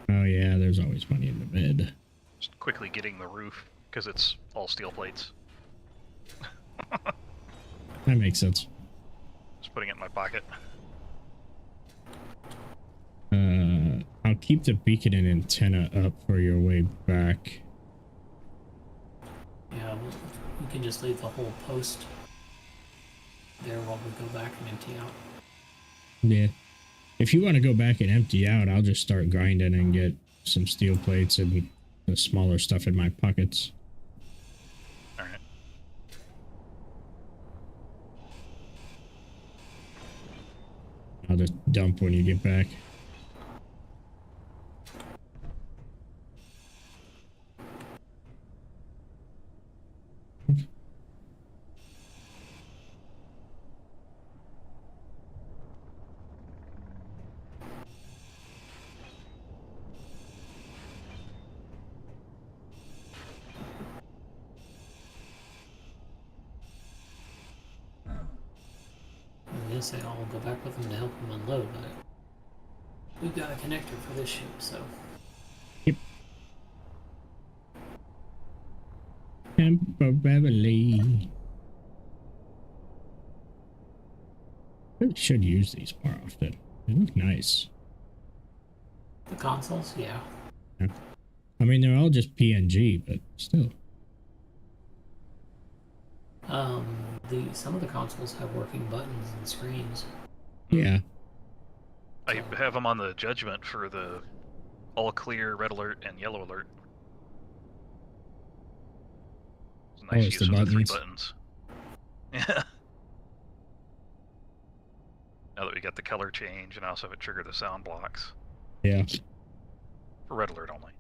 A: Oh yeah, there's always money in the bed.
C: Just quickly getting the roof, because it's all steel plates.
A: That makes sense.
C: Just putting it in my pocket.
A: I'll keep the beacon and antenna up for your way back.
B: Yeah, we can just leave the whole post there while we go back and empty out.
A: Yeah. If you want to go back and empty out, I'll just start grinding and get some steel plates and the smaller stuff in my pockets.
C: Alright.
A: I'll just dump when you get back.
B: I was gonna say I'll go back with him to help him unload, but we've got a connector for this ship, so.
A: Yep. Temporarily. Really should use these more often. They look nice.
B: The consoles, yeah.
A: I mean, they're all just PNG, but still.
B: Some of the consoles have working buttons and screens.
A: Yeah.
C: I have them on the judgment for the all clear, red alert, and yellow alert. It's a nice
A: it's
C: use
A: the
C: of the 3
A: buttons.
C: buttons. Yeah. Now that we got the color change, and I also have it trigger the sound blocks.
A: Yeah.
C: For red alert only.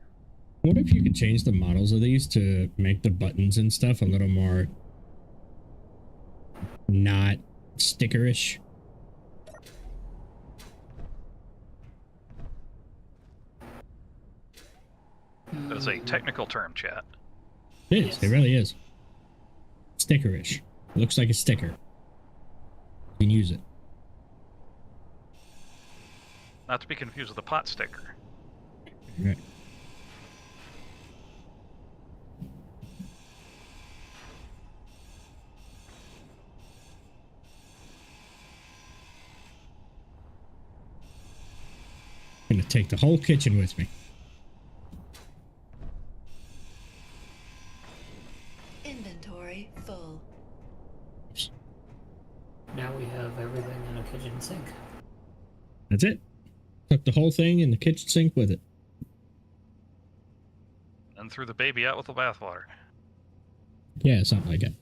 A: What if you could change the models of these to make the buttons and stuff a little more not stickerish?
C: That's a technical term, chat.
A: It is.
B: Yes.
A: It really is. Stickerish. It looks like a sticker. You can use it.
C: Not to be confused with a pot sticker.
A: Right. I'm gonna take the whole kitchen with me.
D: Inventory full.
B: Now we have everything in a kitchen sink.
A: That's it. Took the whole thing in the kitchen sink with it.
C: And threw the baby out with the bathwater.
A: Yeah, something like that.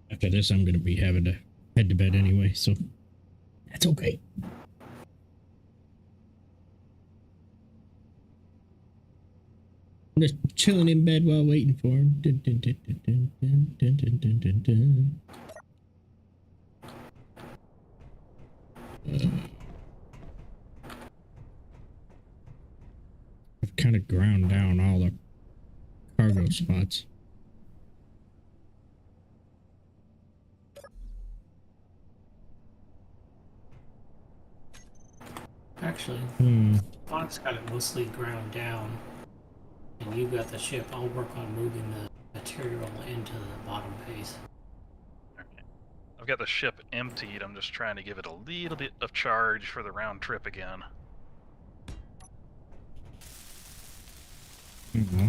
A: After this, I'm going to be having to head to bed anyway, so that's okay. I'm just chilling in bed while waiting for him. Dun, dun, dun, dun, dun, dun, dun, dun, dun, dun, dun. I've kind of ground down all the cargo spots.
B: Actually, Fox got it mostly ground down, and you got the ship. I'll work on moving the material into the bottom base.
C: Okay. I've got the ship emptied. I'm just trying to give it a little bit of charge for the round trip again.
A: Mm-hmm.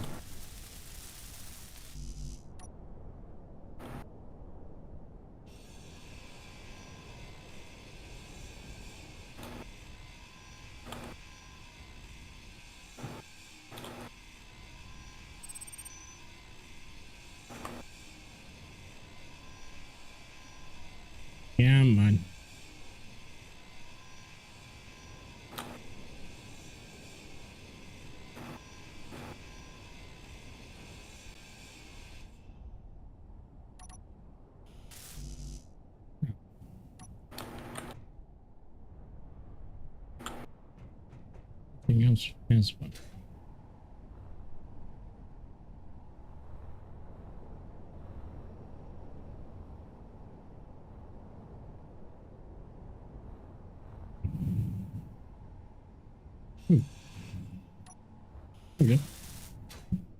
A: Yeah, man. Anything else has fun. Okay.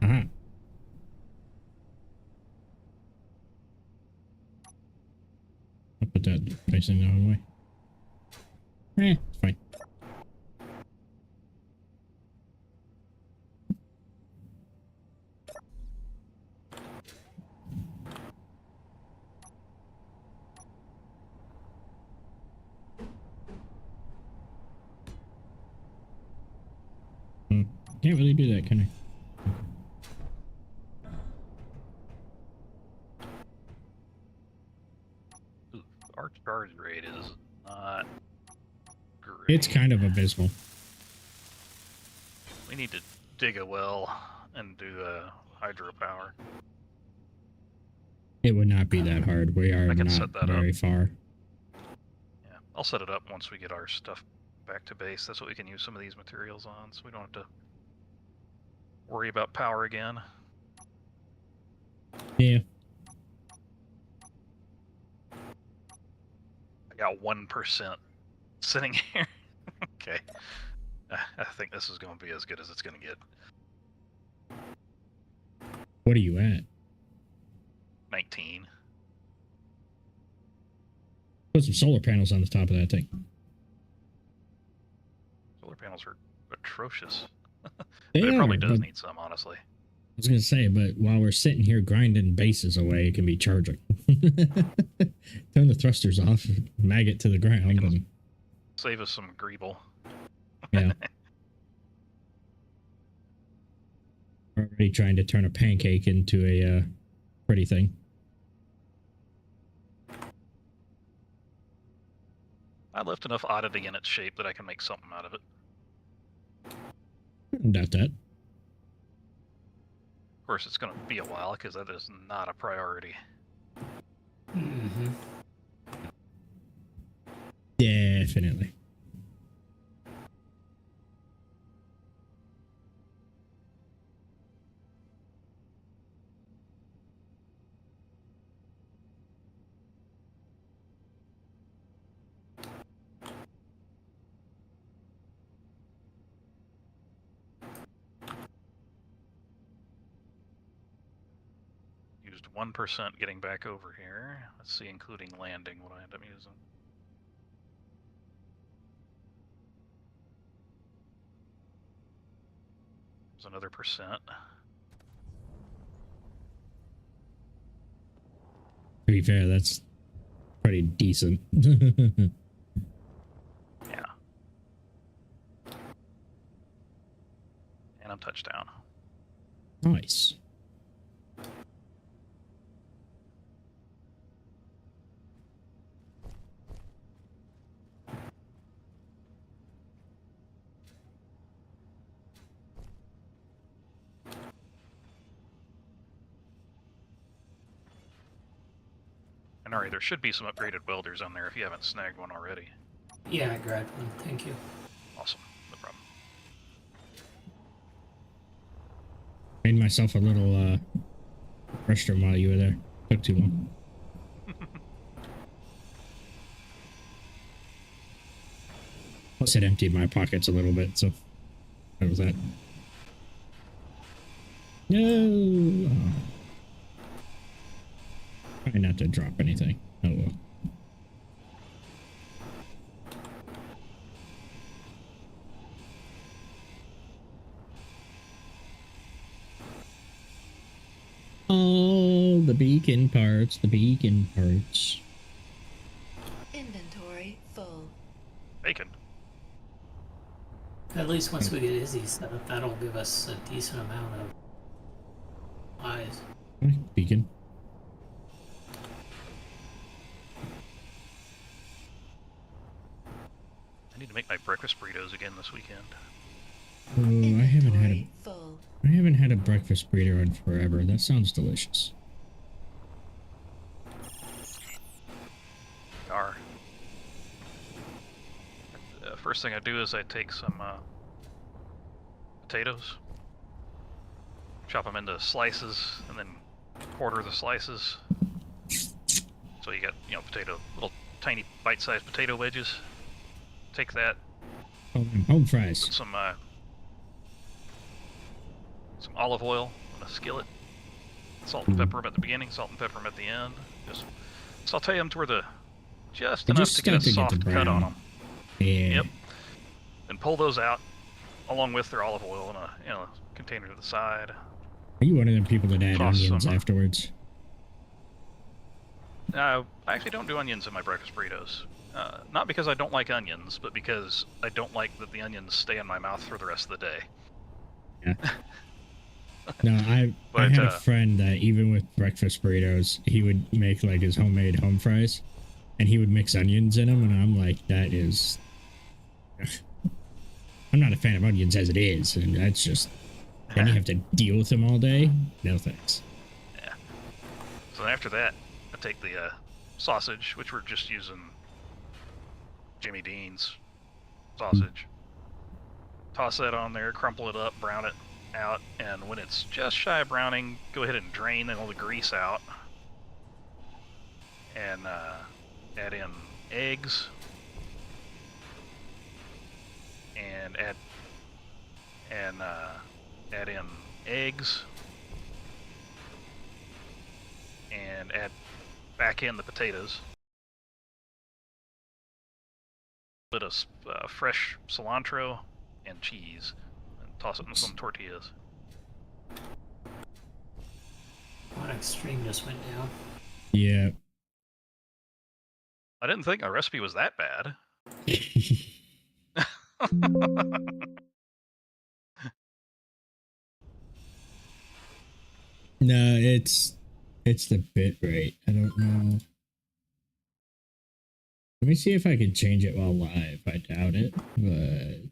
A: Uh-huh. I'll put that facing the other way. It's fine. Can't really do that, can I?
C: Ooh, our charge rate is not great.
A: It's kind of abysmal.
C: We need to dig a well and do hydropower.
A: It would not be that hard. We are
C: I can
A: not
C: set that
A: very
C: up.
A: far.
C: Yeah, I'll set it up once we get our stuff back to base. That's what we can use some of these materials on, so we don't have to worry about power again.
A: Yeah.
C: I got 1% sitting here. Okay. I think this is going to be as good as it's going to get.
A: What are you at?
C: 19.
A: Put some solar panels on the top of that thing.
C: Solar panels are atrocious.
A: They
C: But it probably does
A: but
C: need some, honestly.
A: I was gonna say, but while we're sitting here grinding bases away, it can be charging. Turn the thrusters off, mag it to the ground, and
C: Save us some greeble.
A: yeah. We're already trying to turn a pancake into a pretty thing.
C: I left enough oddity in its shape that I can make something out of it.
A: I don't doubt that.
C: Of course, it's going to be a while because that is not a priority.
B: Mm-hmm.
A: Definitely.
C: Used 1% getting back over here. Let's see, including landing, what I end up using. There's another %.
A: To be fair, that's pretty decent.
C: Yeah. And I'm touchdown.
A: Nice.
C: And alright, there should be some upgraded welders on there if you haven't snagged one already.
B: Yeah, I grabbed one. Thank you.
C: Awesome, no problem.
A: Made myself a little restroom while you were there. Took too long. Plus, it emptied my pockets a little bit, so that was that. No. not to drop anything. Oh well. Oh, the beacon parts, the beacon parts.
D: Inventory full.
C: Bacon.
B: At least once we get Izzy set up, that'll give us a decent amount of eyes.
A: Beacon.
C: I need to make my breakfast burritos again this weekend.
A: Oh,
D: Inventory full.
A: I haven't had a breakfast burrito in forever. That sounds delicious.
C: Are. First thing I do is I take some potatoes, chop them into slices, and then quarter the slices. So you got, potato, little tiny bite-sized potato wedges. Take that,
A: Home fries.
C: put some olive oil in a skillet, salt and pepper 'em at the beginning, salt and pepper 'em at the end. Just saute them to where just enough to get a soft cut on them.
A: Yeah.
C: Yep. And pull those out along with their olive oil in a container to the side.
A: Are you one of them people that add
C: Toss
A: onions
C: some,
A: afterwards?
C: I actually don't do onions in my breakfast burritos. Not because I don't like onions, but because I don't like that the onions stay in my mouth for the rest of the day.
A: Yeah. No, I had a friend that even with breakfast burritos, he would make like his homemade home fries, and he would mix onions in them, and I'm like, that is... I'm not a fan of onions as it is, and that's just... Then you have to deal with them all day? No thanks.
C: Yeah. So after that, I take the sausage, which we're just using Jimmy Dean's sausage. Toss that on there, crumple it up, brown it out, and when it's just shy of browning, go ahead and drain all the grease out. And add in eggs. And add in eggs. And add back in the potatoes. Bit of fresh cilantro and cheese, and toss it in some tortillas.
B: One extreme just went down.
A: Yeah.
C: I didn't think our recipe was that bad.
A: No, it's the bit rate. I don't know. Let me see if I can change it while live. I doubt it, but...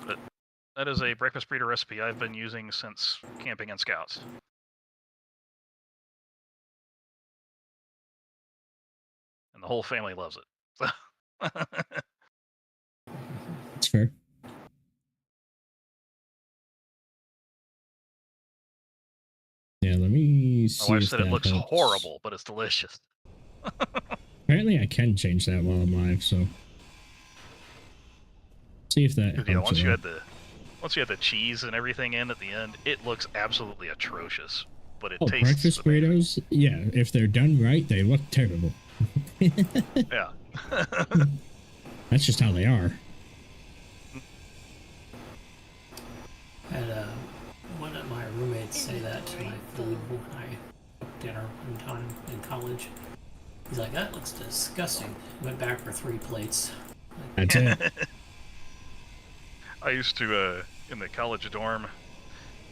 C: But that is a breakfast burrito recipe I've been using since camping and scouts. And the whole family loves it.
A: It's fair. Yeah, let me see.
C: My wife
A: if
C: said it
A: that
C: looks
A: helps.
C: horrible, but it's delicious.
A: Apparently I can change that while I'm live, so... See if that helps.
C: Yeah, once you had the cheese and everything in at the end, it looks absolutely atrocious. But it tastes
A: breakfast
C: amazing.
A: burritos, yeah, if they're done right, they look terrible.
C: Yeah.
A: That's just how they are.
B: Had one of my roommates say that to my food when I cooked dinner one time in college. He's like, that looks disgusting. Went back for 3 plates.
A: That's it.
C: I used to, in the college dorm,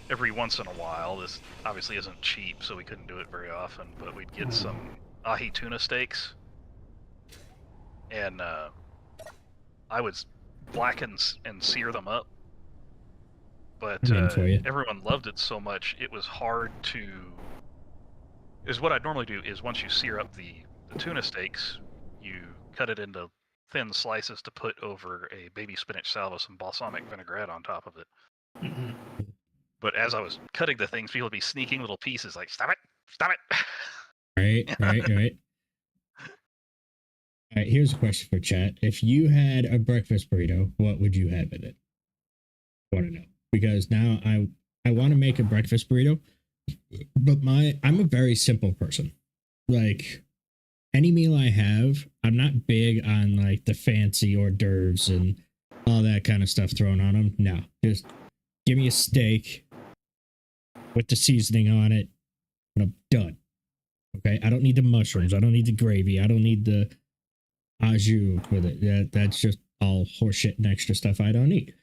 C: every once in a while, this obviously isn't cheap, so we couldn't do it very often, but we'd get some ahi tuna steaks, and I would blacken and sear them up, but everyone loved it so much, it was hard to... what I'd normally do is once you sear up the tuna steaks, you cut it into thin slices to put over a baby spinach salad with some balsamic vinaigrette on top of it.
B: Mm-hmm.
C: But as I was cutting the things, people would be sneaking little pieces like, stop it.
A: Right. All right, here's a question for chat. If you had a breakfast burrito, what would you have in it? I want to know. because now I want to make a breakfast burrito, but I'm a very simple person. Like any meal I have, I'm not big on like the fancy hors d'oeuvres and all that kind of stuff thrown on them. No, just give me a steak with the seasoning on it, and I'm done. Okay, I don't need the mushrooms. I don't need the gravy. I don't need the au jus with it. That's just all horseshit and extra stuff I don't need.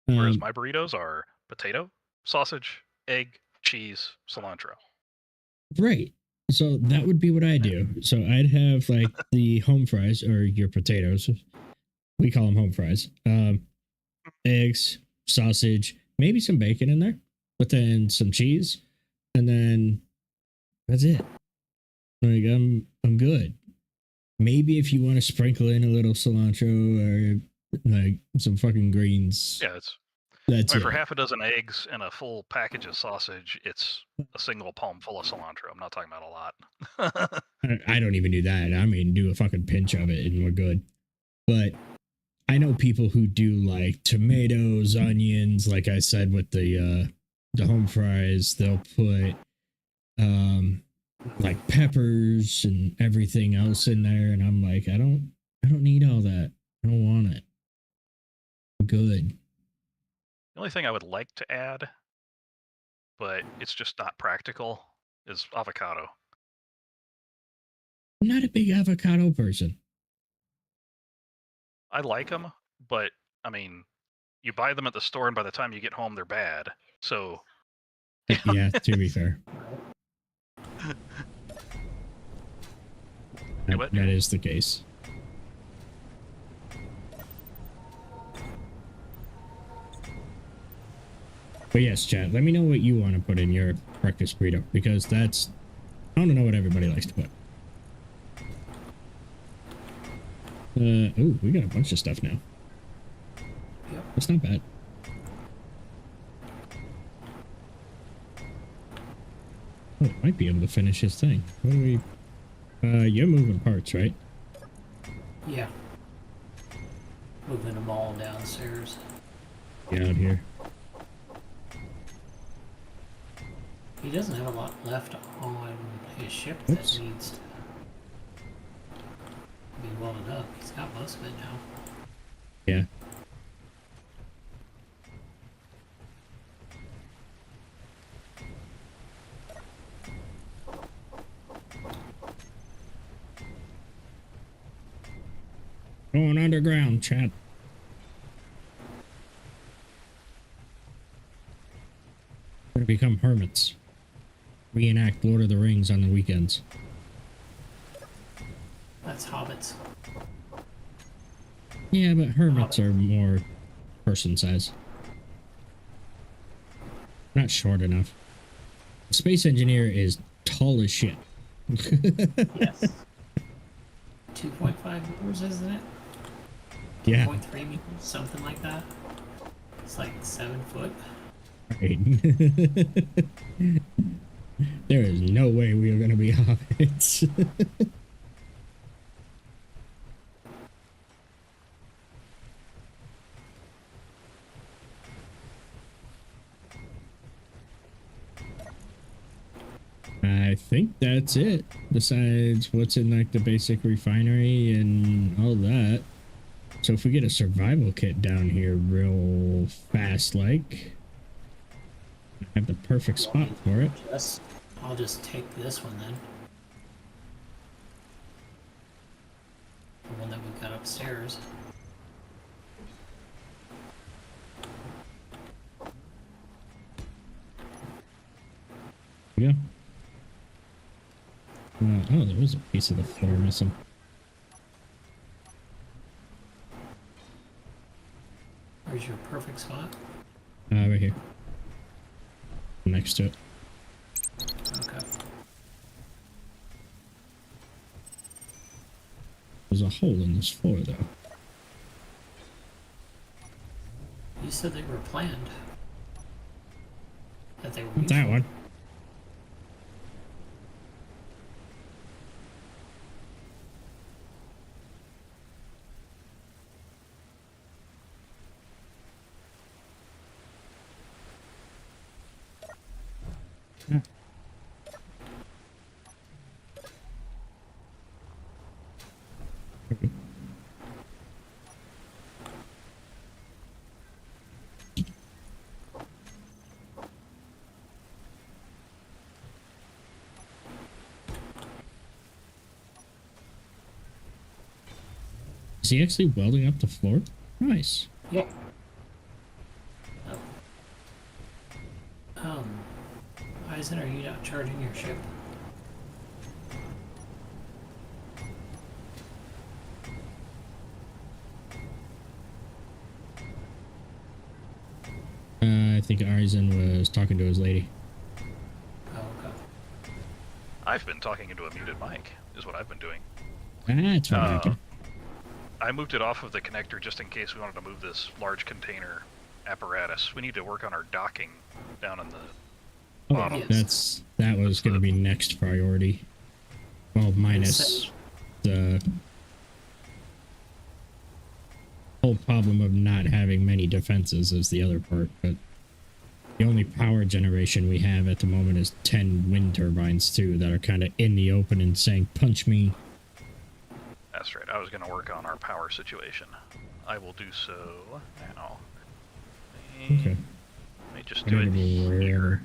C: Whereas my burritos are potato, sausage, egg, cheese, cilantro.
A: Right. So that would be what I do. So I'd have like the home fries or your potatoes. We call them home fries. Eggs, sausage, maybe some bacon in there, but then some cheese, and then that's it. Like I'm good. Maybe if you want to sprinkle in a little cilantro or like some fucking greens.
C: Yeah, it's
A: That's it.
C: for half a dozen eggs and a full package of sausage, it's a single palm full of cilantro. I'm not talking about a lot.
A: I don't even do that. I mean, do a fucking pinch of it and we're good. But I know people who do like tomatoes, onions, like I said with the home fries, they'll put like peppers and everything else in there, and I'm like, I don't need all that. I don't want it. I'm good.
C: The only thing I would like to add, but it's just not practical, is avocado.
A: I'm not a big avocado person.
C: I like them, but I mean, you buy them at the store, and by the time you get home, they're bad. So,
A: Yeah, to be fair. That is the case. But yes, chat, let me know what you want to put in your breakfast burrito, because that's, I don't know what everybody likes to put. Oh, we got a bunch of stuff now.
B: Yep.
A: That's not bad. Oh, might be able to finish his thing. What do we... you're moving parts, right?
B: Yeah. Moving them all downstairs.
A: Get out here.
B: He doesn't have a lot left on his ship that
A: Oops.
B: needs to be welded up. He's got most of it now.
A: Yeah. Going underground, chat. We're gonna become hermits. Reenact Lord of the Rings on the weekends.
B: That's hobbits.
A: Yeah, but hermits are more person size. Not short enough. Space engineer is tall as shit.
B: Yes. 2.5 meters, isn't it?
A: Yeah.
B: 2.3 meters, something like that. It's like 7 foot.
A: Right. There is no way we are going to be hobbits. I think that's it. Besides what's in like the basic refinery and all that. So if we get a survival kit down here real fast, like, I have the perfect spot for it.
B: I'll just take this one then. The one that we got upstairs.
A: Yeah. Oh, there was a piece of the floor missing.
B: Where's your perfect spot?
A: Right here. Next to it.
B: Okay.
A: There's a hole in this floor, though.
B: You said they were planned. That they were
A: Not that
B: useful.
A: one. Ah. Is he actually welding up the floor? Nice.
B: Yep. Oh. Eisen, are you not charging your ship?
A: I think Eisen was talking to his lady.
B: Oh, okay.
C: I've been talking into a muted mic, is what I've been doing.
A: That's what happened.
C: I moved it off of the connector just in case we wanted to move this large container apparatus. We need to work on our docking down in the bottom.
B: yes.
A: That was going to be next priority. Well, minus the whole problem of not having many defenses is the other part, but the only power generation we have at the moment is 10 wind turbines too that are kind of in the open and saying, punch me.
C: That's right. I was going to work on our power situation. I will do so now.
A: Okay.
C: Let me just do it
A: Where-
C: here.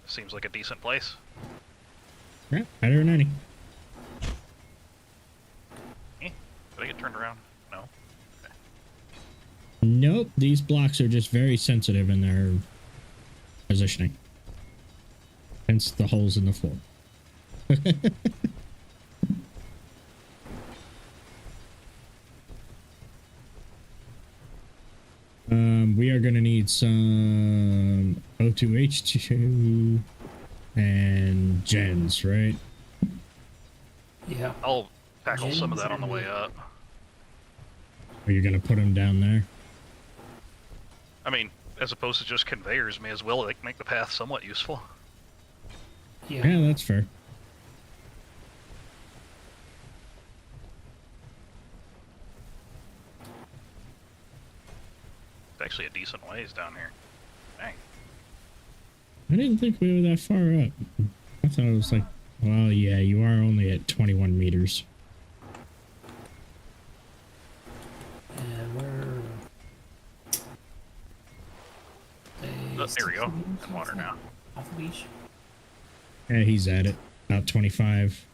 C: Seems like a decent place.
A: Yeah, better than any.
C: Did I get turned around? No. Okay.
A: Nope, these blocks are just very sensitive in their positioning. Hence the holes in the floor. We are going to need some O2H2 and gens, right?
B: Yeah.
C: I'll tackle some of that on the way up.
A: Are you going to put them down there?
C: I mean, as opposed to just conveyors, may as well like make the path somewhat useful.
B: Yeah.
A: Yeah, that's fair.
C: It's actually a decent ways down here. Dang.
A: I didn't think we were that far up. I thought it was like, well, yeah, you are only at 21 meters.
B: And we're...
C: Oh, there we go. In water now.
B: Off the beach.
A: Yeah, he's at it. About 25.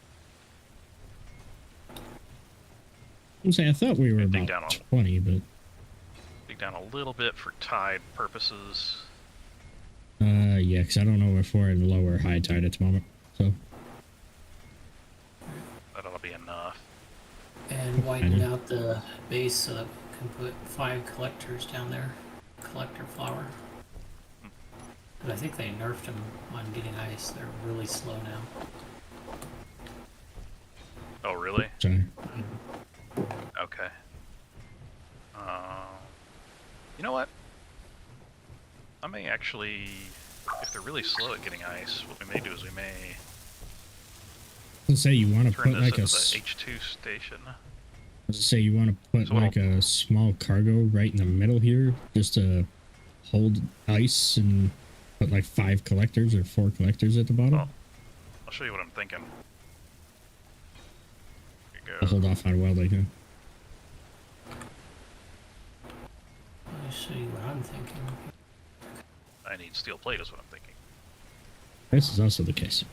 A: I thought we were
C: Yeah, dig
A: about
C: down
A: 20, but...
C: Dig down a little bit for tide purposes.
A: Yeah, because I don't know if we're in low or high tide at the moment, so...
C: That ought to be enough.
B: And widen out the base so that we can put 5 collectors down there. Collector flower. But I think they nerfed them on getting ice. They're really slow now.
C: Oh, really?
A: Sorry.
C: Okay. You know what? I may actually, if they're really slow at getting ice, what we may do is we may
A: Let's say you want to
C: turn
A: put
C: this
A: like a...
C: into the H2 station.
A: Let's say you want to put
C: So
A: like a small cargo right in the middle here, just to hold ice and put like 5 collectors or 4 collectors at the bottom.
C: Oh, I'll show you what I'm thinking. Here you
A: I'll
C: go.
A: hold off on welding. Huh?
B: Let me show you what I'm thinking.
C: I need steel plate is what I'm thinking.
A: This is also the case.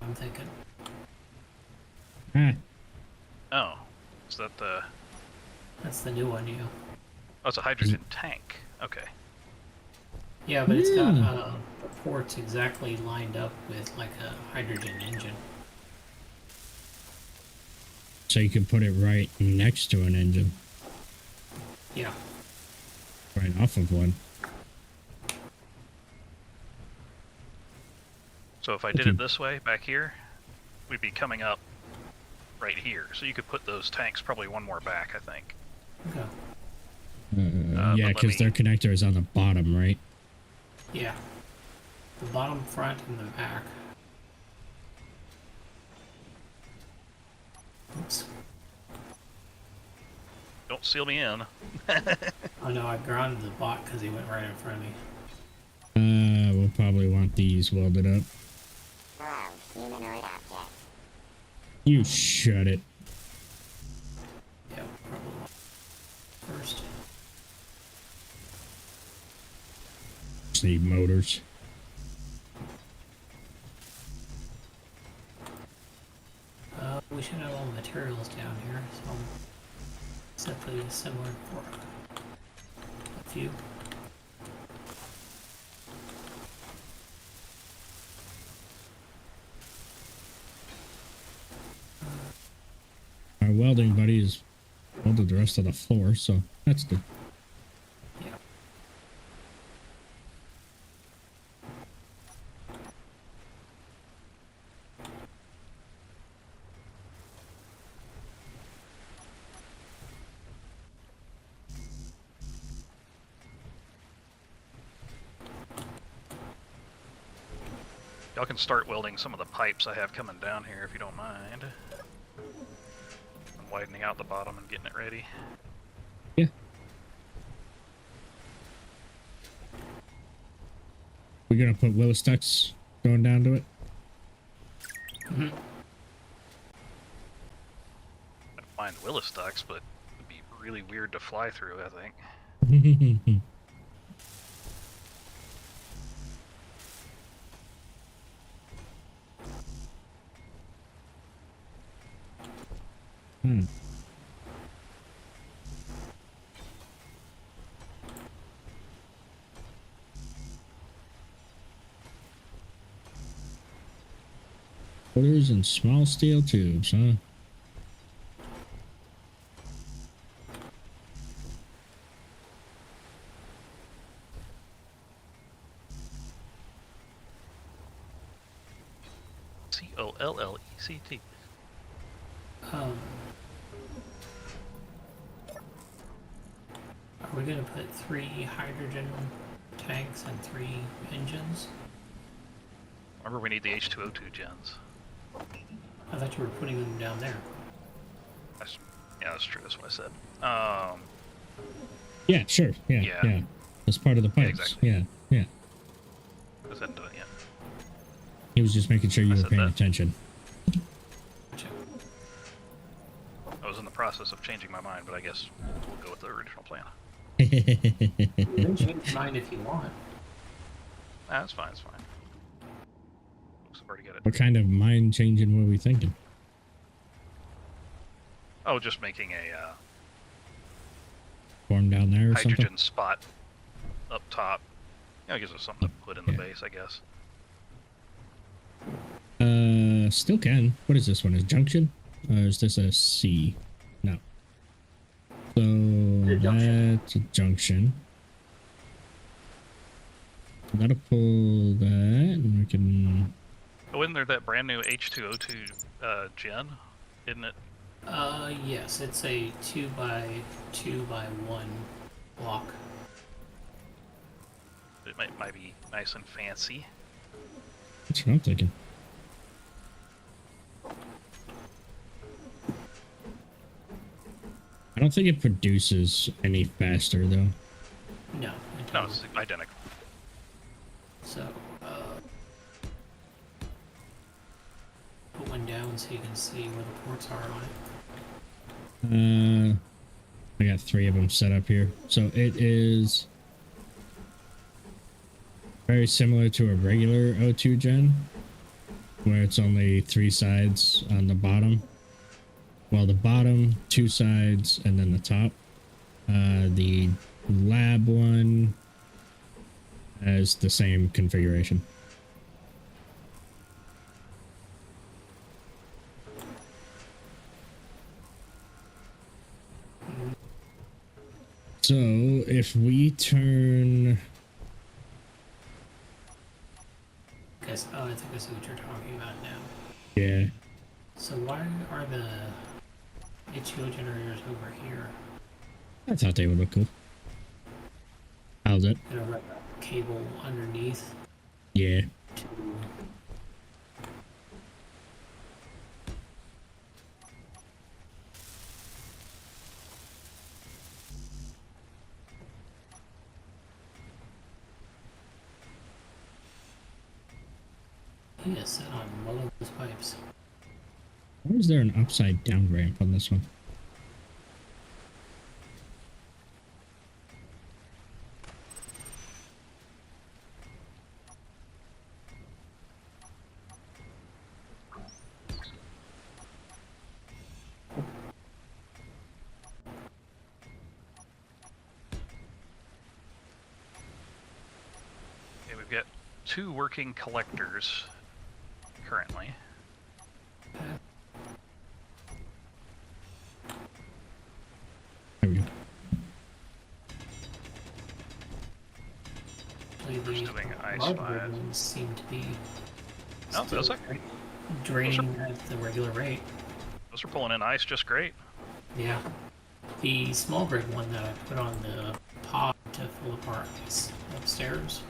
B: I'm thinking.
A: Ah,
C: Oh, is that the...
B: That's the new one, yeah.
C: Oh, it's a hydrogen tank. Okay.
B: Yeah, but it's got
A: Hmm.
B: the ports exactly lined up with like a hydrogen engine.
A: so you can put it right next to an engine,
B: Yeah.
A: right off of one.
C: So if I did
A: Okay.
C: it this way, back here, we'd be coming up right here. So you could put those tanks probably one more back, I think.
B: Okay.
A: Yeah,
C: but let
A: because their
C: me-
A: connector is on the bottom, right?
B: Yeah. The bottom, front, and the back.
C: Don't seal me in.
B: Oh no, I grounded the bot because he went right in front of me.
A: We'll probably want these welded up.
E: Humanoid object.
A: You shut it.
B: Yeah, probably first.
A: Just need motors.
B: We should have all the materials down here, so simply similar for a few.
A: Our welding buddy has welded the rest of the floor, so that's good.
B: Yeah.
C: Y'all can start welding some of the pipes I have coming down here if you don't mind. I'm widening out the bottom and getting it ready.
A: Yeah. We're gonna put Willis ducts going down to it.
B: Mm-hmm.
C: I don't mind Willis ducts, but it'd be really weird to fly through, I think.
A: Hmm. Quarters and small steel tubes, huh?
C: COLLECT.
B: Are we gonna put 3 hydrogen tanks and 3 engines?
C: Remember, we need the H2O2 gens.
B: I thought you were putting them down there.
C: Yeah, that's true. That's what I said.
A: Yeah, sure. Yeah,
C: Yeah.
A: yeah. That's part of the
C: Yeah,
A: pipes.
C: exactly.
A: Yeah, yeah.
C: I didn't do it yet.
A: He was just making sure you
C: I
A: were
C: said
A: paying
C: that.
A: attention.
B: Gotcha.
C: I was in the process of changing my mind, but I guess we'll go with the original plan.
B: You can change your mind if you want.
C: Nah, that's fine. It's fine. Looks like already got it.
A: What kind of mind changing were we thinking?
C: Oh, just making a
A: Form down there or
C: hydrogen spot up top. Yeah, it gives us something to put in the
A: Yeah.
C: base, I guess.
A: something? Still can. What is this one? A junction? Or is this a C? No. So
B: A junction.
A: that's a junction. Gotta pull that, and we can.
C: Oh, isn't there that brand new H2O2 gen? Isn't it?
B: Yes, it's a 2x2x1 block.
C: It might be nice and fancy.
A: That's what I'm thinking. I don't think it produces any faster though.
B: No, it
C: No,
B: doesn't.
C: it's identical.
B: So, put one down so you can see where the ports are on it.
A: I got 3 of them set up here. So it is very similar to a regular O2 gen, where it's only 3 sides on the bottom. Well, the bottom, 2 sides, and then the top. The lab one has the same configuration. So if we turn,
B: Guess, oh, I think I see what you're talking about now.
A: yeah,
B: So why are the H2O generators over here?
A: I thought they would look cool. How's it?
B: And a cable underneath
A: Yeah.
B: to... He is set on one of those pipes.
A: Why is there an upside down ramp on this one?
C: Okay, we've got 2 working collectors currently.
A: There we go.
B: Actually,
C: Just doing ice
B: large
C: fires.
B: ones seem to be
C: No,
B: still
C: those are
B: draining at the regular rate.
C: those are pulling in ice just great.
B: Yeah. The small grid one that I put on the pod to fill up our ice upstairs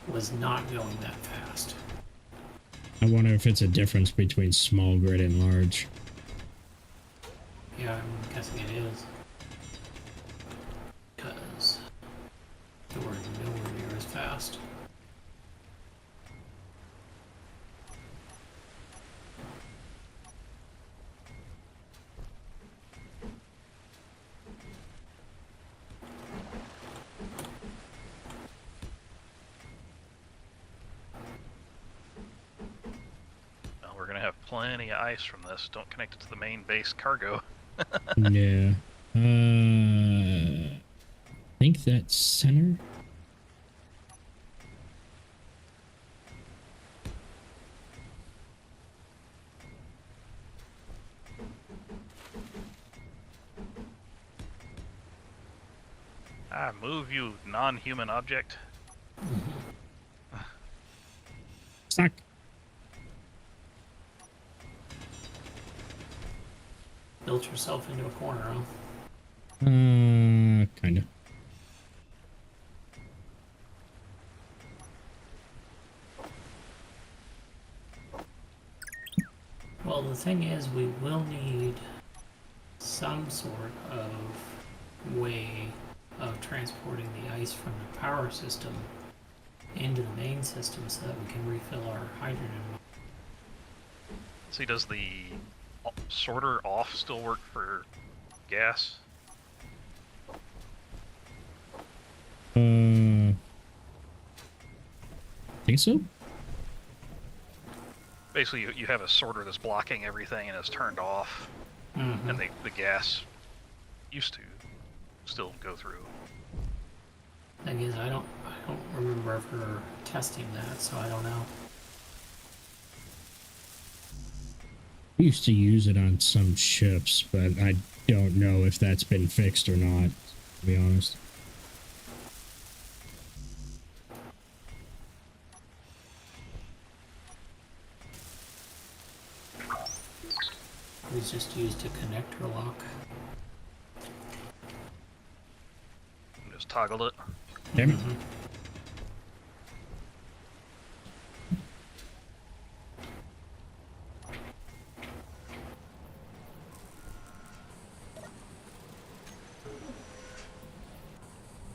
B: was not going that fast.
A: I wonder if it's a difference between small grid and large.
B: Yeah, I'm guessing it is. Because they were nowhere near as fast.
C: Well, we're gonna have plenty of ice from this. Don't connect it to the main base cargo.
A: Yeah. I think that's center.
C: Ah, move, you non-human object.
A: Stuck.
B: Built yourself into a corner, huh?
A: Kinda.
B: Well, the thing is, we will need some sort of way of transporting the ice from the power system into the main system so that we can refill our hydrogen.
C: See, does the sorter off still work for gas?
A: Think so?
C: Basically, you have a sorter that's blocking everything and it's turned off,
B: Mm-hmm.
C: and the gas used to still go through.
B: Thing is, I don't remember ever testing that, so I don't know.
A: We used to use it on some ships, but I don't know if that's been fixed or not, to be honest.
B: It was just used a connector lock.
C: Just toggled it.
A: Damn it.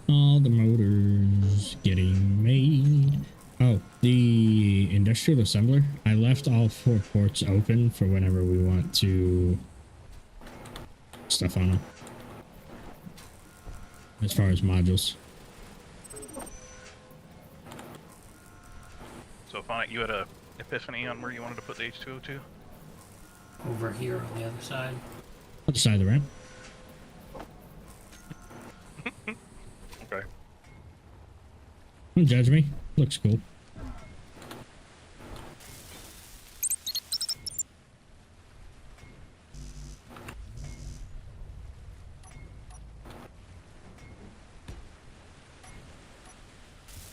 A: All the motors getting made. Oh, the industrial assembler. I left all 4 ports open for whenever we want to stuff on them. As far as modules.
C: So, Phonic, you had a epiphany on where you wanted to put the H2O2?
B: Over here on the other side.
A: Other side of the ramp.
C: Okay.
A: Don't judge me. Looks cool.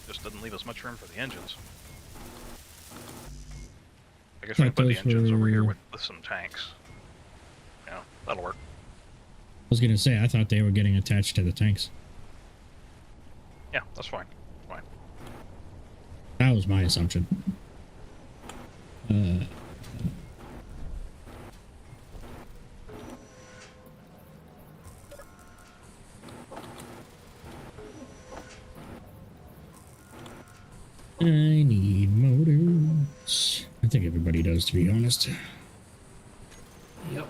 C: Just doesn't leave us much room for the engines. I guess we can
A: Thought
C: put the
A: those
C: engines over here
A: were-
C: with some tanks. Yeah, that'll work.
A: I was gonna say, I thought they were getting attached to the tanks.
C: Yeah, that's fine. Fine.
A: That was my assumption. I need motors. does. I think everybody does, to be honest.
B: Yep.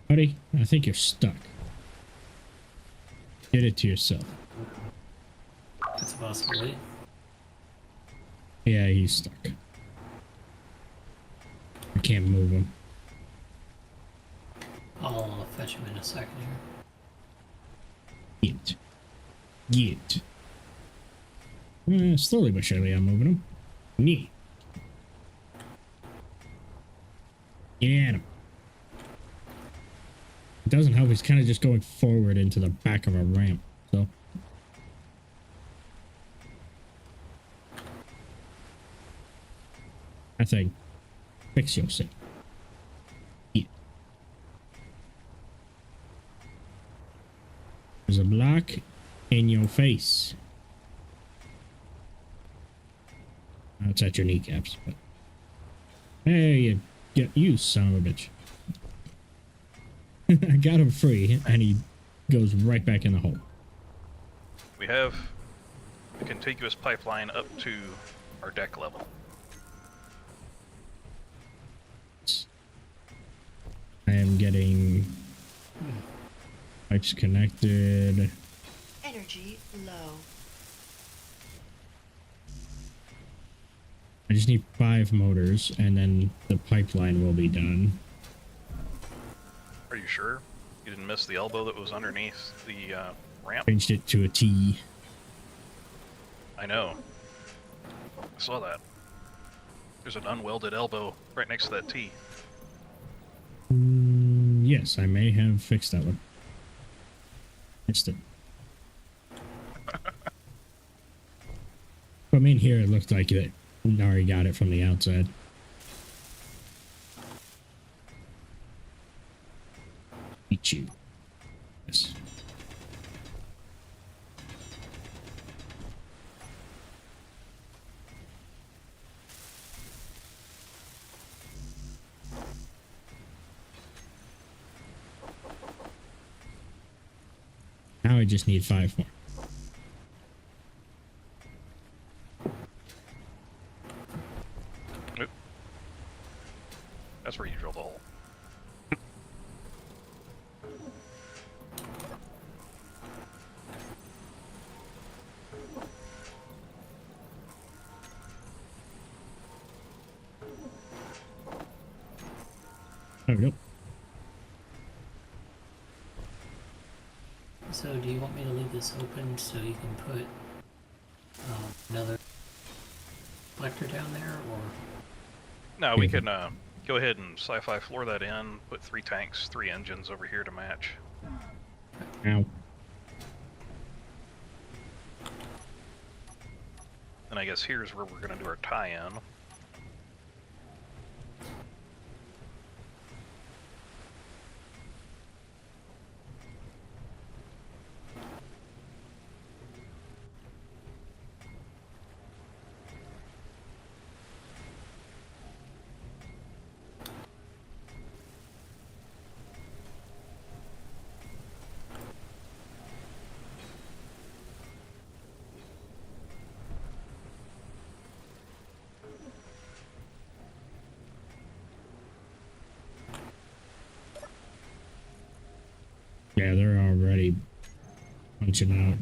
A: Buddy, I think you're stuck. Get it to yourself.
B: That's a possibility.
A: Yeah, he's stuck. I can't move him.
B: I'll fetch him in a second here.
A: Get. Slowly but surely I'm moving him. Yeah. Get him. It doesn't help, he's kind of just going forward into the back of a ramp, so. I think. Fix yourself. Yeah. There's a block in your face. It's at your kneecaps, but. Hey, you son of a bitch. I got him free, and he goes right back in the hole.
C: We have a contiguous pipeline up to our deck level.
A: I am getting pipes connected.
D: Energy low.
A: I just need 5 motors, and then the pipeline will be done.
C: Are you sure? You didn't miss the elbow that was underneath the ramp?
A: Changed it to a T.
C: I know. I saw that. There's an unwelded elbow right next to that T.
A: Yes, I may have fixed that one. Missed it. I mean, here it looked like it. Nari got it from the outside. Beat you. Yes. Now I just need 5 more.
C: Oop. That's where you drilled the hole.
A: There we go.
B: So, do you want me to leave this open so you can put another collector down there, or?
C: No, we can go ahead and sci-fi floor that in, put 3 tanks, 3 engines over here to match.
A: Ow.
C: And I guess here's where we're going to do our tie-in.
A: Yeah, they're already punching out.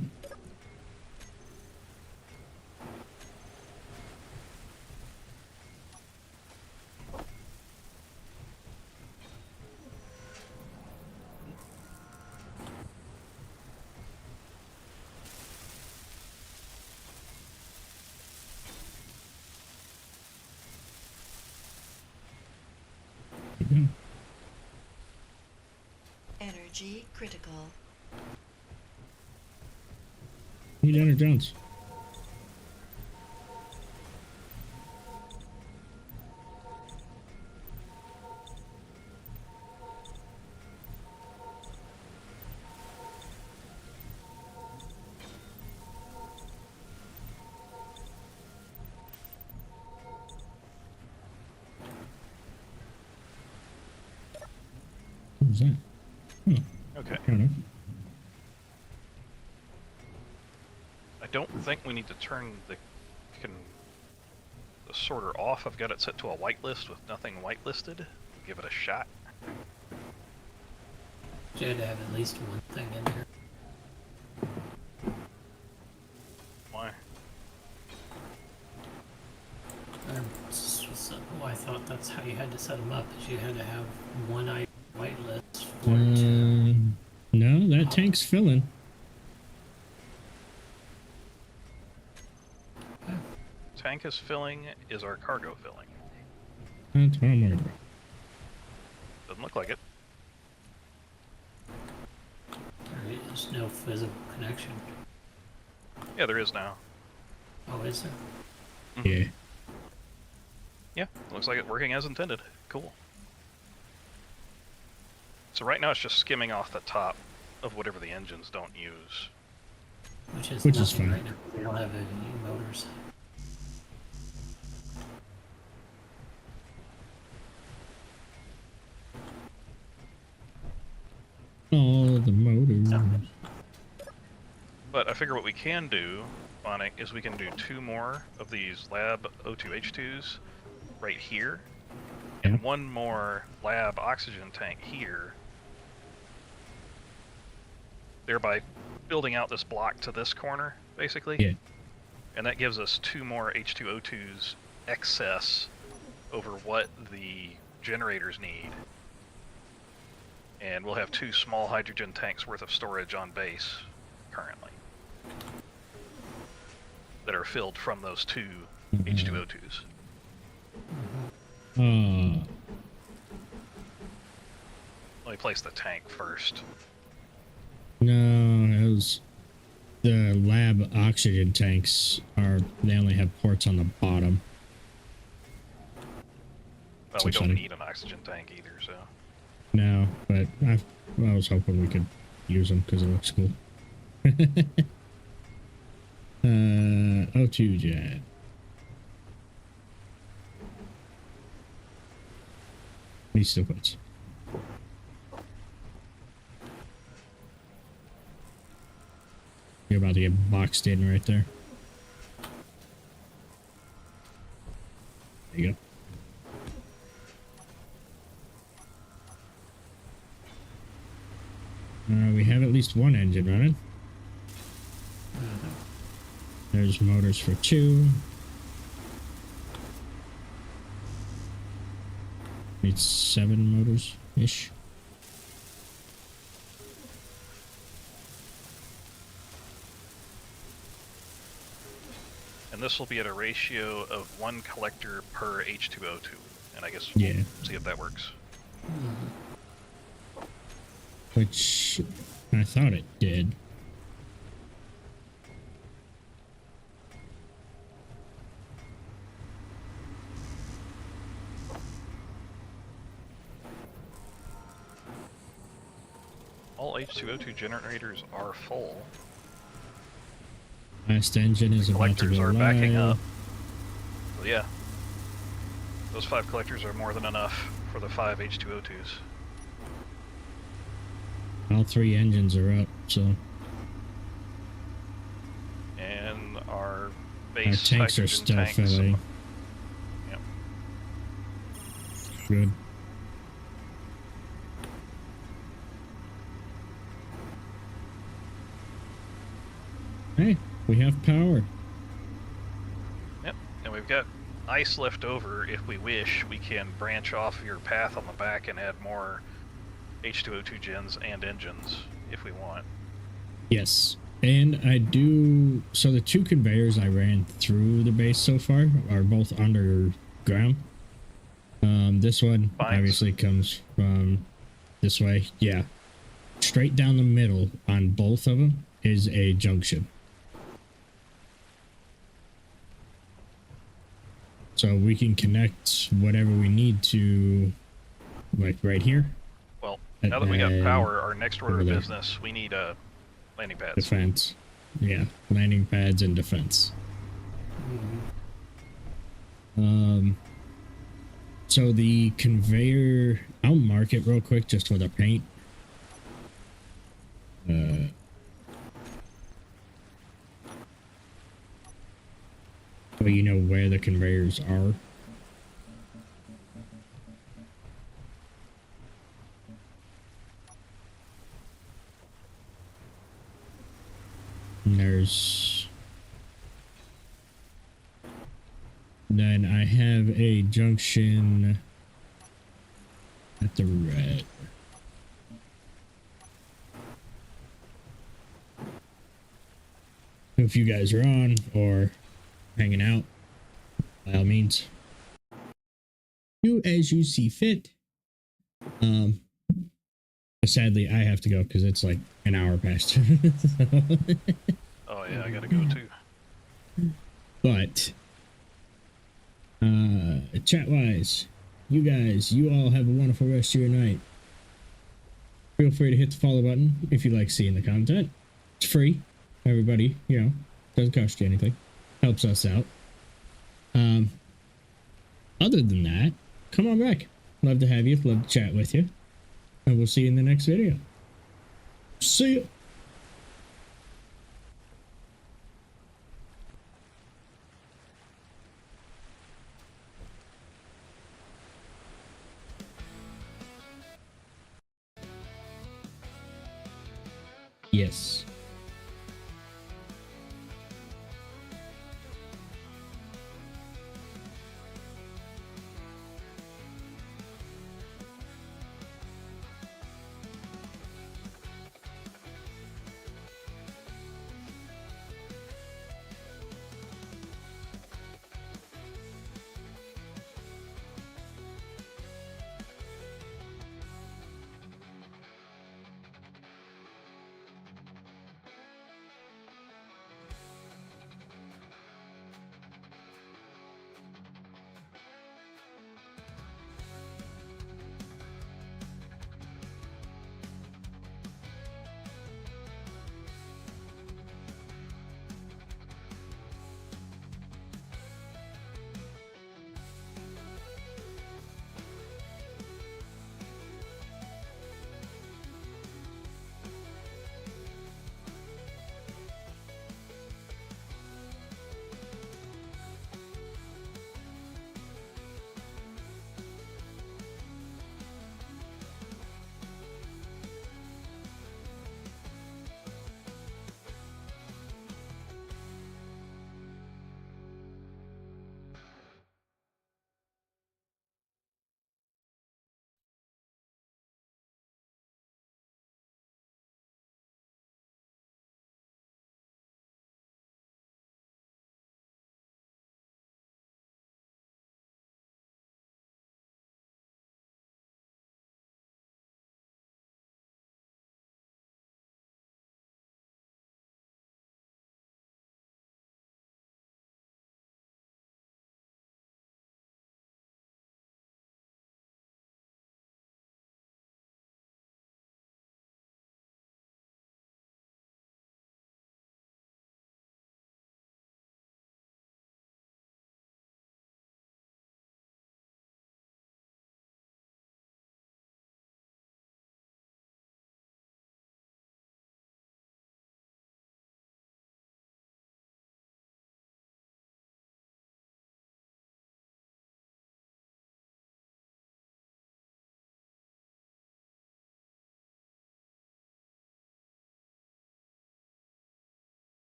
D: Energy critical.
A: Need Enter Jones. What was that? Oh,
C: Okay.
A: fair enough.
C: don't think we need to turn the sorter off. I've got it set to a whitelist with nothing whitelisted. Give it a shot.
B: You had to have at least one thing in there.
C: Why?
B: I thought that's how you had to set them up. Is you had to have one item whitelist for it to.
A: No, that tank's filling.
C: Tank is filling. Is our cargo filling?
A: That's what I'm worried about.
C: Doesn't look like it.
B: There is no physical connection.
C: Yeah, there is now.
B: Oh, is there?
A: Yeah.
C: Yeah, looks like it's working as intended. Cool. So right now it's just skimming off the top of whatever the engines don't use.
B: Which is
A: Which is
B: nothing
A: fine.
B: right now. They don't have any motors.
A: All the motors.
C: But I figure what we can do, Phonic, is we can do 2 more of these lab O2H2s right here,
A: Yeah.
C: and 1 more lab oxygen tank here, thereby building out this block to this corner, basically.
A: Yeah.
C: And that gives us 2 more H2O2s excess over what the generators need. And we'll have 2 small hydrogen tanks worth of storage on base currently that are filled from those 2 H2O2s. Let me place the tank first.
A: No, it was the lab oxygen tanks they only have ports on the bottom.
C: Well,
A: So
C: we don't
A: funny.
C: need an oxygen tank either, so.
A: No, but I was hoping we could use them because it looks cool. O2 jet. These still puts. You're about to get boxed in right there. There you go. We have at least 1 engine running. There's motors for 2. Needs 7 motors-ish.
C: And this will be at a ratio of 1 collector per H2O2. And I guess
A: Yeah.
C: we'll see if that works.
A: Which I thought it did.
C: All H2O2 generators are full.
A: Last engine is about to
C: Collectors
A: go
C: are backing
A: live.
C: up. So yeah. Those 5 collectors are more than enough for the 5 H2O2s.
A: All 3 engines are up, so
C: And our
A: our
C: base
A: tanks are
C: hydrogen
A: still
C: tanks.
A: filling.
C: Yep.
A: Good. Hey, we have power.
C: Yep. And we've got ice left over. If we wish, we can branch off your path on the back and add more H2O2 gens and engines if we want.
A: Yes. And I do. So the 2 conveyors I ran through the base so far are both underground. This one
C: Fines.
A: obviously comes from this way. Yeah. Straight down the middle on both of them is a junction. So we can connect whatever we need to, like right here.
C: Well,
A: And
C: now that we got
A: then
C: power, our next order
A: over
C: of
A: there.
C: business, we need landing pads.
A: Defense. Yeah, landing pads and defense. So the conveyor, I'll mark it real quick just with a paint. So you know where the conveyors are. And then I have a junction at the red. If you guys are on or hanging out, by all means, do as you see fit. Sadly, I have to go because it's like an hour past.
C: Oh yeah, I gotta go too.
A: But chat wise, you all have a wonderful rest of your night. Feel free to hit the follow button if you like seeing the content. It's free, everybody. You know, doesn't cost you anything. Helps us out. Other than that, come on back. Love to have you. Love to chat with you. And we'll see you in the next video. See ya. Yes.